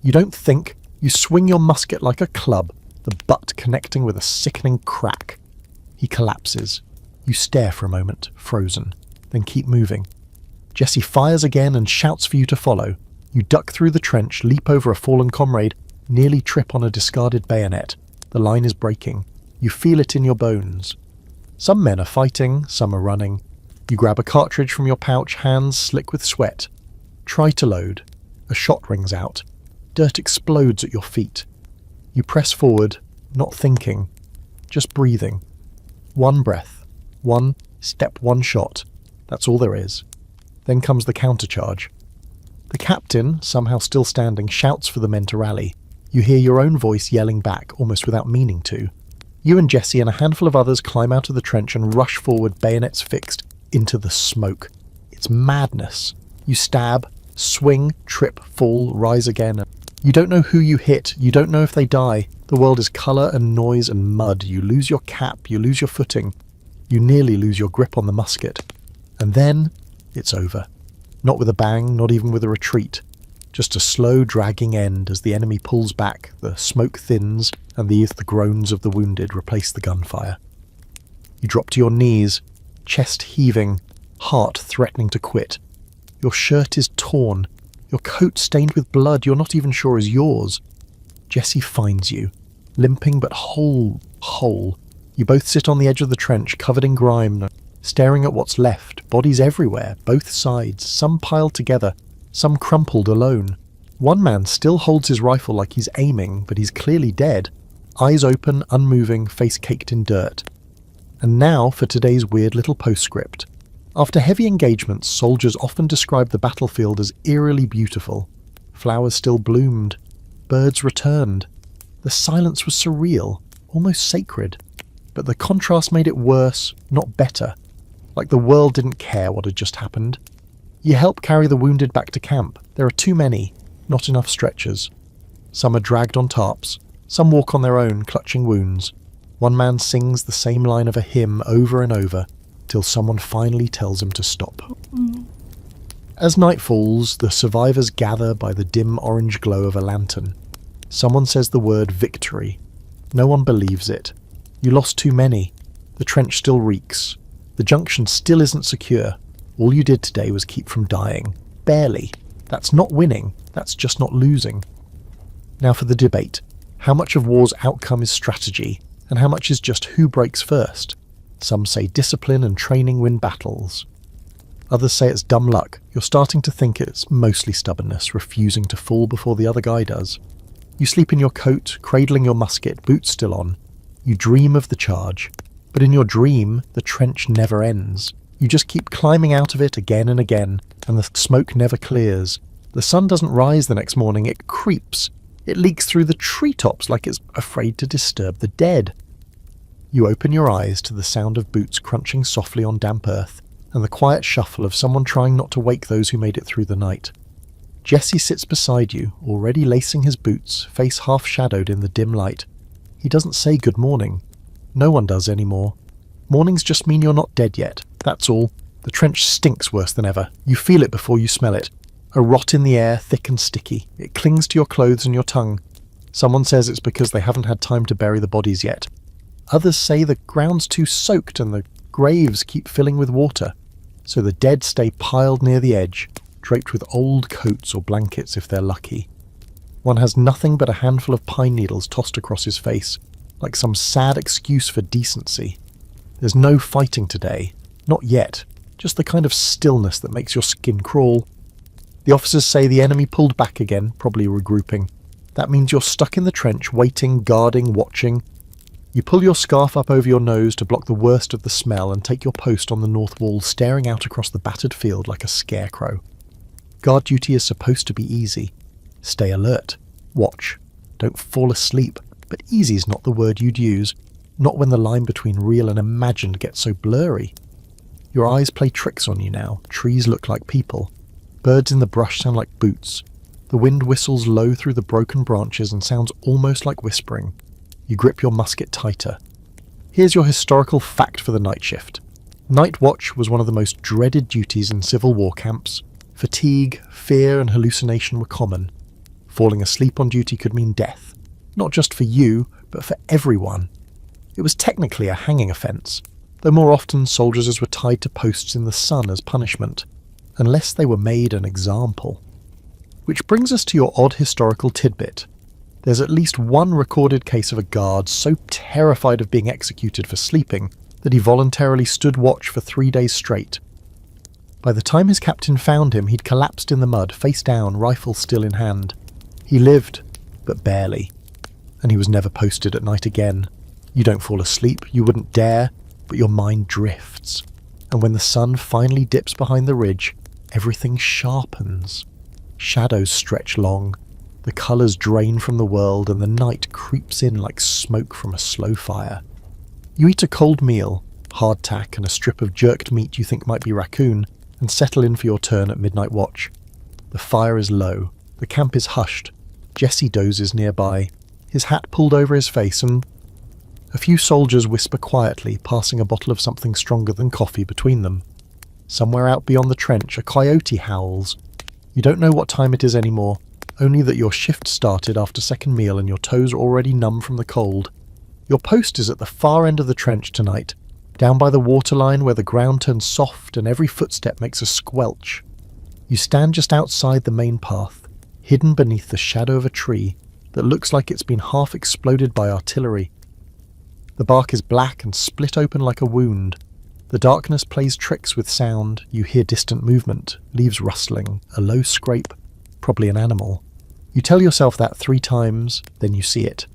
You don't think, you swing your musket like a club, the butt connecting with a sickening crack. He collapses. You stare for a moment, frozen, then keep moving. Jesse fires again and shouts for you to follow. You duck through the trench, leap over a fallen comrade, nearly trip on a discarded bayonet. The line is breaking. You feel it in your bones. Some men are fighting, some are running. You grab a cartridge from your pouch, hands slick with sweat. Try to load. A shot rings out. Dirt explodes at your feet. You press forward, not thinking, just breathing. One breath. One step, one shot. That's all there is. Then comes the countercharge. The captain, somehow still standing, shouts for the men to rally. You hear your own voice yelling back, almost without meaning to. You and Jesse and a handful of others climb out of the trench and rush forward, bayonets fixed, into the smoke. It's madness. You stab, swing, trip, fall, rise again. You don't know who you hit. You don't know if they die. The world is colour and noise and mud. You lose your cap. You lose your footing. You nearly lose your grip on the musket. And then it's over. Not with a bang, not even with a retreat. Just a slow dragging end as the enemy pulls back, the smoke thins, and the groans of the wounded replace the gunfire. You drop to your knees, chest heaving, heart threatening to quit. Your shirt is torn, your coat stained with blood you're not even sure is yours. Jesse finds you, limping but whole. You both sit on the edge of the trench, covered in grime, staring at what's left, bodies everywhere, both sides, some piled together, some crumpled alone. One man still holds his rifle like he's aiming, but he's clearly dead. Eyes open, unmoving, face caked in dirt. And now for today's weird little postscript. After heavy engagements, soldiers often describe the battlefield as eerily beautiful. Flowers still bloomed. Birds returned. The silence was surreal, almost sacred. But the contrast made it worse, not better. Like the world didn't care what had just happened. You help carry the wounded back to camp. There are too many, not enough stretchers. Some are dragged on tarps. Some walk on their own, clutching wounds. One man sings the same line of a hymn over and over, till someone finally tells him to stop. As night falls, the survivors gather by the dim orange glow of a lantern. Someone says the word victory. No one believes it. You lost too many. The trench still reeks. The junction still isn't secure. All you did today was keep from dying. Barely. That's not winning. That's just not losing. Now for the debate. How much of war's outcome is strategy, and how much is just who breaks first? Some say discipline and training win battles. Others say it's dumb luck. You're starting to think it's mostly stubbornness, refusing to fall before the other guy does. You sleep in your coat, cradling your musket, boots still on. You dream of the charge. But in your dream, the trench never ends. You just keep climbing out of it again and again, and the smoke never clears. The sun doesn't rise the next morning, it creeps. It leaks through the treetops like it's afraid to disturb the dead. You open your eyes to the sound of boots crunching softly on damp earth and the quiet shuffle of someone trying not to wake those who made it through the night. Jesse sits beside you, already lacing his boots, face half-shadowed in the dim light. He doesn't say good morning. No one does anymore. Mornings just mean you're not dead yet, that's all. The trench stinks worse than ever. You feel it before you smell it. A rot in the air, thick and sticky. It clings to your clothes and your tongue. Someone says it's because they haven't had time to bury the bodies yet. Others say the ground's too soaked and the graves keep filling with water, so the dead stay piled near the edge, draped with old coats or blankets if they're lucky. One has nothing but a handful of pine needles tossed across his face, like some sad excuse for decency. There's no fighting today. Not yet. Just the kind of stillness that makes your skin crawl. The officers say the enemy pulled back again, probably regrouping. That means you're stuck in the trench, waiting, guarding, watching. You pull your scarf up over your nose to block the worst of the smell and take your post on the north wall, staring out across the battered field like a scarecrow. Guard duty is supposed to be easy. Stay alert. Watch. Don't fall asleep. But easy's not the word you'd use. Not when the line between real and imagined gets so blurry. Your eyes play tricks on you now. Trees look like people. Birds in the brush sound like boots. The wind whistles low through the broken branches and sounds almost like whispering. You grip your musket tighter. Here's your historical fact for the night shift. Night watch was one of the most dreaded duties in Civil War camps. Fatigue, fear and hallucination were common. Falling asleep on duty could mean death. Not just for you, but for everyone. It was technically a hanging offence, though more often soldiers were tied to posts in the sun as punishment, unless they were made an example. Which brings us to your odd historical tidbit. There's at least one recorded case of a guard so terrified of being executed for sleeping that he voluntarily stood watch for 3 days straight. By the time his captain found him, he'd collapsed in the mud, face down, rifle still in hand. He lived, but barely. And he was never posted at night again. You don't fall asleep, you wouldn't dare, but your mind drifts. And when the sun finally dips behind the ridge, everything sharpens. Shadows stretch long, the colours drain from the world, and the night creeps in like smoke from a slow fire. You eat a cold meal, hardtack and a strip of jerked meat you think might be raccoon, and settle in for your turn at midnight watch. The fire is low, the camp is hushed. Jesse dozes nearby, his hat pulled over his face, and a few soldiers whisper quietly, passing a bottle of something stronger than coffee between them. Somewhere out beyond the trench, a coyote howls. You don't know what time it is anymore, only that your shift started after second meal and your toes are already numb from the cold. Your post is at the far end of the trench tonight, down by the waterline where the ground turns soft and every footstep makes a squelch. You stand just outside the main path, hidden beneath the shadow of a tree that looks like it's been half exploded by artillery. The bark is black and split open like a wound. The darkness plays tricks with sound. You hear distant movement, leaves rustling, a low scrape, probably an animal. You tell yourself that 3 times, then you see it.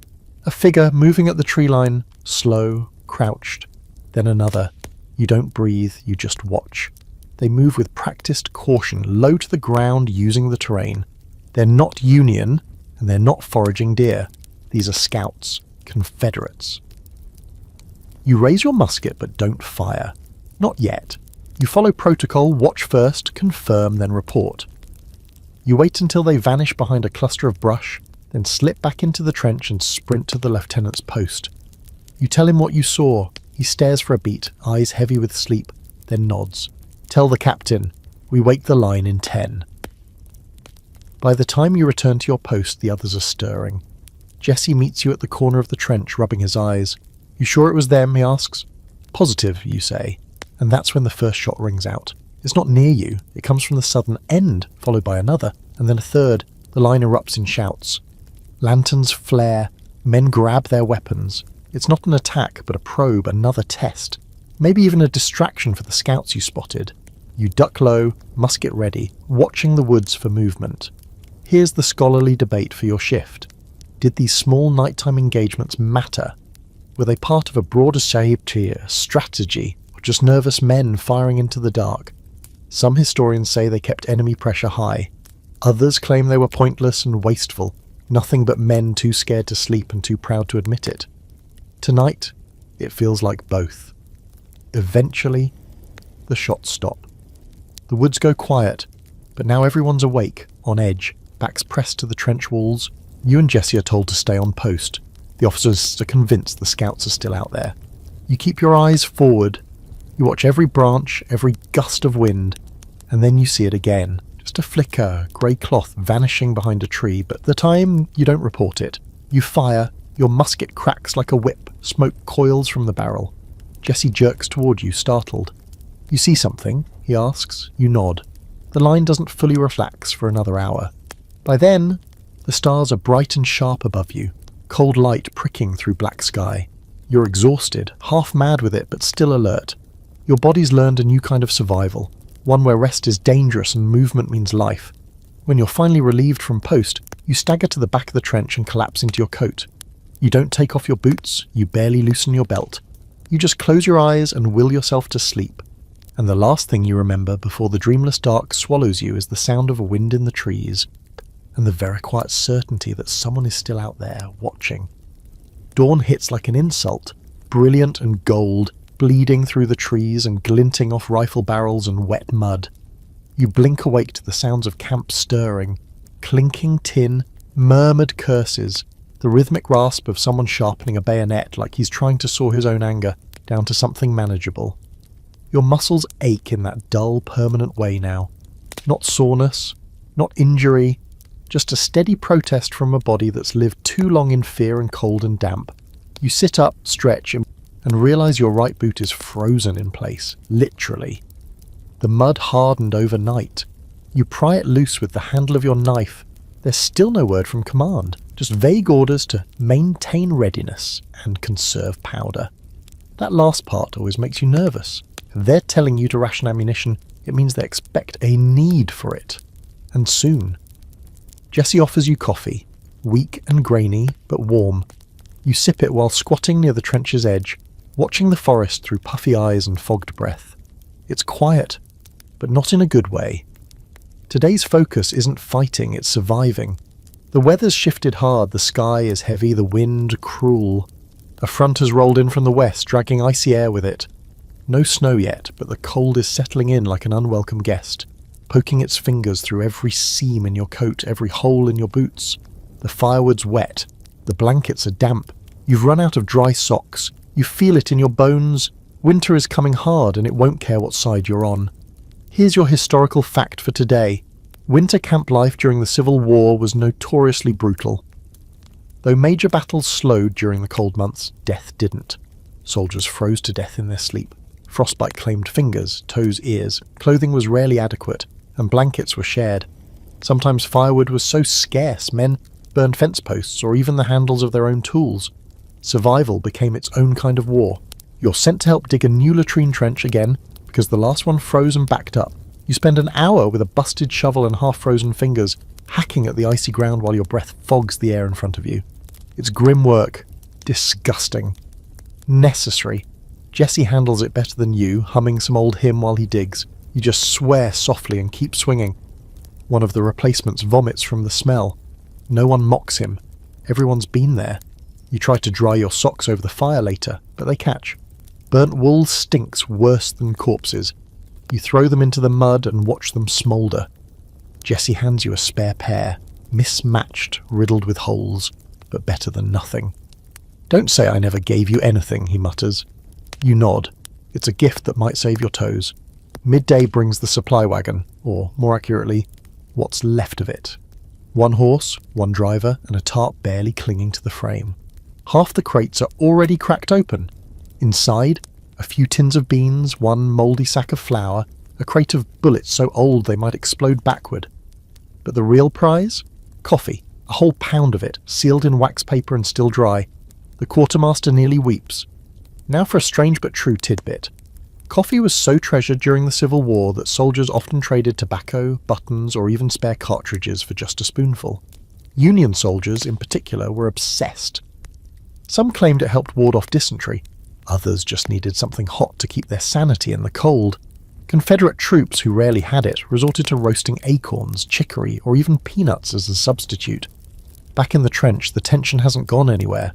A figure moving at the tree line, slow, crouched. Then another. You don't breathe, you just watch. They move with practiced caution, low to the ground using the terrain. They're not Union, and they're not foraging deer. These are scouts, Confederates. You raise your musket but don't fire. Not yet. You follow protocol, watch first, confirm, then report. You wait until they vanish behind a cluster of brush, then slip back into the trench and sprint to the lieutenant's post. You tell him what you saw. He stares for a beat, eyes heavy with sleep, then nods. Tell the captain. We wake the line in 10. By the time you return to your post, the others are stirring. Jesse meets you at the corner of the trench, rubbing his eyes. You sure it was them, he asks. Positive, you say. And that's when the first shot rings out. It's not near you. It comes from the southern end, followed by another, and then a third. The line erupts in shouts. Lanterns flare. Men grab their weapons. It's not an attack, but a probe, another test. Maybe even a distraction for the scouts you spotted. You duck low, musket ready, watching the woods for movement. Here's the scholarly debate for your shift. Did these small nighttime engagements matter? Were they part of a broader strategy, or just nervous men firing into the dark? Some historians say they kept enemy pressure high. Others claim they were pointless and wasteful. Nothing but men too scared to sleep and too proud to admit it. Tonight, it feels like both. Eventually, the shots stop. The woods go quiet, but now everyone's awake, on edge, backs pressed to the trench walls. You and Jesse are told to stay on post. The officers are convinced the scouts are still out there. You keep your eyes forward. You watch every branch, every gust of wind, and then you see it again. Just a flicker, grey cloth vanishing behind a tree, but at the time you don't report it. You fire, your musket cracks like a whip, smoke coils from the barrel. Jesse jerks toward you, startled. You see something? He asks. You nod. The line doesn't fully relax for another hour. By then, the stars are bright and sharp above you, cold light pricking through black sky. You're exhausted, half mad with it, but still alert. Your body's learned a new kind of survival, one where rest is dangerous and movement means life. When you're finally relieved from post, you stagger to the back of the trench and collapse into your coat. You don't take off your boots, you barely loosen your belt. You just close your eyes and will yourself to sleep. And the last thing you remember before the dreamless dark swallows you is the sound of wind in the trees, and the very quiet certainty that someone is still out there, watching. Dawn hits like an insult, brilliant and gold, bleeding through the trees and glinting off rifle barrels and wet mud. You blink awake to the sounds of camp stirring, clinking tin, murmured curses, the rhythmic rasp of someone sharpening a bayonet like he's trying to saw his own anger down to something manageable. Your muscles ache in that dull, permanent way now. Not soreness, not injury, just a steady protest from a body that's lived too long in fear and cold and damp. You sit up, stretch, and realize your right boot is frozen in place, literally. The mud hardened overnight. You pry it loose with the handle of your knife. There's still no word from command, just vague orders to maintain readiness and conserve powder. That last part always makes you nervous. If they're telling you to ration ammunition, it means they expect a need for it. And soon. Jesse offers you coffee, weak and grainy, but warm. You sip it while squatting near the trench's edge, watching the forest through puffy eyes and fogged breath. It's quiet, but not in a good way. Today's focus isn't fighting, it's surviving. The weather's shifted hard, the sky is heavy, the wind cruel. A front has rolled in from the west, dragging icy air with it. No snow yet, but the cold is settling in like an unwelcome guest, poking its fingers through every seam in your coat, every hole in your boots. The firewood's wet. The blankets are damp. You've run out of dry socks. You feel it in your bones. Winter is coming hard and it won't care what side you're on. Here's your historical fact for today. Winter camp life during the Civil War was notoriously brutal. Though major battles slowed during the cold months, death didn't. Soldiers froze to death in their sleep. Frostbite claimed fingers, toes, ears. Clothing was rarely adequate, and blankets were shared. Sometimes firewood was so scarce, men burned fence posts or even the handles of their own tools. Survival became its own kind of war. You're sent to help dig a new latrine trench again, because the last one froze and backed up. You spend an hour with a busted shovel and half-frozen fingers, hacking at the icy ground while your breath fogs the air in front of you. It's grim work. Disgusting. Necessary. Jesse handles it better than you, humming some old hymn while he digs. You just swear softly and keep swinging. One of the replacements vomits from the smell. No one mocks him. Everyone's been there. You try to dry your socks over the fire later, but they catch. Burnt wool stinks worse than corpses. You throw them into the mud and watch them smoulder. Jesse hands you a spare pair, mismatched, riddled with holes, but better than nothing. "Don't say I never gave you anything," he mutters. You nod. It's a gift that might save your toes. Midday brings the supply wagon, or, more accurately, what's left of it. One horse, one driver, and a tarp barely clinging to the frame. Half the crates are already cracked open. Inside, a few tins of beans, one mouldy sack of flour, a crate of bullets so old they might explode backward. But the real prize? Coffee. A whole pound of it, sealed in wax paper and still dry. The quartermaster nearly weeps. Now for a strange but true tidbit. Coffee was so treasured during the Civil War that soldiers often traded tobacco, buttons, or even spare cartridges for just a spoonful. Union soldiers, in particular, were obsessed. Some claimed it helped ward off dysentery. Others just needed something hot to keep their sanity in the cold. Confederate troops, who rarely had it, resorted to roasting acorns, chicory, or even peanuts as a substitute. Back in the trench, the tension hasn't gone anywhere.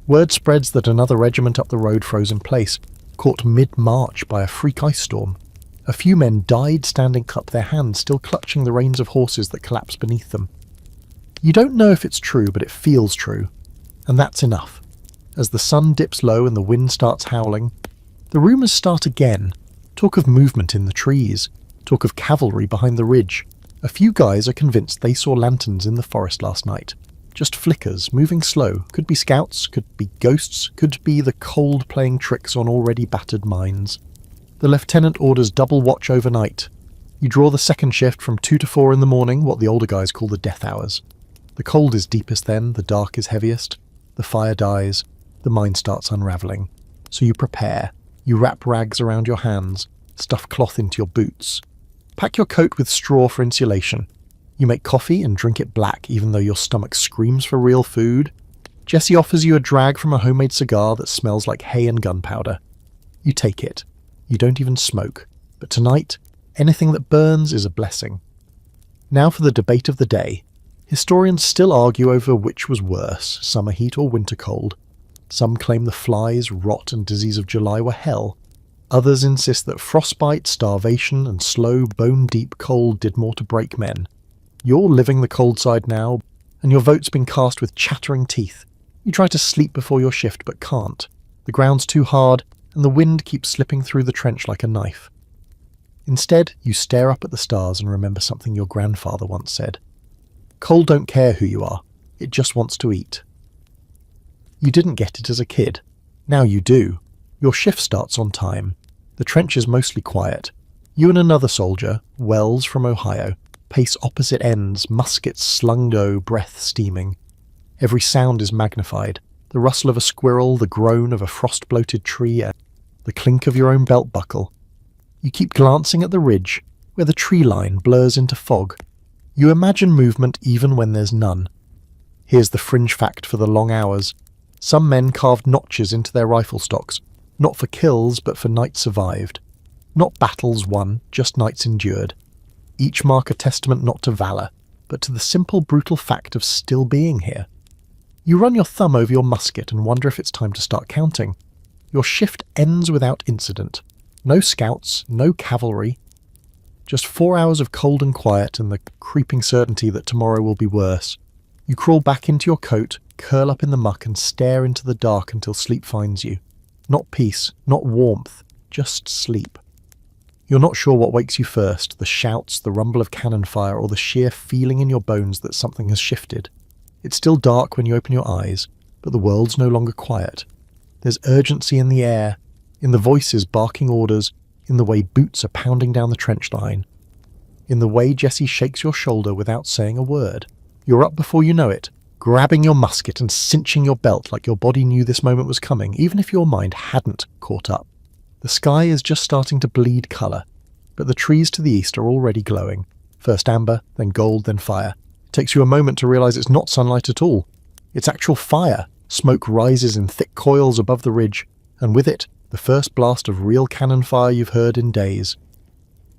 Word spreads that another regiment up the road froze in place, caught mid-march by a freak ice storm. A few men died standing up, their hands still clutching the reins of horses that collapsed beneath them. You don't know if it's true, but it feels true. And that's enough. As the sun dips low and the wind starts howling, the rumours start again. Talk of movement in the trees. Talk of cavalry behind the ridge. A few guys are convinced they saw lanterns in the forest last night. Just flickers, moving slow. Could be scouts, could be ghosts, could be the cold playing tricks on already battered minds. The lieutenant orders double watch overnight. You draw the second shift from 2 to 4 in the morning, what the older guys call the death hours. The cold is deepest then, the dark is heaviest. The fire dies, the mind starts unravelling. So you prepare. You wrap rags around your hands, stuff cloth into your boots. Pack your coat with straw for insulation. You make coffee and drink it black even though your stomach screams for real food. Jessie offers you a drag from a homemade cigar that smells like hay and gunpowder. You take it. You don't even smoke. But tonight, anything that burns is a blessing. Now for the debate of the day. Historians still argue over which was worse, summer heat or winter cold. Some claim the flies, rot and disease of July were hell. Others insist that frostbite, starvation and slow, bone-deep cold did more to break men. You're living the cold side now, and your vote's been cast with chattering teeth. You try to sleep before your shift but can't. The ground's too hard, and the wind keeps slipping through the trench like a knife. Instead, you stare up at the stars and remember something your grandfather once said. Cold don't care who you are, it just wants to eat. You didn't get it as a kid. Now you do. Your shift starts on time. The trench is mostly quiet. You and another soldier, Wells from Ohio, pace opposite ends, muskets slung low, breath steaming. Every sound is magnified. The rustle of a squirrel, the groan of a frost-bloated tree, and the clink of your own belt buckle. You keep glancing at the ridge, where the tree line blurs into fog. You imagine movement even when there's none. Here's the fringe fact for the long hours. Some men carved notches into their rifle stocks, not for kills but for nights survived. Not battles won, just nights endured. Each mark a testament not to valour, but to the simple brutal fact of still being here. You run your thumb over your musket and wonder if it's time to start counting. Your shift ends without incident. No scouts, no cavalry. Just 4 hours of cold and quiet and the creeping certainty that tomorrow will be worse. You crawl back into your coat, curl up in the muck and stare into the dark until sleep finds you. Not peace, not warmth, just sleep. You're not sure what wakes you first, the shouts, the rumble of cannon fire, or the sheer feeling in your bones that something has shifted. It's still dark when you open your eyes, but the world's no longer quiet. There's urgency in the air, in the voices barking orders, in the way boots are pounding down the trench line, in the way Jessie shakes your shoulder without saying a word. You're up before you know it, grabbing your musket and cinching your belt like your body knew this moment was coming, even if your mind hadn't caught up. The sky is just starting to bleed colour, but the trees to the east are already glowing. First amber, then gold, then fire. It takes you a moment to realise it's not sunlight at all. It's actual fire. Smoke rises in thick coils above the ridge, and with it, the first blast of real cannon fire you've heard in days.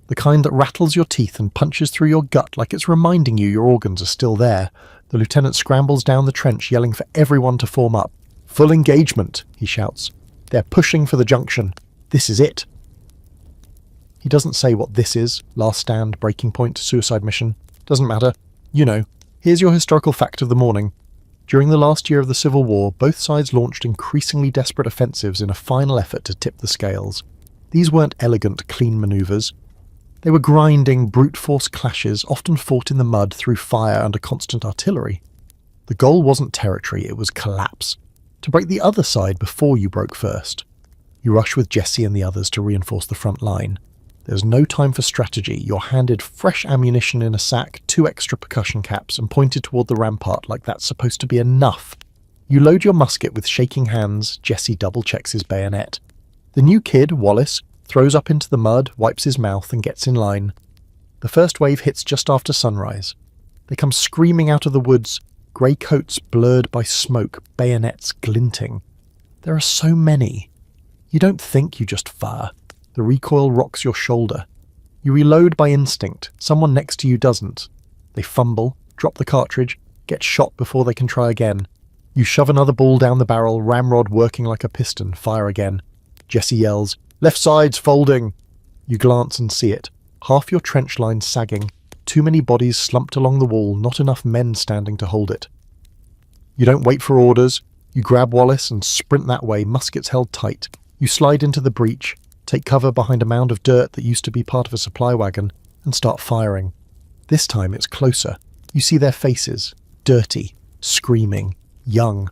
The kind that rattles your teeth and punches through your gut like it's reminding you your organs are still there. The lieutenant scrambles down the trench, yelling for everyone to form up. "Full engagement," he shouts. "They're pushing for the junction. This is it." He doesn't say what this is, last stand, breaking point, suicide mission. Doesn't matter. You know. Here's your historical fact of the morning. During the last year of the Civil War, both sides launched increasingly desperate offensives in a final effort to tip the scales. These weren't elegant, clean manoeuvres. They were grinding, brute force clashes, often fought in the mud through fire under constant artillery. The goal wasn't territory, it was collapse. To break the other side before you broke first. You rush with Jessie and the others to reinforce the front line. There's no time for strategy. You're handed fresh ammunition in a sack, 2 extra percussion caps, and pointed toward the rampart like that's supposed to be enough. You load your musket with shaking hands. Jessie double-checks his bayonet. The new kid, Wallace, throws up into the mud, wipes his mouth, and gets in line. The first wave hits just after sunrise. They come screaming out of the woods, grey coats blurred by smoke, bayonets glinting. There are so many. You don't think, you just fire. The recoil rocks your shoulder. You reload by instinct. Someone next to you doesn't. They fumble, drop the cartridge, Get shot before they can try again. You shove another ball down the barrel, ramrod working like a piston, fire again. Jesse yells, "Left side's folding!" You glance and see it. Half your trench line sagging, too many bodies slumped along the wall, not enough men standing to hold it. You don't wait for orders. You grab Wallace and sprint that way, muskets held tight. You slide into the breach, take cover behind a mound of dirt that used to be part of a supply wagon, and start firing. This time it's closer. You see their faces, dirty, screaming, young.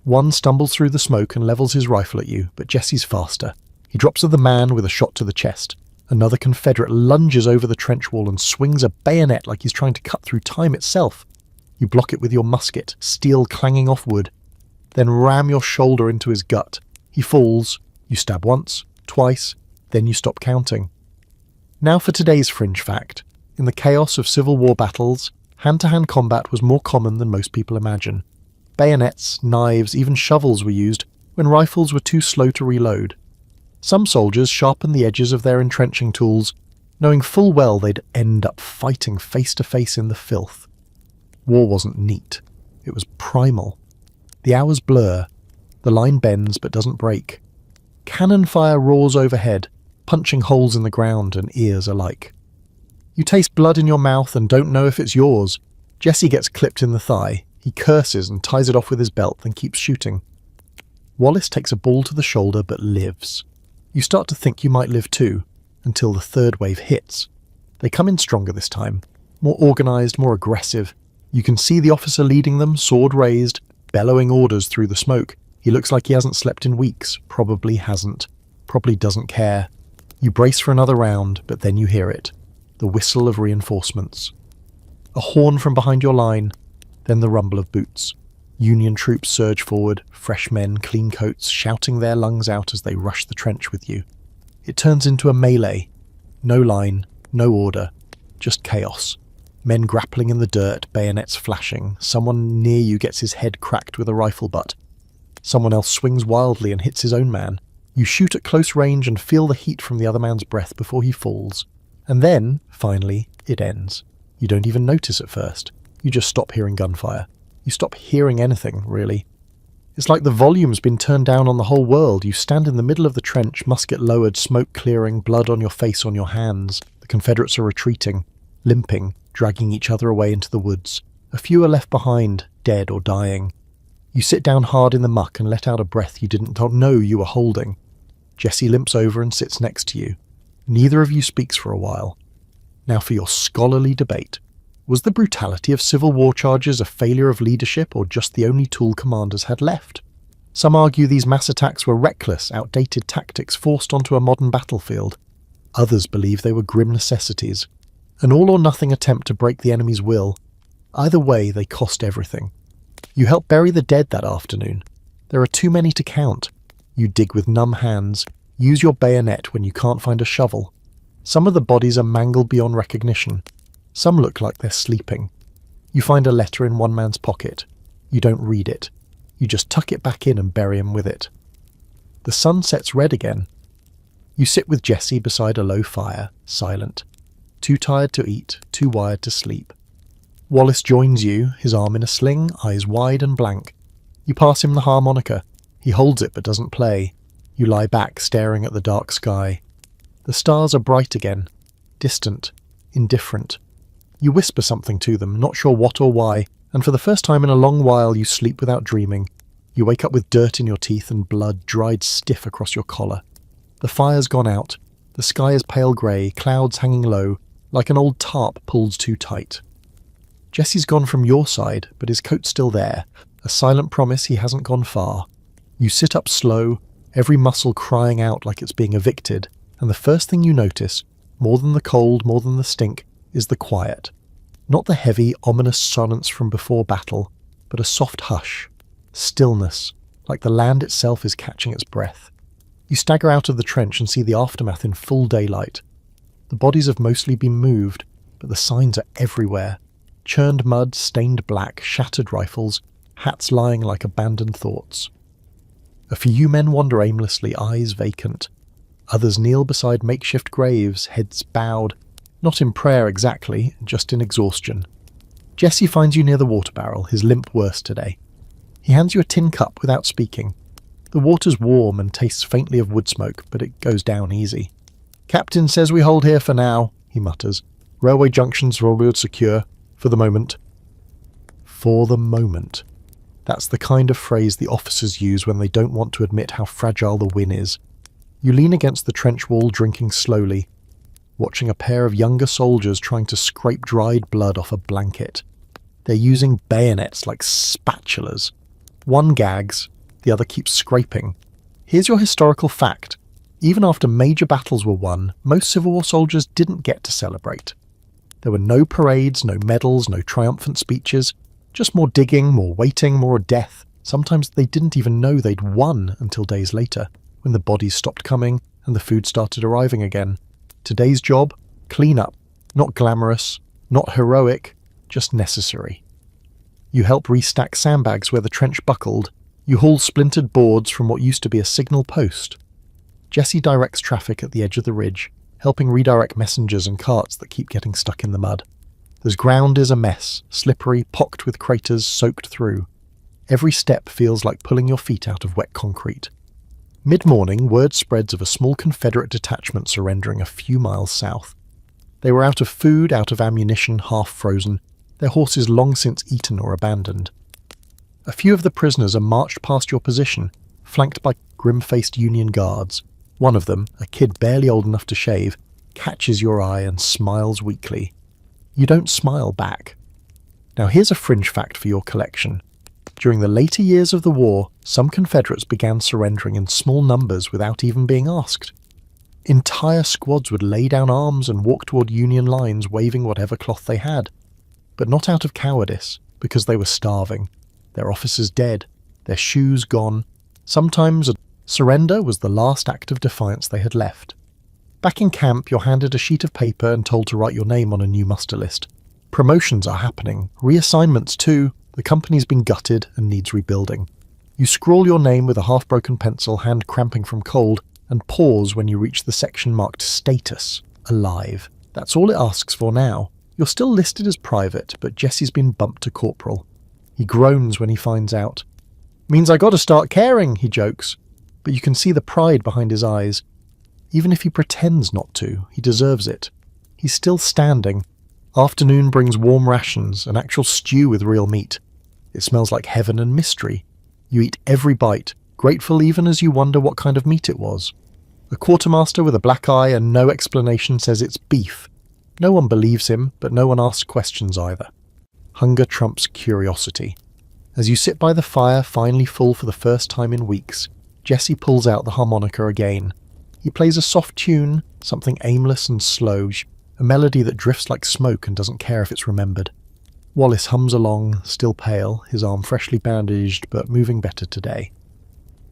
One stumbles through the smoke and levels his rifle at you, but Jesse's faster. He drops at the man with a shot to the chest. Another Confederate lunges over the trench wall and swings a bayonet like he's trying to cut through time itself. You block it with your musket, steel clanging off wood, then ram your shoulder into his gut. He falls. You stab once, twice, then you stop counting. Now for today's fringe fact. In the chaos of Civil War battles, hand-to-hand combat was more common than most people imagine. Bayonets, knives, even shovels were used when rifles were too slow to reload. Some soldiers sharpened the edges of their entrenching tools, knowing full well they'd end up fighting face-to-face in the filth. War wasn't neat. It was primal. The hours blur. The line bends but doesn't break. Cannon fire roars overhead, punching holes in the ground and ears alike. You taste blood in your mouth and don't know if it's yours. Jesse gets clipped in the thigh. He curses and ties it off with his belt, then keeps shooting. Wallace takes a ball to the shoulder but lives. You start to think you might live too, until the third wave hits. They come in stronger this time, more organised, more aggressive. You can see the officer leading them, sword raised, bellowing orders through the smoke. He looks like he hasn't slept in weeks. Probably hasn't. Probably doesn't care. You brace for another round, but then you hear it. The whistle of reinforcements. A horn from behind your line, then the rumble of boots. Union troops surge forward, fresh men, clean coats, shouting their lungs out as they rush the trench with you. It turns into a melee. No line, no order, just chaos. Men grappling in the dirt, bayonets flashing. Someone near you gets his head cracked with a rifle butt. Someone else swings wildly and hits his own man. You shoot at close range and feel the heat from the other man's breath before he falls. And then, finally, it ends. You don't even notice at first. You just stop hearing gunfire. You stop hearing anything, really. It's like the volume's been turned down on the whole world. You stand in the middle of the trench, musket lowered, smoke clearing, blood on your face, on your hands. The Confederates are retreating, limping, dragging each other away into the woods. A few are left behind, dead or dying. You sit down hard in the muck and let out a breath you didn't know you were holding. Jesse limps over and sits next to you. Neither of you speaks for a while. Now for your scholarly debate. Was the brutality of Civil War charges a failure of leadership or just the only tool commanders had left? Some argue these mass attacks were reckless, outdated tactics forced onto a modern battlefield. Others believe they were grim necessities. An all-or-nothing attempt to break the enemy's will. Either way, they cost everything. You help bury the dead that afternoon. There are too many to count. You dig with numb hands, use your bayonet when you can't find a shovel. Some of the bodies are mangled beyond recognition. Some look like they're sleeping. You find a letter in one man's pocket. You don't read it. You just tuck it back in and bury him with it. The sun sets red again. You sit with Jesse beside a low fire, silent. Too tired to eat, too wired to sleep. Wallace joins you, his arm in a sling, eyes wide and blank. You pass him the harmonica. He holds it but doesn't play. You lie back, staring at the dark sky. The stars are bright again, distant, indifferent. You whisper something to them, not sure what or why, and for the first time in a long while you sleep without dreaming. You wake up with dirt in your teeth and blood dried stiff across your collar. The fire's gone out. The sky is pale grey, clouds hanging low, like an old tarp pulled too tight. Jesse's gone from your side, but his coat's still there, a silent promise he hasn't gone far. You sit up slow, every muscle crying out like it's being evicted, and the first thing you notice, more than the cold, more than the stink, is the quiet. Not the heavy, ominous silence from before battle, but a soft hush, stillness, like the land itself is catching its breath. You stagger out of the trench and see the aftermath in full daylight. The bodies have mostly been moved, but the signs are everywhere. Churned mud, stained black, shattered rifles, hats lying like abandoned thoughts. A few men wander aimlessly, eyes vacant. Others kneel beside makeshift graves, heads bowed, not in prayer exactly, just in exhaustion. Jesse finds you near the water barrel, his limp worse today. He hands you a tin cup without speaking. The water's warm and tastes faintly of wood smoke, but it goes down easy. "Captain says we hold here for now," he mutters. "Railway junctions are all secure, for the moment." For the moment. That's the kind of phrase the officers use when they don't want to admit how fragile the win is. You lean against the trench wall, drinking slowly, watching a pair of younger soldiers trying to scrape dried blood off a blanket. They're using bayonets like spatulas. One gags, the other keeps scraping. Here's your historical fact. Even after major battles were won, most Civil War soldiers didn't get to celebrate. There were no parades, no medals, no triumphant speeches, just more digging, more waiting, more death. Sometimes they didn't even know they'd won until days later, when the bodies stopped coming and the food started arriving again. Today's job? Clean up. Not glamorous, not heroic, just necessary. You help restack sandbags where the trench buckled. You haul splintered boards from what used to be a signal post. Jesse directs traffic at the edge of the ridge, helping redirect messengers and carts that keep getting stuck in the mud. The ground is a mess, slippery, pocked with craters soaked through. Every step feels like pulling your feet out of wet concrete. Mid-morning, word spreads of a small Confederate detachment surrendering a few miles south. They were out of food, out of ammunition, half frozen, their horses long since eaten or abandoned. A few of the prisoners are marched past your position, flanked by grim-faced Union guards. One of them, a kid barely old enough to shave, catches your eye and smiles weakly. You don't smile back. Now here's a fringe fact for your collection. During the later years of the war, some Confederates began surrendering in small numbers without even being asked. Entire squads would lay down arms and walk toward Union lines waving whatever cloth they had. But not out of cowardice, because they were starving. Their officers dead, their shoes gone. Sometimes a surrender was the last act of defiance they had left. Back in camp, you're handed a sheet of paper and told to write your name on a new muster list. Promotions are happening, reassignments too. The company's been gutted and needs rebuilding. You scrawl your name with a half-broken pencil, hand cramping from cold, and pause when you reach the section marked Status, Alive. That's all it asks for now. You're still listed as private, but Jesse's been bumped to corporal. He groans when he finds out. "Means I gotta start caring," he jokes, but you can see the pride behind his eyes. Even if he pretends not to, he deserves it. He's still standing. Afternoon brings warm rations, an actual stew with real meat. It smells like heaven and mystery. You eat every bite, grateful even as you wonder what kind of meat it was. A quartermaster with a black eye and no explanation says it's beef. No one believes him, but no one asks questions either. Hunger trumps curiosity. As you sit by the fire, finally full for the first time in weeks, Jesse pulls out the harmonica again. He plays a soft tune, something aimless and slow, a melody that drifts like smoke and doesn't care if it's remembered. Wallace hums along, still pale, his arm freshly bandaged but moving better today.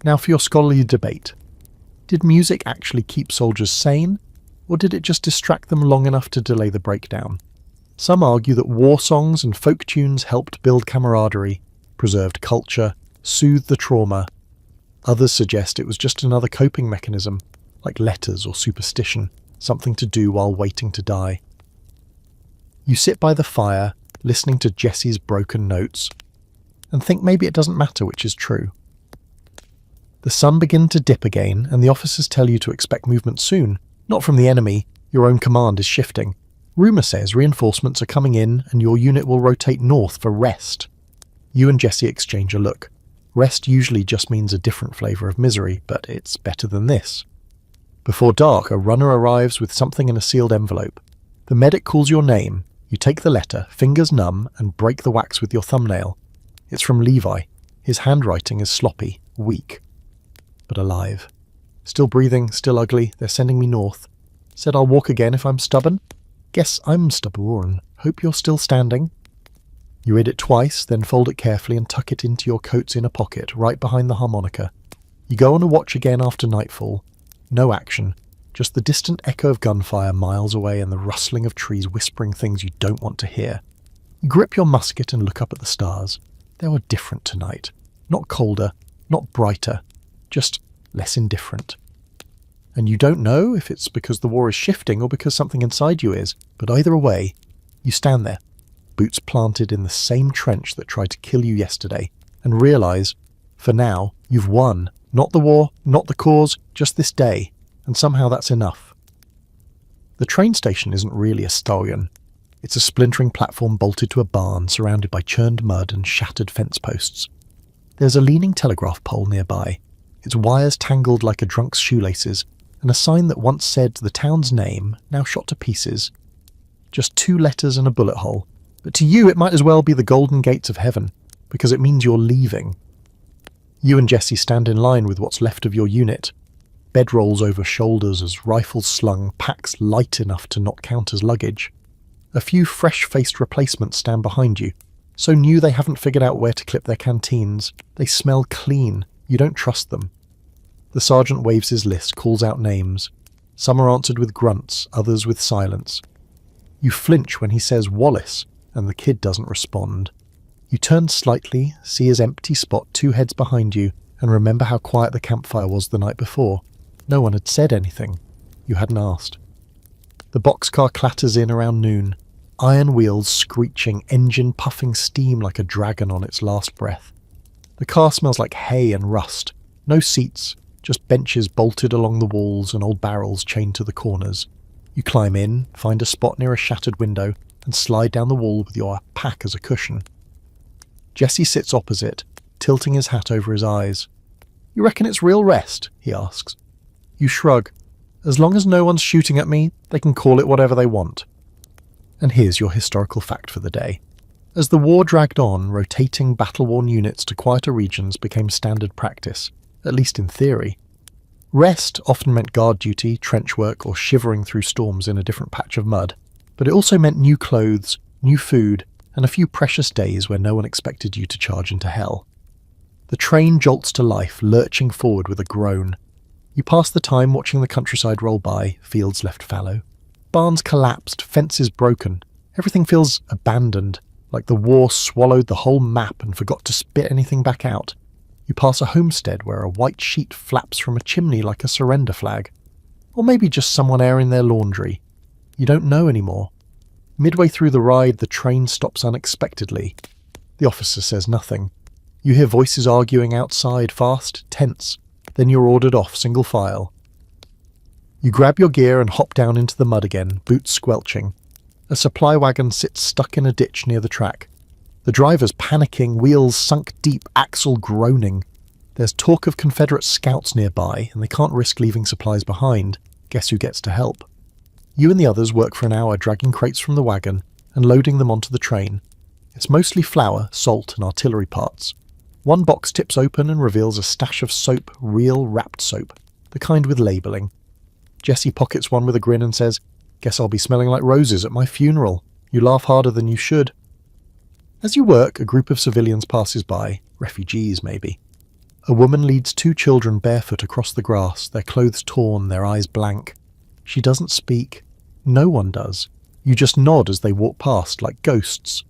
Now for your scholarly debate. Did music actually keep soldiers sane, or did it just distract them long enough to delay the breakdown? Some argue that war songs and folk tunes helped build camaraderie, preserved culture, soothed the trauma. Others suggest it was just another coping mechanism, like letters or superstition, something to do while waiting to die. You sit by the fire, listening to Jesse's broken notes, and think maybe it doesn't matter which is true. The sun begins to dip again, and the officers tell you to expect movement soon. Not from the enemy, your own command is shifting. Rumour says reinforcements are coming in, and your unit will rotate north for rest. You and Jesse exchange a look. Rest usually just means a different flavour of misery, but it's better than this. Before dark, a runner arrives with something in a sealed envelope. The medic calls your name. You take the letter, fingers numb, and break the wax with your thumbnail. It's from Levi. His handwriting is sloppy, weak, but alive. Still breathing, still ugly, they're sending me north. Said I'll walk again if I'm stubborn. Guess I'm stubborn. Hope you're still standing. You read it twice, then fold it carefully and tuck it into your coat's inner pocket, right behind the harmonica. You go on a watch again after nightfall. No action, just the distant echo of gunfire miles away and the rustling of trees whispering things you don't want to hear. You grip your musket and look up at the stars. They were different tonight. Not colder, not brighter, just less indifferent. And you don't know if it's because the war is shifting or because something inside you is, but either way, you stand there. boots planted in the same trench that tried to kill you yesterday, and realise, for now, you've won. Not the war, not the cause, just this day, and somehow that's enough. The train station isn't really a stallion. It's a splintering platform bolted to a barn surrounded by churned mud and shattered fence posts. There's a leaning telegraph pole nearby, its wires tangled like a drunk's shoelaces, and a sign that once said the town's name, now shot to pieces. Just 2 letters and a bullet hole, but to you it might as well be the golden gates of heaven, because it means you're leaving. You and Jesse stand in line with what's left of your unit. Bedrolls over shoulders as rifles slung, packs light enough to not count as luggage. A few fresh-faced replacements stand behind you, so new they haven't figured out where to clip their canteens. They smell clean. You don't trust them. The sergeant waves his list, calls out names. Some are answered with grunts, others with silence. You flinch when he says Wallace, and the kid doesn't respond. You turn slightly, see his empty spot 2 heads behind you, and remember how quiet the campfire was the night before. No one had said anything. You hadn't asked. The boxcar clatters in around noon, iron wheels screeching, engine puffing steam like a dragon on its last breath. The car smells like hay and rust. No seats, just benches bolted along the walls and old barrels chained to the corners. You climb in, find a spot near a shattered window, and slide down the wall with your pack as a cushion. Jesse sits opposite, tilting his hat over his eyes. "You reckon it's real rest?" he asks. You shrug. "As long as no one's shooting at me, they can call it whatever they want." And here's your historical fact for the day. As the war dragged on, rotating battle-worn units to quieter regions became standard practice, at least in theory. Rest often meant guard duty, trench work, or shivering through storms in a different patch of mud, but it also meant new clothes, new food, and a few precious days where no one expected you to charge into hell. The train jolts to life, lurching forward with a groan. You pass the time watching the countryside roll by, fields left fallow. Barns collapsed, fences broken. Everything feels abandoned, like the war swallowed the whole map and forgot to spit anything back out. You pass a homestead where a white sheet flaps from a chimney like a surrender flag. Or maybe just someone airing their laundry. You don't know anymore. Midway through the ride, the train stops unexpectedly. The officer says nothing. You hear voices arguing outside, fast, tense. Then you're ordered off, single file. You grab your gear and hop down into the mud again, boots squelching. A supply wagon sits stuck in a ditch near the track. The driver's panicking, wheels sunk deep, axle groaning. There's talk of Confederate scouts nearby, and they can't risk leaving supplies behind. Guess who gets to help? You and the others work for an hour dragging crates from the wagon and loading them onto the train. It's mostly flour, salt, and artillery parts. One box tips open and reveals a stash of soap, real wrapped soap, the kind with labelling. Jesse pockets one with a grin and says, "Guess I'll be smelling like roses at my funeral. You laugh harder than you should." As you work, a group of civilians passes by, refugees maybe. A woman leads 2 children barefoot across the grass, their clothes torn, their eyes blank. She doesn't speak. No one does. You just nod as they walk past, like ghosts.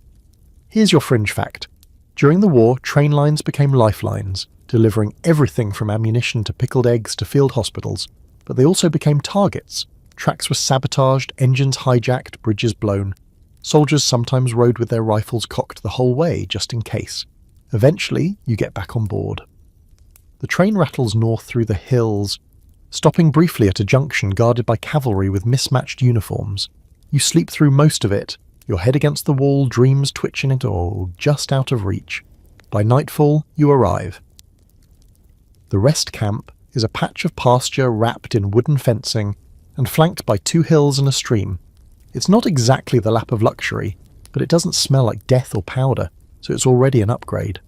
Here's your fringe fact. During the war, train lines became lifelines, delivering everything from ammunition to pickled eggs to field hospitals. But they also became targets. Tracks were sabotaged, engines hijacked, bridges blown. Soldiers sometimes rode with their rifles cocked the whole way, just in case. Eventually, you get back on board. The train rattles north through the hills, stopping briefly at a junction guarded by cavalry with mismatched uniforms. You sleep through most of it, your head against the wall, dreams twitching it all, just out of reach. By nightfall, you arrive. The rest camp is a patch of pasture wrapped in wooden fencing and flanked by 2 hills and a stream. It's not exactly the lap of luxury, but it doesn't smell like death or powder, so it's already an upgrade.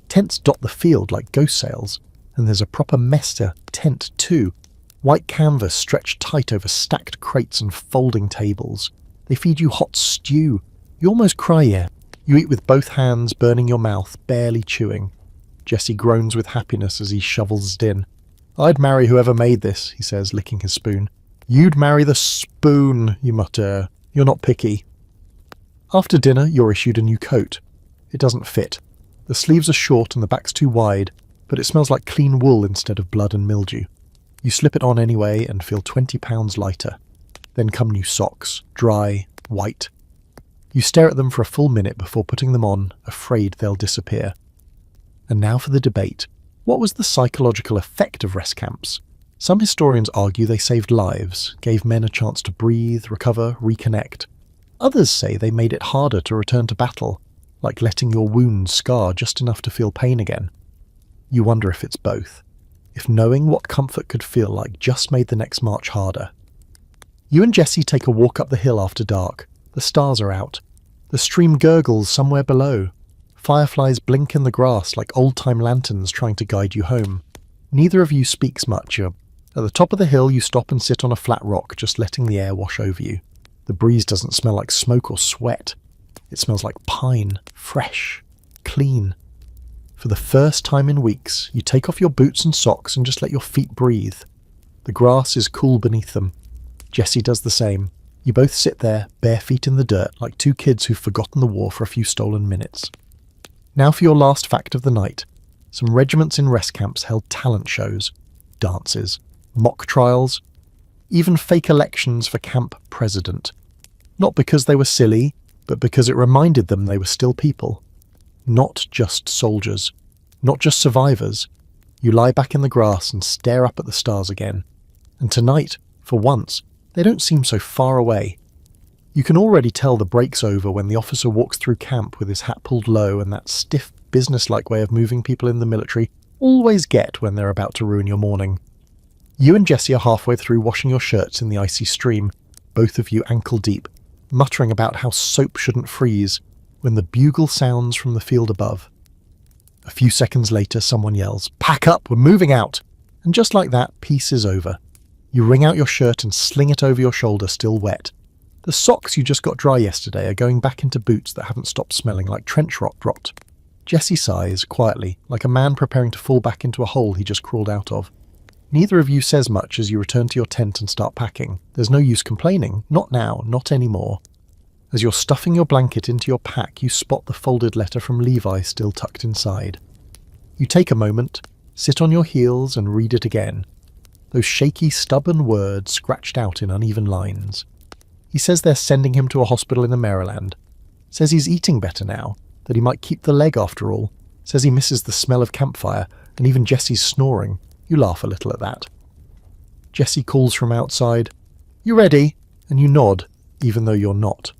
Tents dot the field like ghost sails, and there's a proper mesa tent too. White canvas stretched tight over stacked crates and folding tables. They feed you hot stew. You almost cry here. You eat with both hands, burning your mouth, barely chewing. Jesse groans with happiness as he shovels it in. "I'd marry whoever made this," he says, licking his spoon. "You'd marry the spoon," you mutter. "You're not picky." After dinner, you're issued a new coat. It doesn't fit. The sleeves are short and the back's too wide, but it smells like clean wool instead of blood and mildew. You slip it on anyway and feel 20 pounds lighter. Then come new socks, dry, white. You stare at them for a full minute before putting them on, afraid they'll disappear. And now for the debate. What was the psychological effect of rest camps? Some historians argue they saved lives, gave men a chance to breathe, recover, reconnect. Others say they made it harder to return to battle, like letting your wounds scar just enough to feel pain again. You wonder if it's both. If knowing what comfort could feel like just made the next march harder. You and Jessie take a walk up the hill after dark. The stars are out. The stream gurgles somewhere below. Fireflies blink in the grass like old-time lanterns trying to guide you home. Neither of you speaks much. At the top of the hill, you stop and sit on a flat rock, just letting the air wash over you. The breeze doesn't smell like smoke or sweat. It smells like pine, fresh, clean. For the first time in weeks, you take off your boots and socks and just let your feet breathe. The grass is cool beneath them. Jessie does the same. You both sit there, bare feet in the dirt, like two kids who've forgotten the war for a few stolen minutes. Now for your last fact of the night. Some regiments in rest camps held talent shows, dances, mock trials, even fake elections for camp president. Not because they were silly, but because it reminded them they were still people. Not just soldiers. Not just survivors. You lie back in the grass and stare up at the stars again. And tonight, for once, they don't seem so far away. You can already tell the break's over when the officer walks through camp with his hat pulled low and that stiff, businesslike way of moving people in the military always get when they're about to ruin your morning. You and Jessie are halfway through washing your shirts in the icy stream, both of you ankle deep, muttering about how soap shouldn't freeze, when the bugle sounds from the field above. A few seconds later, someone yells, "Pack up, we're moving out!" And just like that, peace is over. You wring out your shirt and sling it over your shoulder, still wet. The socks you just got dry yesterday are going back into boots that haven't stopped smelling like trench rot. Jessie sighs, quietly, like a man preparing to fall back into a hole he just crawled out of. Neither of you says much as you return to your tent and start packing. There's no use complaining. Not now, not anymore. As you're stuffing your blanket into your pack, you spot the folded letter from Levi still tucked inside. You take a moment, sit on your heels and read it again. Those shaky, stubborn words scratched out in uneven lines. He says they're sending him to a hospital in Maryland. Says he's eating better now, that he might keep the leg after all. Says he misses the smell of campfire, and even Jessie's snoring. You laugh a little at that. Jessie calls from outside, "You ready?" And you nod, even though you're not.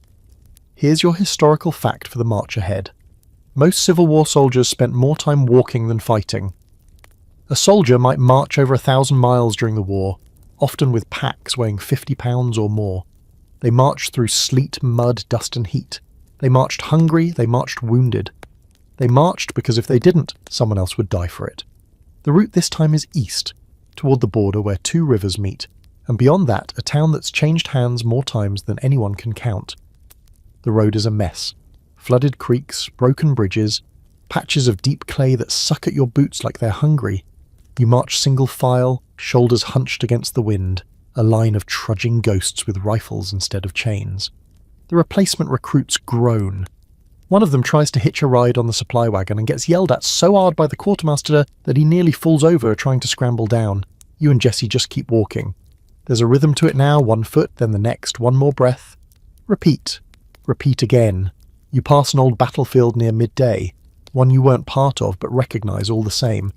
Here's your historical fact for the march ahead. Most Civil War soldiers spent more time walking than fighting. A soldier might march over 1,000 miles during the war, often with packs weighing 50 pounds or more. They marched through sleet, mud, dust and heat. They marched hungry, they marched wounded. They marched because if they didn't, someone else would die for it. The route this time is east, toward the border where two rivers meet, and beyond that, a town that's changed hands more times than anyone can count. The road is a mess. Flooded creeks, broken bridges, patches of deep clay that suck at your boots like they're hungry. You march single file, shoulders hunched against the wind, a line of trudging ghosts with rifles instead of chains. The replacement recruits groan. One of them tries to hitch a ride on the supply wagon and gets yelled at so hard by the quartermaster that he nearly falls over trying to scramble down. You and Jessie just keep walking. There's a rhythm to it now, one foot, then the next, one more breath. Repeat. Repeat again. You pass an old battlefield near midday, one you weren't part of but recognise all the same.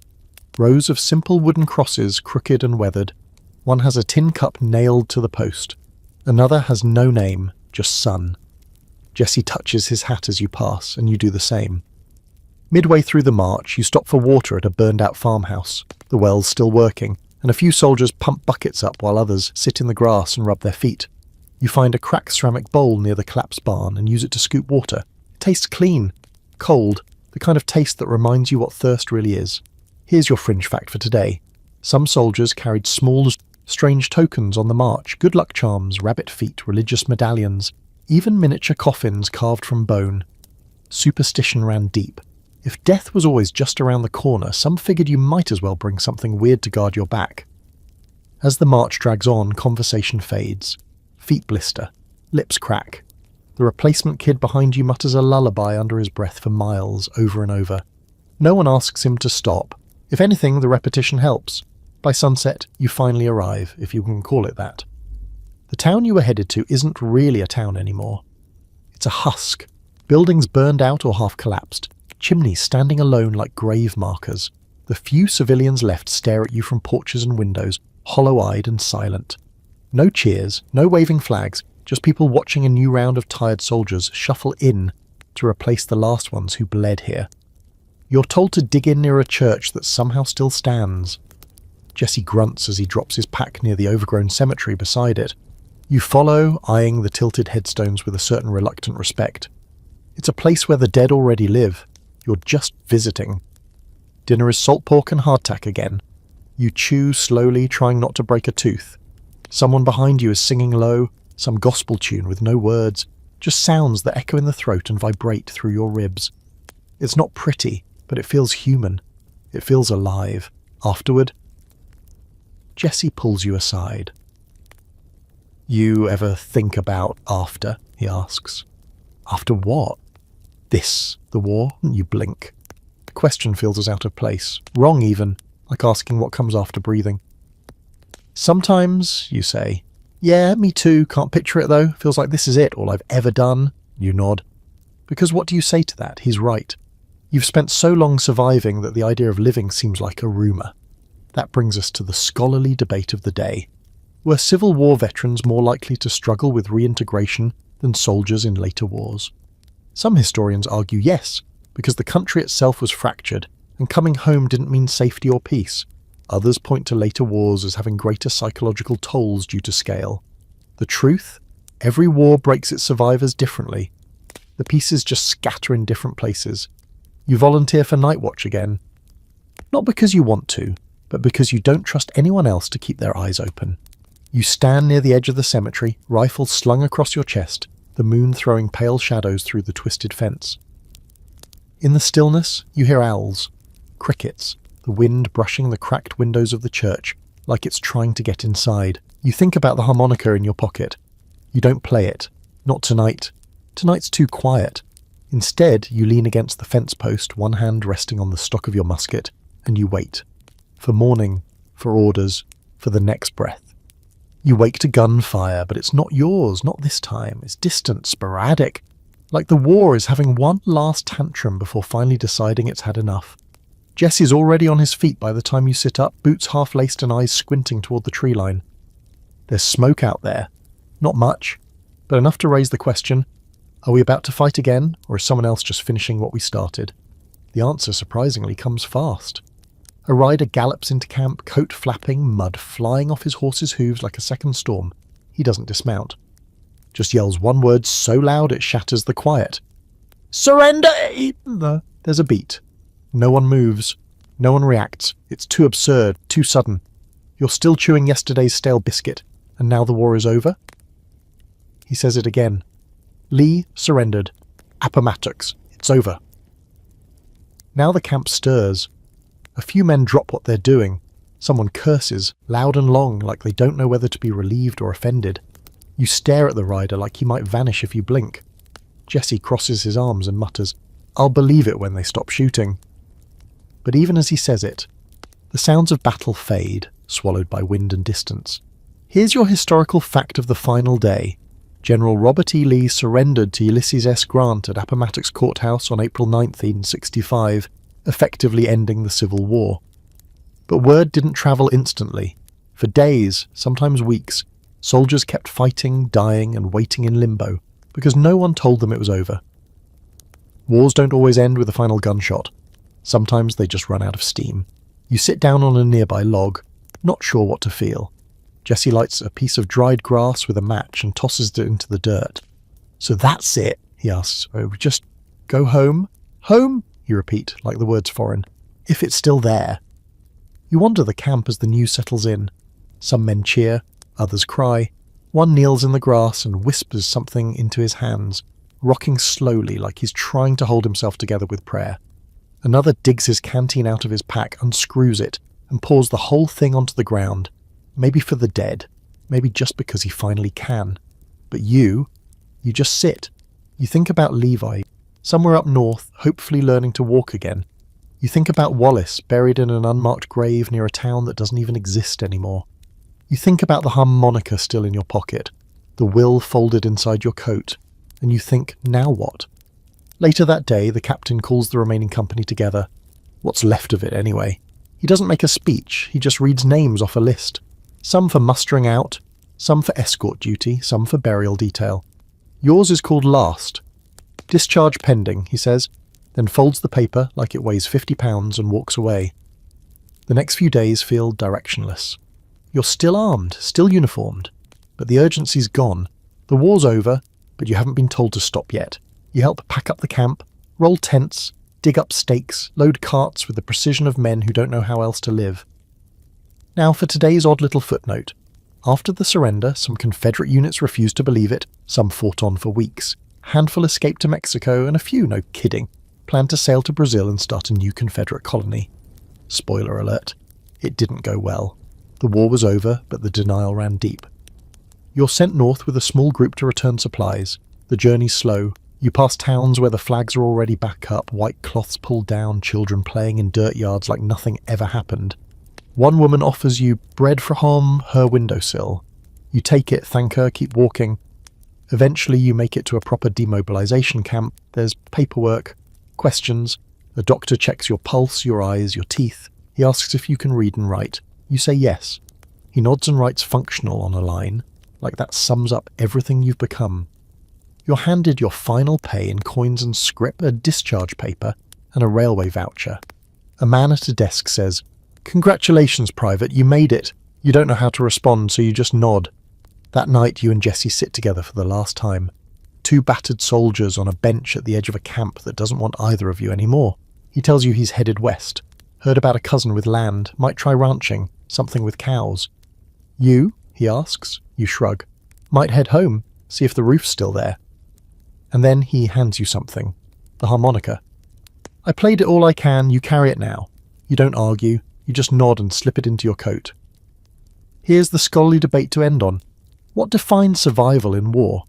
Rows of simple wooden crosses, crooked and weathered. One has a tin cup nailed to the post. Another has no name, just sun. Jessie touches his hat as you pass, and you do the same. Midway through the march, you stop for water at a burned-out farmhouse. The well's still working, and a few soldiers pump buckets up while others sit in the grass and rub their feet. You find a cracked ceramic bowl near the collapsed barn and use it to scoop water. It tastes clean, cold, the kind of taste that reminds you what thirst really is. Here's your fringe fact for today. Some soldiers carried small, strange tokens on the march, good luck charms, rabbit feet, religious medallions, even miniature coffins carved from bone. Superstition ran deep. If death was always just around the corner, some figured you might as well bring something weird to guard your back. As the march drags on, conversation fades. Feet blister. Lips crack. The replacement kid behind you mutters a lullaby under his breath for miles, over and over. No one asks him to stop. If anything, the repetition helps. By sunset, you finally arrive, if you can call it that. The town you were headed to isn't really a town anymore. It's a husk. Buildings burned out or half collapsed. Chimneys standing alone like grave markers. The few civilians left stare at you from porches and windows, hollow-eyed and silent. No cheers, no waving flags, just people watching a new round of tired soldiers shuffle in to replace the last ones who bled here. You're told to dig in near a church that somehow still stands. Jesse grunts as he drops his pack near the overgrown cemetery beside it. You follow, eyeing the tilted headstones with a certain reluctant respect. It's a place where the dead already live. You're just visiting. Dinner is salt pork and hardtack again. You chew slowly, trying not to break a tooth. Someone behind you is singing low, some gospel tune with no words, just sounds that echo in the throat and vibrate through your ribs. It's not pretty, but it feels human. It feels alive. Afterward, Jesse pulls you aside. You ever think about after? He asks. After what? This, the war? You blink. The question feels as out of place, wrong even, like asking what comes after breathing. Sometimes, you say. Yeah, me too, can't picture it though, feels like this is it, all I've ever done. You nod. Because what do you say to that? He's right. You've spent so long surviving that the idea of living seems like a rumour. That brings us to the scholarly debate of the day. Were Civil War veterans more likely to struggle with reintegration than soldiers in later wars? Some historians argue yes, because the country itself was fractured, and coming home didn't mean safety or peace. Others point to later wars as having greater psychological tolls due to scale. The truth? Every war breaks its survivors differently. The pieces just scatter in different places. You volunteer for night watch again. Not because you want to, but because you don't trust anyone else to keep their eyes open. You stand near the edge of the cemetery, rifle slung across your chest, the moon throwing pale shadows through the twisted fence. In the stillness, you hear owls, crickets, the wind brushing the cracked windows of the church, like it's trying to get inside. You think about the harmonica in your pocket. You don't play it. Not tonight. Tonight's too quiet. Instead, you lean against the fence post, one hand resting on the stock of your musket, and you wait. For morning, for orders, for the next breath. You wake to gunfire, but it's not yours, not this time. It's distant, sporadic. Like the war is having one last tantrum before finally deciding it's had enough. Jesse's already on his feet by the time you sit up, boots half-laced and eyes squinting toward the tree line. There's smoke out there. Not much, but enough to raise the question, are we about to fight again, or is someone else just finishing what we started? The answer, surprisingly, comes fast. A rider gallops into camp, coat flapping, mud flying off his horse's hooves like a second storm. He doesn't dismount. Just yells one word so loud it shatters the quiet. Surrender! There's a beat. No one moves. No one reacts. It's too absurd, too sudden. You're still chewing yesterday's stale biscuit, and now the war is over? He says it again. Lee surrendered. Appomattox. It's over. Now the camp stirs. A few men drop what they're doing. Someone curses, loud and long, like they don't know whether to be relieved or offended. You stare at the rider like he might vanish if you blink. Jesse crosses his arms and mutters, I'll believe it when they stop shooting. But even as he says it, the sounds of battle fade, swallowed by wind and distance. Here's your historical fact of the final day. General Robert E. Lee surrendered to Ulysses S. Grant at Appomattox Courthouse on April 9, 1865, effectively ending the Civil War. But word didn't travel instantly. For days, sometimes weeks, soldiers kept fighting, dying, and waiting in limbo, because no one told them it was over. Wars don't always end with a final gunshot. Sometimes they just run out of steam. You sit down on a nearby log, not sure what to feel. Jesse lights a piece of dried grass with a match and tosses it into the dirt. So that's it, he asks. Oh, we just go home? Home? You repeat, like the word's foreign. If it's still there. You wander the camp as the news settles in. Some men cheer, others cry. One kneels in the grass and whispers something into his hands, rocking slowly like he's trying to hold himself together with prayer. Another digs his canteen out of his pack, unscrews it, and pours the whole thing onto the ground. Maybe for the dead, maybe just because he finally can. But you just sit. You think about Levi, somewhere up north, hopefully learning to walk again. You think about Wallace, buried in an unmarked grave near a town that doesn't even exist anymore. You think about the harmonica still in your pocket, the will folded inside your coat. and you think, now what? Later that day, the captain calls the remaining company together. What's left of it, anyway. He doesn't make a speech, he just reads names off a list. Some for mustering out, some for escort duty, some for burial detail. Yours is called last. Discharge pending, he says, then folds the paper like it weighs 50 pounds and walks away. The next few days feel directionless. You're still armed, still uniformed, but the urgency's gone. The war's over, but you haven't been told to stop yet. You help pack up the camp, roll tents, dig up stakes, load carts with the precision of men who don't know how else to live. Now for today's odd little footnote. After the surrender, some Confederate units refused to believe it, some fought on for weeks. A handful escaped to Mexico, and a few, no kidding, planned to sail to Brazil and start a new Confederate colony. Spoiler alert, it didn't go well. The war was over, but the denial ran deep. You're sent north with a small group to return supplies. The journey's slow. You pass towns where the flags are already back up, white cloths pulled down, children playing in dirt yards like nothing ever happened. One woman offers you bread from her windowsill. You take it, thank her, keep walking. Eventually you make it to a proper demobilization camp. There's paperwork, questions. The doctor checks your pulse, your eyes, your teeth. He asks if you can read and write. You say yes. He nods and writes functional on a line, like that sums up everything you've become. You're handed your final pay in coins and scrip, a discharge paper, and a railway voucher. A man at a desk says, "Congratulations, Private, you made it." You don't know how to respond, so you just nod. That night you and Jesse sit together for the last time. Two battered soldiers on a bench at the edge of a camp that doesn't want either of you anymore. He tells you he's headed west. Heard about a cousin with land, might try ranching, something with cows. You, he asks. You shrug. Might head home, see if the roof's still there. And then he hands you something. The harmonica. I played it all I can, you carry it now. You don't argue, you just nod and slip it into your coat. Here's the scholarly debate to end on. What defines survival in war?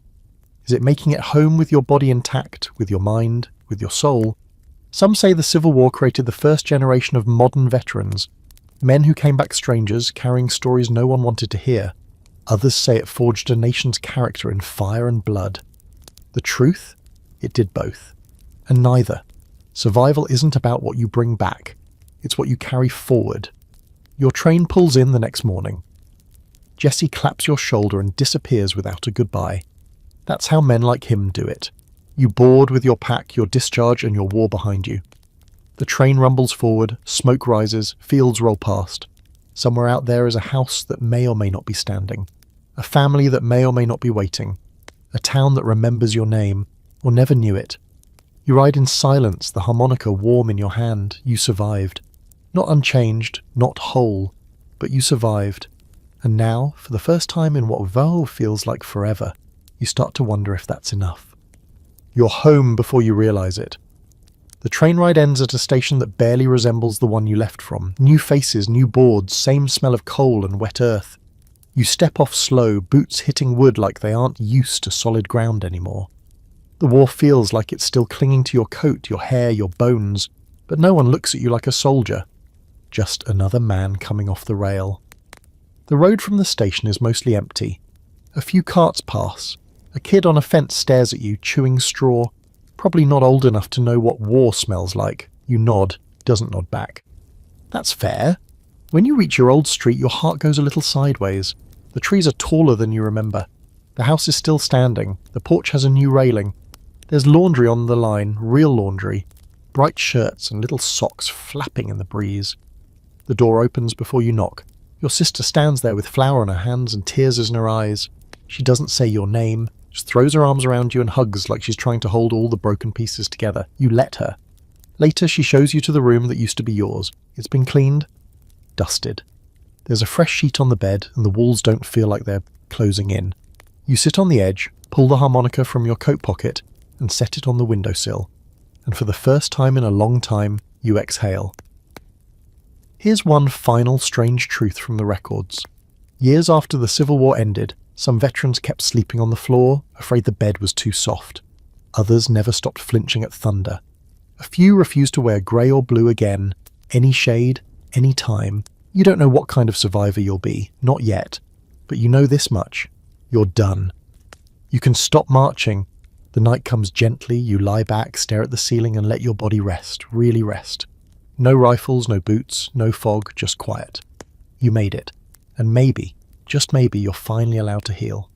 Is it making it home with your body intact, with your mind, with your soul? Some say the Civil War created the first generation of modern veterans, men who came back strangers, carrying stories no one wanted to hear. Others say it forged a nation's character in fire and blood. The truth? It did both. And neither. Survival isn't about what you bring back. It's what you carry forward. Your train pulls in the next morning. Jesse claps your shoulder and disappears without a goodbye. That's how men like him do it. You board with your pack, your discharge, and your war behind you. The train rumbles forward, smoke rises, fields roll past. Somewhere out there is a house that may or may not be standing. A family that may or may not be waiting. A town that remembers your name, or never knew it. You ride in silence, the harmonica warm in your hand. You survived. Not unchanged, not whole, but you survived. And now, for the first time in what feels like forever, you start to wonder if that's enough. You're home before you realise it. The train ride ends at a station that barely resembles the one you left from. New faces, new boards, same smell of coal and wet earth. You step off slow, boots hitting wood like they aren't used to solid ground anymore. The war feels like it's still clinging to your coat, your hair, your bones, but no one looks at you like a soldier. Just another man coming off the rail. The road from the station is mostly empty. A few carts pass. A kid on a fence stares at you, chewing straw. Probably not old enough to know what war smells like. You nod, doesn't nod back. That's fair. When you reach your old street, your heart goes a little sideways. The trees are taller than you remember. The house is still standing. The porch has a new railing. There's laundry on the line, real laundry. Bright shirts and little socks flapping in the breeze. The door opens before you knock. Your sister stands there with flour on her hands and tears in her eyes. She doesn't say your name, just throws her arms around you and hugs like she's trying to hold all the broken pieces together. You let her. Later, she shows you to the room that used to be yours. It's been cleaned, dusted. There's a fresh sheet on the bed, and the walls don't feel like they're closing in. You sit on the edge, pull the harmonica from your coat pocket, and set it on the windowsill. And for the first time in a long time, you exhale. Here's one final strange truth from the records. Years after the Civil War ended, some veterans kept sleeping on the floor, afraid the bed was too soft. Others never stopped flinching at thunder. A few refused to wear grey or blue again, any shade, any time. You don't know what kind of survivor you'll be, not yet. But you know this much. You're done. You can stop marching. The night comes gently, you lie back, stare at the ceiling and let your body rest, really rest. No rifles, no boots, no fog, just quiet. You made it. And maybe, just maybe, you're finally allowed to heal.